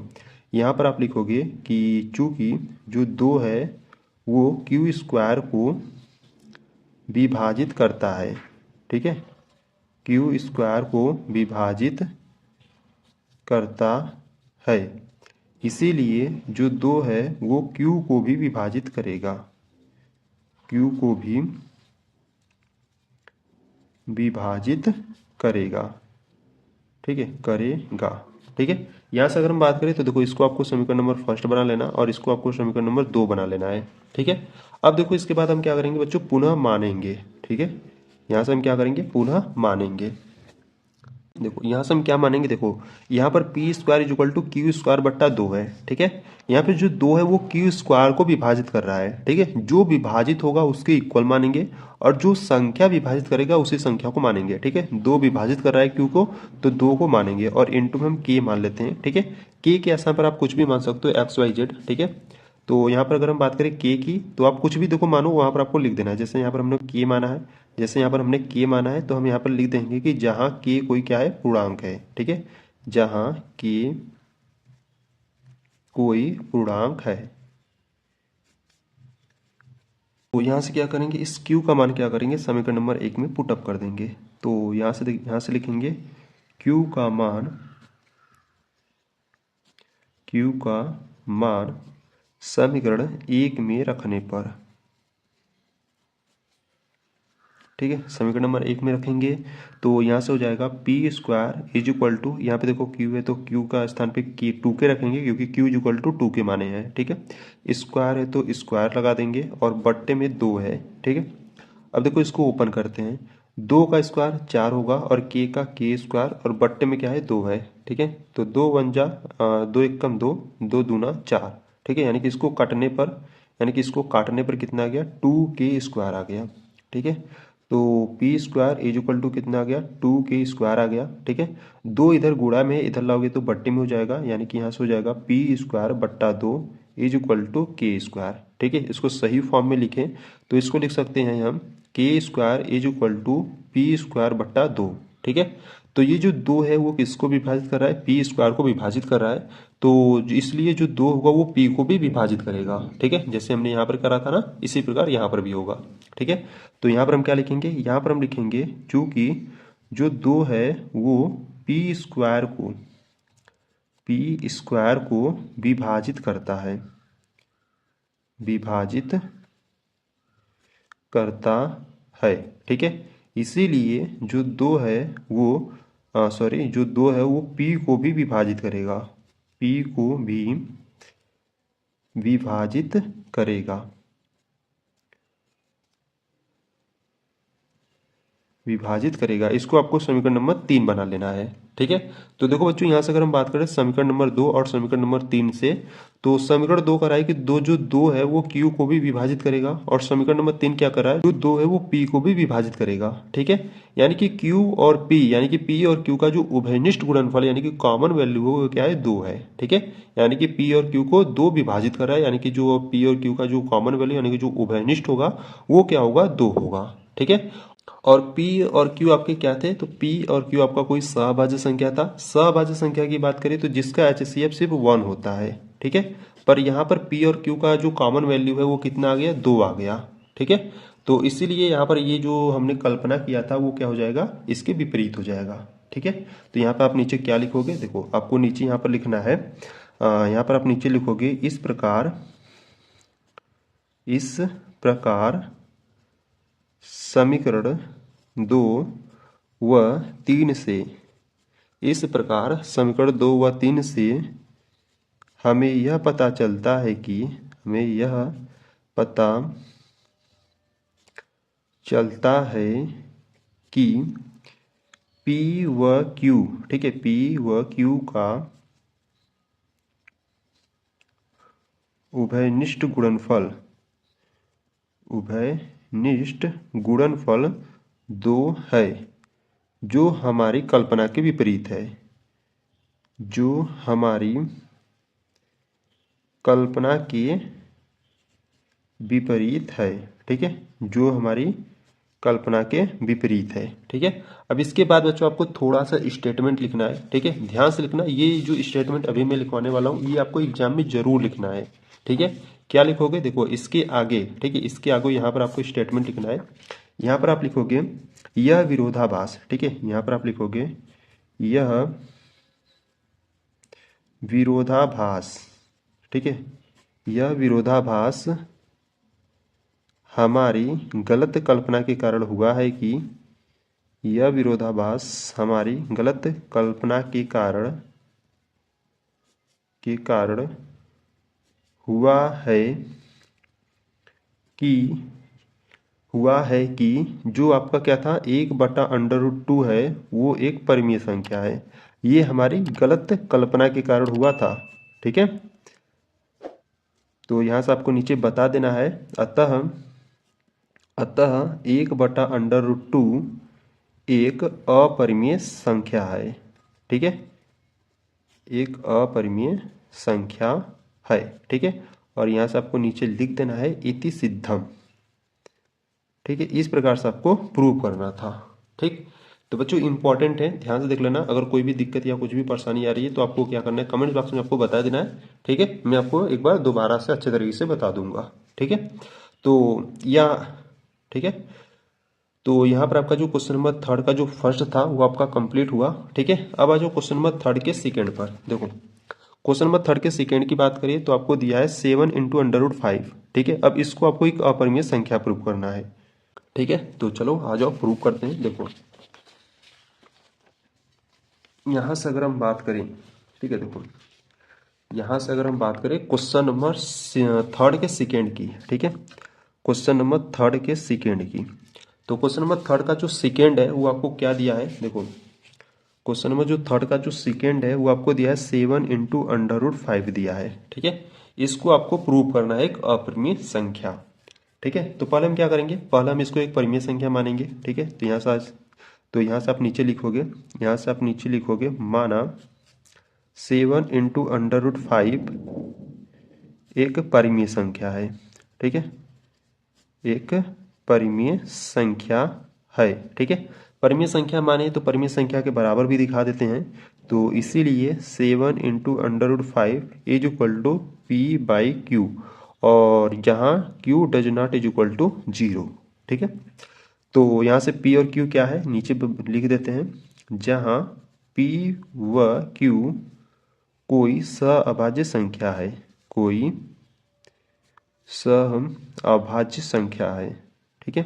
यहाँ पर आप लिखोगे कि चूंकि जो 2 है वो Q² को विभाजित करता है। ठीक है, Q² को विभाजित करता है, इसीलिए जो 2 है वो Q को भी विभाजित करेगा, Q को भी विभाजित करेगा। ठीक है, करेगा। ठीक है, यहाँ से अगर हम बात करें तो देखो इसको आपको समीकरण नंबर फर्स्ट बना लेना और इसको आपको समीकरण नंबर 2 बना लेना है। ठीक है, अब देखो इसके बाद हम क्या करेंगे बच्चों, पुनः मानेंगे। ठीक है, यहाँ से हम क्या करेंगे, पुनः मानेंगे। देखो यहाँ से हम क्या मानेंगे, देखो यहाँ पर P square is equal to Q square बट्टा 2 है, ठीक है। यहाँ पे जो 2 है वो क्यू स्क्वायर को विभाजित कर रहा है, ठीक है। जो विभाजित होगा उसके इक्वल मानेंगे और जो संख्या विभाजित करेगा उसी संख्या को मानेंगे, ठीक है। 2 विभाजित कर रहा है क्यू को तो 2 को मानेंगे और इनटू में हम के मान लेते हैं, ठीक है। के स्थान पर आप कुछ भी मान सकते हो, एक्स वाई जेड, ठीक है। तो यहाँ पर अगर हम बात करें के की तो आप कुछ भी देखो मानो, वहाँ पर आपको लिख देना है। जैसे यहाँ पर हमने के माना है, जैसे यहाँ पर हमने के माना है तो हम यहाँ पर लिख देंगे कि जहाँ के कोई क्या है, पूर्णांक है, ठीक है। जहाँ के कोई पूर्णांक है तो यहाँ से क्या करेंगे, इस क्यू का मान क्या करेंगे, समीकरण नंबर 1 में पुट अप कर देंगे। तो यहाँ से लिखेंगे क्यू का मान, क्यू का मान समीकरण 1 में रखने पर, ठीक है। समीकरण नंबर 1 में रखेंगे तो यहाँ से हो जाएगा P square is equal to, यहाँ पे देखो क्यू है तो क्यू का स्थान पे की 2 के रखेंगे क्योंकि क्यू इज इक्वल टू 2 के माने हैं, ठीक है। स्क्वायर है तो स्क्वायर लगा देंगे और बट्टे में 2 है, ठीक है। अब देखो इसको ओपन करते हैं, 2 का स्क्वायर 4 होगा और के का के स्क्वायर और बट्टे में क्या है, 2 है, ठीक है। तो 2 वन जा 2 एक कम 2, 2 दूना 4, ठीक है। यानी कि इसको काटने पर, यानी कि इसको काटने पर कितना आ गया, 2 के स्क्वायर आ गया, ठीक है। तो P square is equal to कितना आ गया, 2 के स्क्वायर आ गया, ठीक है। 2 इधर गुणा में इधर लाओगे तो बट्टे में हो जाएगा, यानी कि यहाँ से हो जाएगा पी स्क्वायर बट्टा 2 इज इक्वल टू के स्क्वायर, ठीक है। इसको सही फॉर्म में लिखें तो इसको लिख सकते हैं हम के square is equal to P square बट्टा 2, ठीक है। तो ये जो 2 है वो किसको विभाजित कर रहा है, पी स्क्वायर को विभाजित कर रहा है। तो इसलिए जो 2 होगा वो पी को भी विभाजित करेगा, ठीक है। जैसे हमने यहाँ पर करा था ना, इसी प्रकार यहाँ पर भी होगा, ठीक है। तो यहाँ पर हम क्या लिखेंगे, यहाँ पर हम लिखेंगे चूंकि जो 2 है वो पी स्क्वायर को विभाजित करता है, विभाजित करता है, ठीक है। इसीलिए जो 2 है वो सॉरी जो 2 है वो पी को भी विभाजित करेगा, पी को भी विभाजित करेगा, विभाजित करेगा। इसको आपको समीकरण नंबर 3 बना लेना है, ठीक है। तो देखो बच्चों यहाँ से अगर हम बात करें समीकरण नंबर 2 और समीकरण नंबर 3 से, तो समीकरण 2 कर रहा है कि जो 2 है वो क्यू को भी विभाजित करेगा और समीकरण नंबर 3 क्या कर रहा है, जो 2 है वो पी को भी विभाजित करेगा, ठीक है। यानी कि क्यू और पी, यानी कि पी और क्यू का जो उभयनिष्ठ गुणनफल यानी कि कॉमन वैल्यू हो वो क्या है, 2 है, ठीक है। यानी कि पी और क्यू को 2 विभाजित कर रहा है, यानी कि जो पी और क्यू का जो कॉमन वैल्यू यानी कि जो उभयनिष्ठ होगा वो क्या होगा, 2 होगा, ठीक है। और P और Q आपके क्या थे, तो P और Q आपका कोई सहभाज्य संख्या था। सहभाज्य संख्या की बात करें तो जिसका HCF सिर्फ 1 होता है, ठीक है। पर यहाँ पर P और Q का जो कॉमन वैल्यू है वो कितना आ गया, 2 आ गया, ठीक है। तो इसीलिए यहाँ पर ये जो हमने कल्पना किया था वो क्या हो जाएगा, इसके विपरीत हो जाएगा, ठीक है। तो यहाँ पर आप नीचे क्या लिखोगे, देखो आपको नीचे यहाँ पर लिखना है, यहाँ पर आप नीचे लिखोगे इस प्रकार समीकरण 2 व 3 से, इस प्रकार समीकरण 2 व 3 से हमें यह पता चलता है कि, हमें यह पता चलता है कि P व Q, ठीक है, P व Q का उभयनिष्ठ गुणनफल 2 है, जो हमारी कल्पना के विपरीत है, जो हमारी कल्पना के विपरीत है, ठीक है, जो हमारी कल्पना के विपरीत है, ठीक है। अब इसके बाद बच्चों आपको थोड़ा सा स्टेटमेंट लिखना है, ठीक है। ध्यान से लिखना, ये जो स्टेटमेंट अभी मैं लिखवाने वाला हूँ ये आपको एग्जाम में जरूर लिखना है, ठीक है। क्या लिखोगे, देखो इसके आगे, ठीक है, इसके आगे यहाँ पर आपको स्टेटमेंट लिखना है। यहाँ पर आप लिखोगे यह विरोधाभास, ठीक है। यहाँ पर आप लिखोगे यह विरोधाभास, ठीक है। यह विरोधाभास हमारी गलत कल्पना के कारण हुआ है कि, यह विरोधाभास हमारी गलत कल्पना के कारण हुआ है कि हुआ है कि जो आपका क्या था 1/√2 है वो एक परिमेय संख्या है। ये हमारी गलत कल्पना के कारण हुआ था। ठीक है, तो यहाँ से आपको नीचे बता देना है। अतः अतः 1/√2 एक अपरिमेय संख्या है। ठीक है, एक अपरिमेय संख्या है। ठीक है, और यहाँ से आपको नीचे लिख देना है इति सिद्धम। ठीक है, इस प्रकार से आपको प्रूव करना था। ठीक, तो बच्चों इंपॉर्टेंट है, ध्यान से देख लेना। अगर कोई भी दिक्कत या कुछ भी परेशानी आ रही है तो आपको क्या करना है, कमेंट बॉक्स में आपको बता देना है। ठीक है, मैं आपको एक बार दोबारा से अच्छे तरीके से बता दूंगा। ठीक है, तो या ठीक है, तो यहाँ पर आपका जो क्वेश्चन नंबर थर्ड का जो फर्स्ट था वो आपका कंप्लीट हुआ। ठीक है, अब आ जाओ क्वेश्चन नंबर थर्ड के सेकेंड पर। देखो क्वेश्चन नंबर थर्ड के सेकेंड की बात करिए तो आपको दिया है 7 × √5। ठीक है, अब इसको आपको एक अपरिमेय संख्या प्रूव करना है। ठीक है, तो चलो आ जाओ प्रूव करते हैं। देखो यहाँ से अगर हम बात करें, ठीक है, देखो यहाँ से अगर हम बात करें क्वेश्चन नंबर थर्ड के सेकेंड की। ठीक है, क्वेश्चन नंबर थर्ड के सेकेंड की, तो क्वेश्चन नंबर थर्ड का जो सेकेंड है वो आपको क्या दिया है। देखो क्वेश्चन नंबर जो थर्ड का जो सेकेंड है वो आपको दिया है 7 × √5 दिया है। ठीक है, इसको आपको प्रूव करना है एक अपरिमेय संख्या। ठीक है, तो पहले हम क्या करेंगे, पहले हम इसको एक परिमेय संख्या मानेंगे। ठीक है, तो यहाँ से आप नीचे लिखोगे, यहाँ से आप नीचे लिखोगे माना 7 × √5 एक परिमेय संख्या है। ठीक है, एक परिमेय संख्या है। ठीक है, परिमेय संख्या माने तो परिमेय संख्या के बराबर भी दिखा देते हैं। तो इसीलिए 7 × √5 इज इक्वल टू P/Q, और जहाँ Q does not is equal to 0। ठीक है, तो यहाँ से P और Q क्या है नीचे लिख देते हैं। जहाँ P व Q कोई सअभाज्य संख्या है, कोई सअभाज्य संख्या है। ठीक है,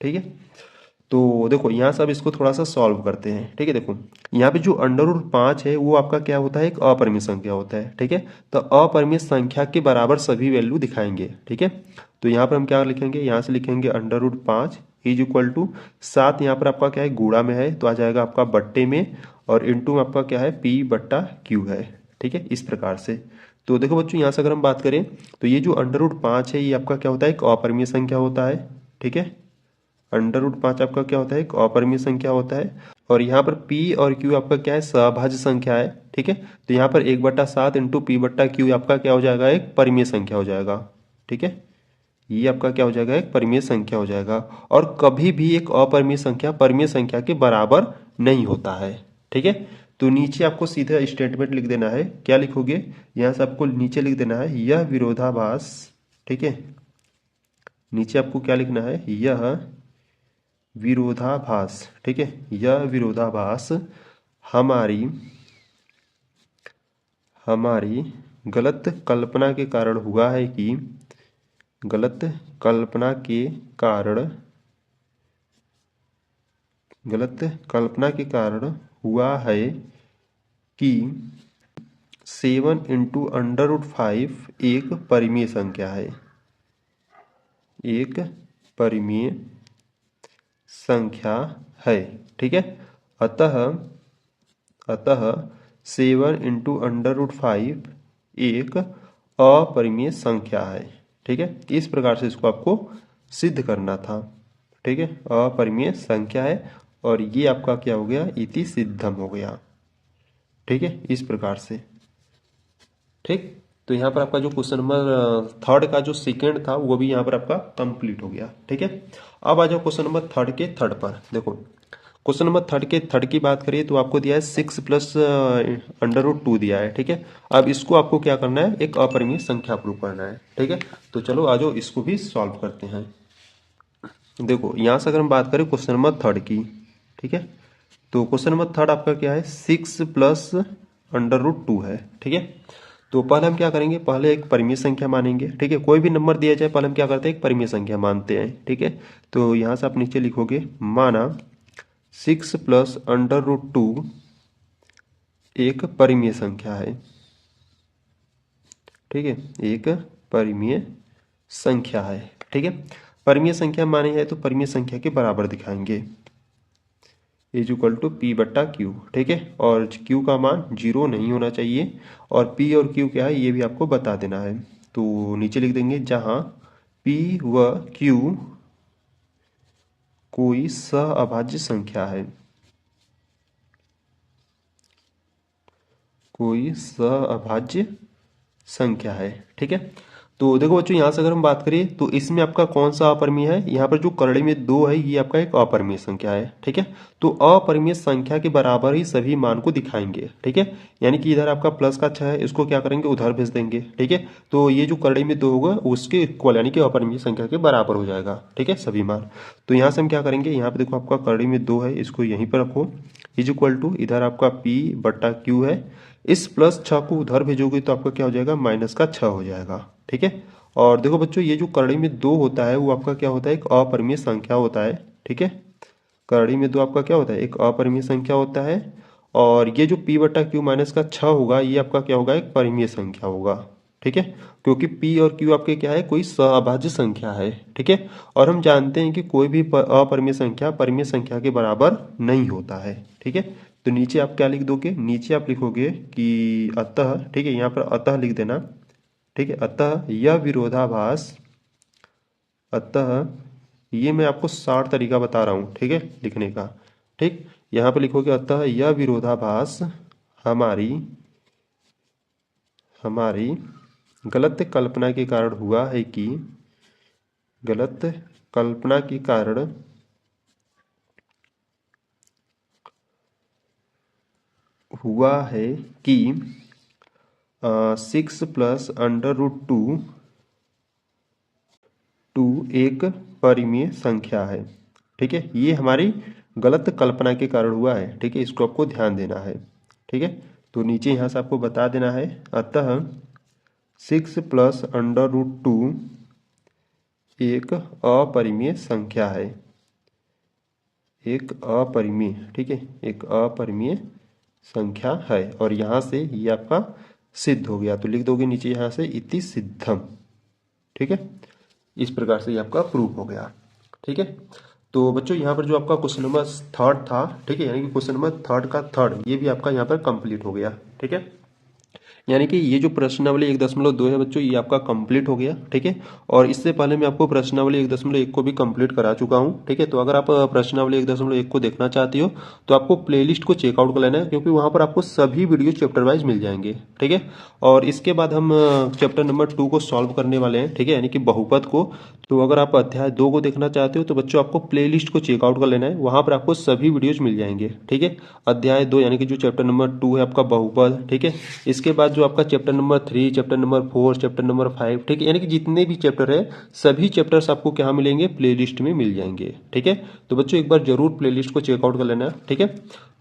ठीक है, तो देखो यहाँ से अब इसको थोड़ा सा सॉल्व करते हैं। ठीक है, देखो यहाँ पे जो √5 है वो आपका क्या होता है, एक अपरिमेय संख्या होता है। ठीक है, तो अपरिमेय संख्या के बराबर सभी वैल्यू दिखाएंगे। ठीक है, तो यहाँ पर हम क्या लिखेंगे, यहाँ से लिखेंगे √5 इज इक्वल टू 7, यहाँ पर आपका क्या है गुणा में है तो आ जाएगा आपका बट्टे में, और इंटू में आपका क्या है P/Q है। ठीक है, इस प्रकार से। तो देखो बच्चों यहाँ से अगर हम बात करें तो ये जो √5 है ये आपका क्या होता है, एक अपरिमेय संख्या होता है। ठीक है, √5 आपका क्या होता है, एक अपरिमेय संख्या होता है। और यहाँ पर P और Q आपका क्या है, सअभाज्य संख्या है। ठीक है, तो यहाँ पर 1/7 इंटू P/Q आपका क्या हो जाएगा, एक परिमेय संख्या हो जाएगा। ठीक है, ये आपका क्या हो जाएगा, एक परिमेय संख्या हो जाएगा। और कभी भी एक अपरिमेय संख्या परिमेय संख्या के बराबर नहीं होता है। ठीक है, तो नीचे आपको सीधा स्टेटमेंट लिख देना है। क्या लिखोगे, यहाँ से आपको नीचे लिख देना है यह विरोधाभास। ठीक है, नीचे आपको क्या लिखना है, यह विरोधाभास। ठीक है, यह विरोधाभास हमारी हमारी गलत कल्पना के कारण हुआ है कि गलत कल्पना के कारण गलत कल्पना के कारण हुआ है कि 7 × √5 एक परिमेय संख्या है, एक परिमेय संख्या है। ठीक है, अतः अतः 7 × √5 एक अपरिमेय संख्या है। ठीक है, इस प्रकार से इसको आपको सिद्ध करना था। ठीक है, अपरिमेय संख्या है और ये आपका क्या हो गया, इति सिद्धम हो गया। ठीक है, इस प्रकार से। ठीक, तो यहाँ पर आपका जो क्वेश्चन नंबर थर्ड का जो सेकेंड था वो भी यहाँ पर आपका कंप्लीट हो गया। ठीक है, अब आ जाओ क्वेश्चन नंबर थर्ड के थर्ड पर। देखो क्वेश्चन नंबर थर्ड के थर्ड की बात करिए तो आपको दिया है 6 + √2 दिया है। ठीक है, अब इसको आपको क्या करना है, एक अपरिमेय संख्या प्रूव करना है। ठीक है, तो चलो आ जाओ इसको भी सॉल्व करते हैं। देखो यहाँ से अगर हम बात करें क्वेश्चन नंबर थर्ड की, ठीक है, तो क्वेश्चन नंबर थर्ड आपका क्या है, 6 + √2 है। ठीक है, तो पहले हम क्या करेंगे, पहले एक परिमेय संख्या मानेंगे। ठीक है, कोई भी नंबर दिया जाए पहले हम क्या करते हैं, एक परिमेय संख्या मानते हैं। ठीक है, तो यहाँ से आप नीचे लिखोगे माना 6 + √2 एक परिमेय संख्या है। ठीक है, एक परिमेय संख्या है। ठीक है, परिमेय संख्या मानी है तो परिमेय संख्या के बराबर दिखाएंगे, इज इक्वल टू पी बट्टा क्यू। ठीक है, और क्यू का मान 0 नहीं होना चाहिए, और पी और क्यू क्या है ये भी आपको बता देना है। तो नीचे लिख देंगे जहां पी व क्यू कोई सहअभाज्य संख्या है, कोई सहअभाज्य संख्या है। ठीक है, तो देखो बच्चों यहाँ से अगर हम बात करें तो इसमें आपका कौन सा अपरिमेय है, यहाँ पर जो करड़ी में 2 है ये आपका एक अपरिमेय संख्या है। ठीक है, तो अपरिमेय संख्या के बराबर ही सभी मान को दिखाएंगे। ठीक है, यानी कि इधर आपका प्लस का 6 है, इसको क्या करेंगे उधर भेज देंगे। ठीक है, तो ये जो करड़ी में 2 होगा उसके इक्वल यानी कि अपरिमेय संख्या के बराबर हो जाएगा। ठीक है, सभी मान। तो यहाँ से हम क्या करेंगे, यहाँ पे देखो आपका करड़ी में 2 है, इसको यहीं पर रखो, इज इक्वल टू इधर आपका पी बट्टा क्यू है, इस प्लस 6 को उधर भेजोगे तो आपका क्या हो जाएगा, माइनस का 6 हो जाएगा। ठीक है, और देखो बच्चों ये जो करड़ी में 2 होता है वो आपका क्या होता है, एक अपरिमेय संख्या होता है। ठीक है, करड़ी में 2 आपका क्या होता है, एक अपरिमेय संख्या होता है, और ये जो p बटा क्यू माइनस का 6 होगा ये आपका क्या होगा, एक परिमेय संख्या होगा। ठीक है, क्योंकि p और q आपके क्या है, कोई सहअभाज्य संख्या है। ठीक है, और हम जानते हैं कि कोई भी अपरिमेय संख्या परिमेय संख्या के बराबर नहीं होता है। ठीक है, तो नीचे आप क्या लिख दोगे, नीचे आप लिखोगे कि अतः, ठीक है यहाँ पर अतः लिख देना। ठीक है, अतः यह विरोधाभास, अतः ये मैं आपको 60 तरीका बता रहा हूँ। ठीक है, लिखने का। ठीक, यहाँ पे लिखोगे अतः यह विरोधाभास हमारी हमारी गलत कल्पना के कारण हुआ है कि, गलत कल्पना के कारण हुआ है कि 6 प्लस अंडर रूट 2 एक परिमेय संख्या है। ठीक है, ये हमारी गलत कल्पना के कारण हुआ है। ठीक है, इसको आपको ध्यान देना है। ठीक है, तो नीचे यहाँ से आपको बता देना है अतः 6 प्लस अंडर रूट 2 एक अपरिमेय संख्या है, एक अपरिमेय, ठीक है, एक अपरिमेय संख्या है। और यहाँ से ये आपका सिद्ध हो गया, तो लिख दोगे नीचे यहाँ से इति सिद्धम। ठीक है, इस प्रकार से ये आपका प्रूफ हो गया। ठीक है, तो बच्चों यहाँ पर जो आपका क्वेश्चन नंबर 3 था, ठीक है, यानी कि क्वेश्चन नंबर 3 का 3 ये भी आपका यहाँ पर कंप्लीट हो गया। ठीक है, यानी कि ये जो प्रश्नावली 1.2 है बच्चों ये आपका कंप्लीट हो गया। ठीक है, और इससे पहले मैं आपको प्रश्नावली 1.1 को भी कंप्लीट करा चुका हूँ। ठीक है, तो अगर आप प्रश्नावली 1.1 को देखना चाहते हो तो आपको प्लेलिस्ट को चेकआउट कर लेना है, क्योंकि वहाँ पर आपको सभी वीडियो चैप्टर वाइज मिल जाएंगे। ठीक है, और इसके बाद हम चैप्टर नंबर 2 को सॉल्व करने वाले हैं। ठीक है, यानी कि बहुपद को। तो अगर आप अध्याय 2 को देखना चाहते हो तो बच्चों आपको प्लेलिस्ट को चेकआउट कर लेना है, वहाँ पर आपको सभी वीडियोज मिल जाएंगे। ठीक है, अध्याय 2 यानी कि जो चैप्टर नंबर 2 है आपका बहुपद। ठीक है, इसके बाद जो आपका chapter number 3, chapter number 4, chapter number 5, ठीक है, यानी कि जितने भी चैप्टर है सभी चैप्टर्स आपको क्या मिलेंगे, प्लेलिस्ट में मिल जाएंगे। ठीक है, तो बच्चों एक बार जरूर प्लेलिस्ट को चेकआउट कर लेना। ठीक है,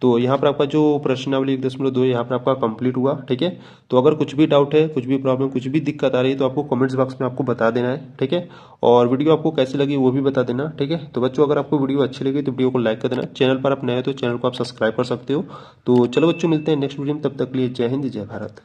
तो यहाँ पर आपका जो प्रश्नावली 1.2 यहाँ पर आपका कंप्लीट हुआ। ठीक है, तो अगर कुछ भी डाउट है, कुछ भी प्रॉब्लम, कुछ भी दिक्कत आ रही है तो आपको कमेंट्स बॉक्स में आपको बता देना है। ठीक है, और वीडियो आपको कैसी लगी वो भी बता देना। ठीक है, तो बच्चों अगर आपको वीडियो अच्छी लगी तो वीडियो को लाइक कर देना, चैनल पर आप नए हो तो चैनल को आप सब्सक्राइब कर सकते हो। तो चलो बच्चों मिलते हैं नेक्स्ट वीडियो में, तब तक के लिए जय हिंद जय भारत।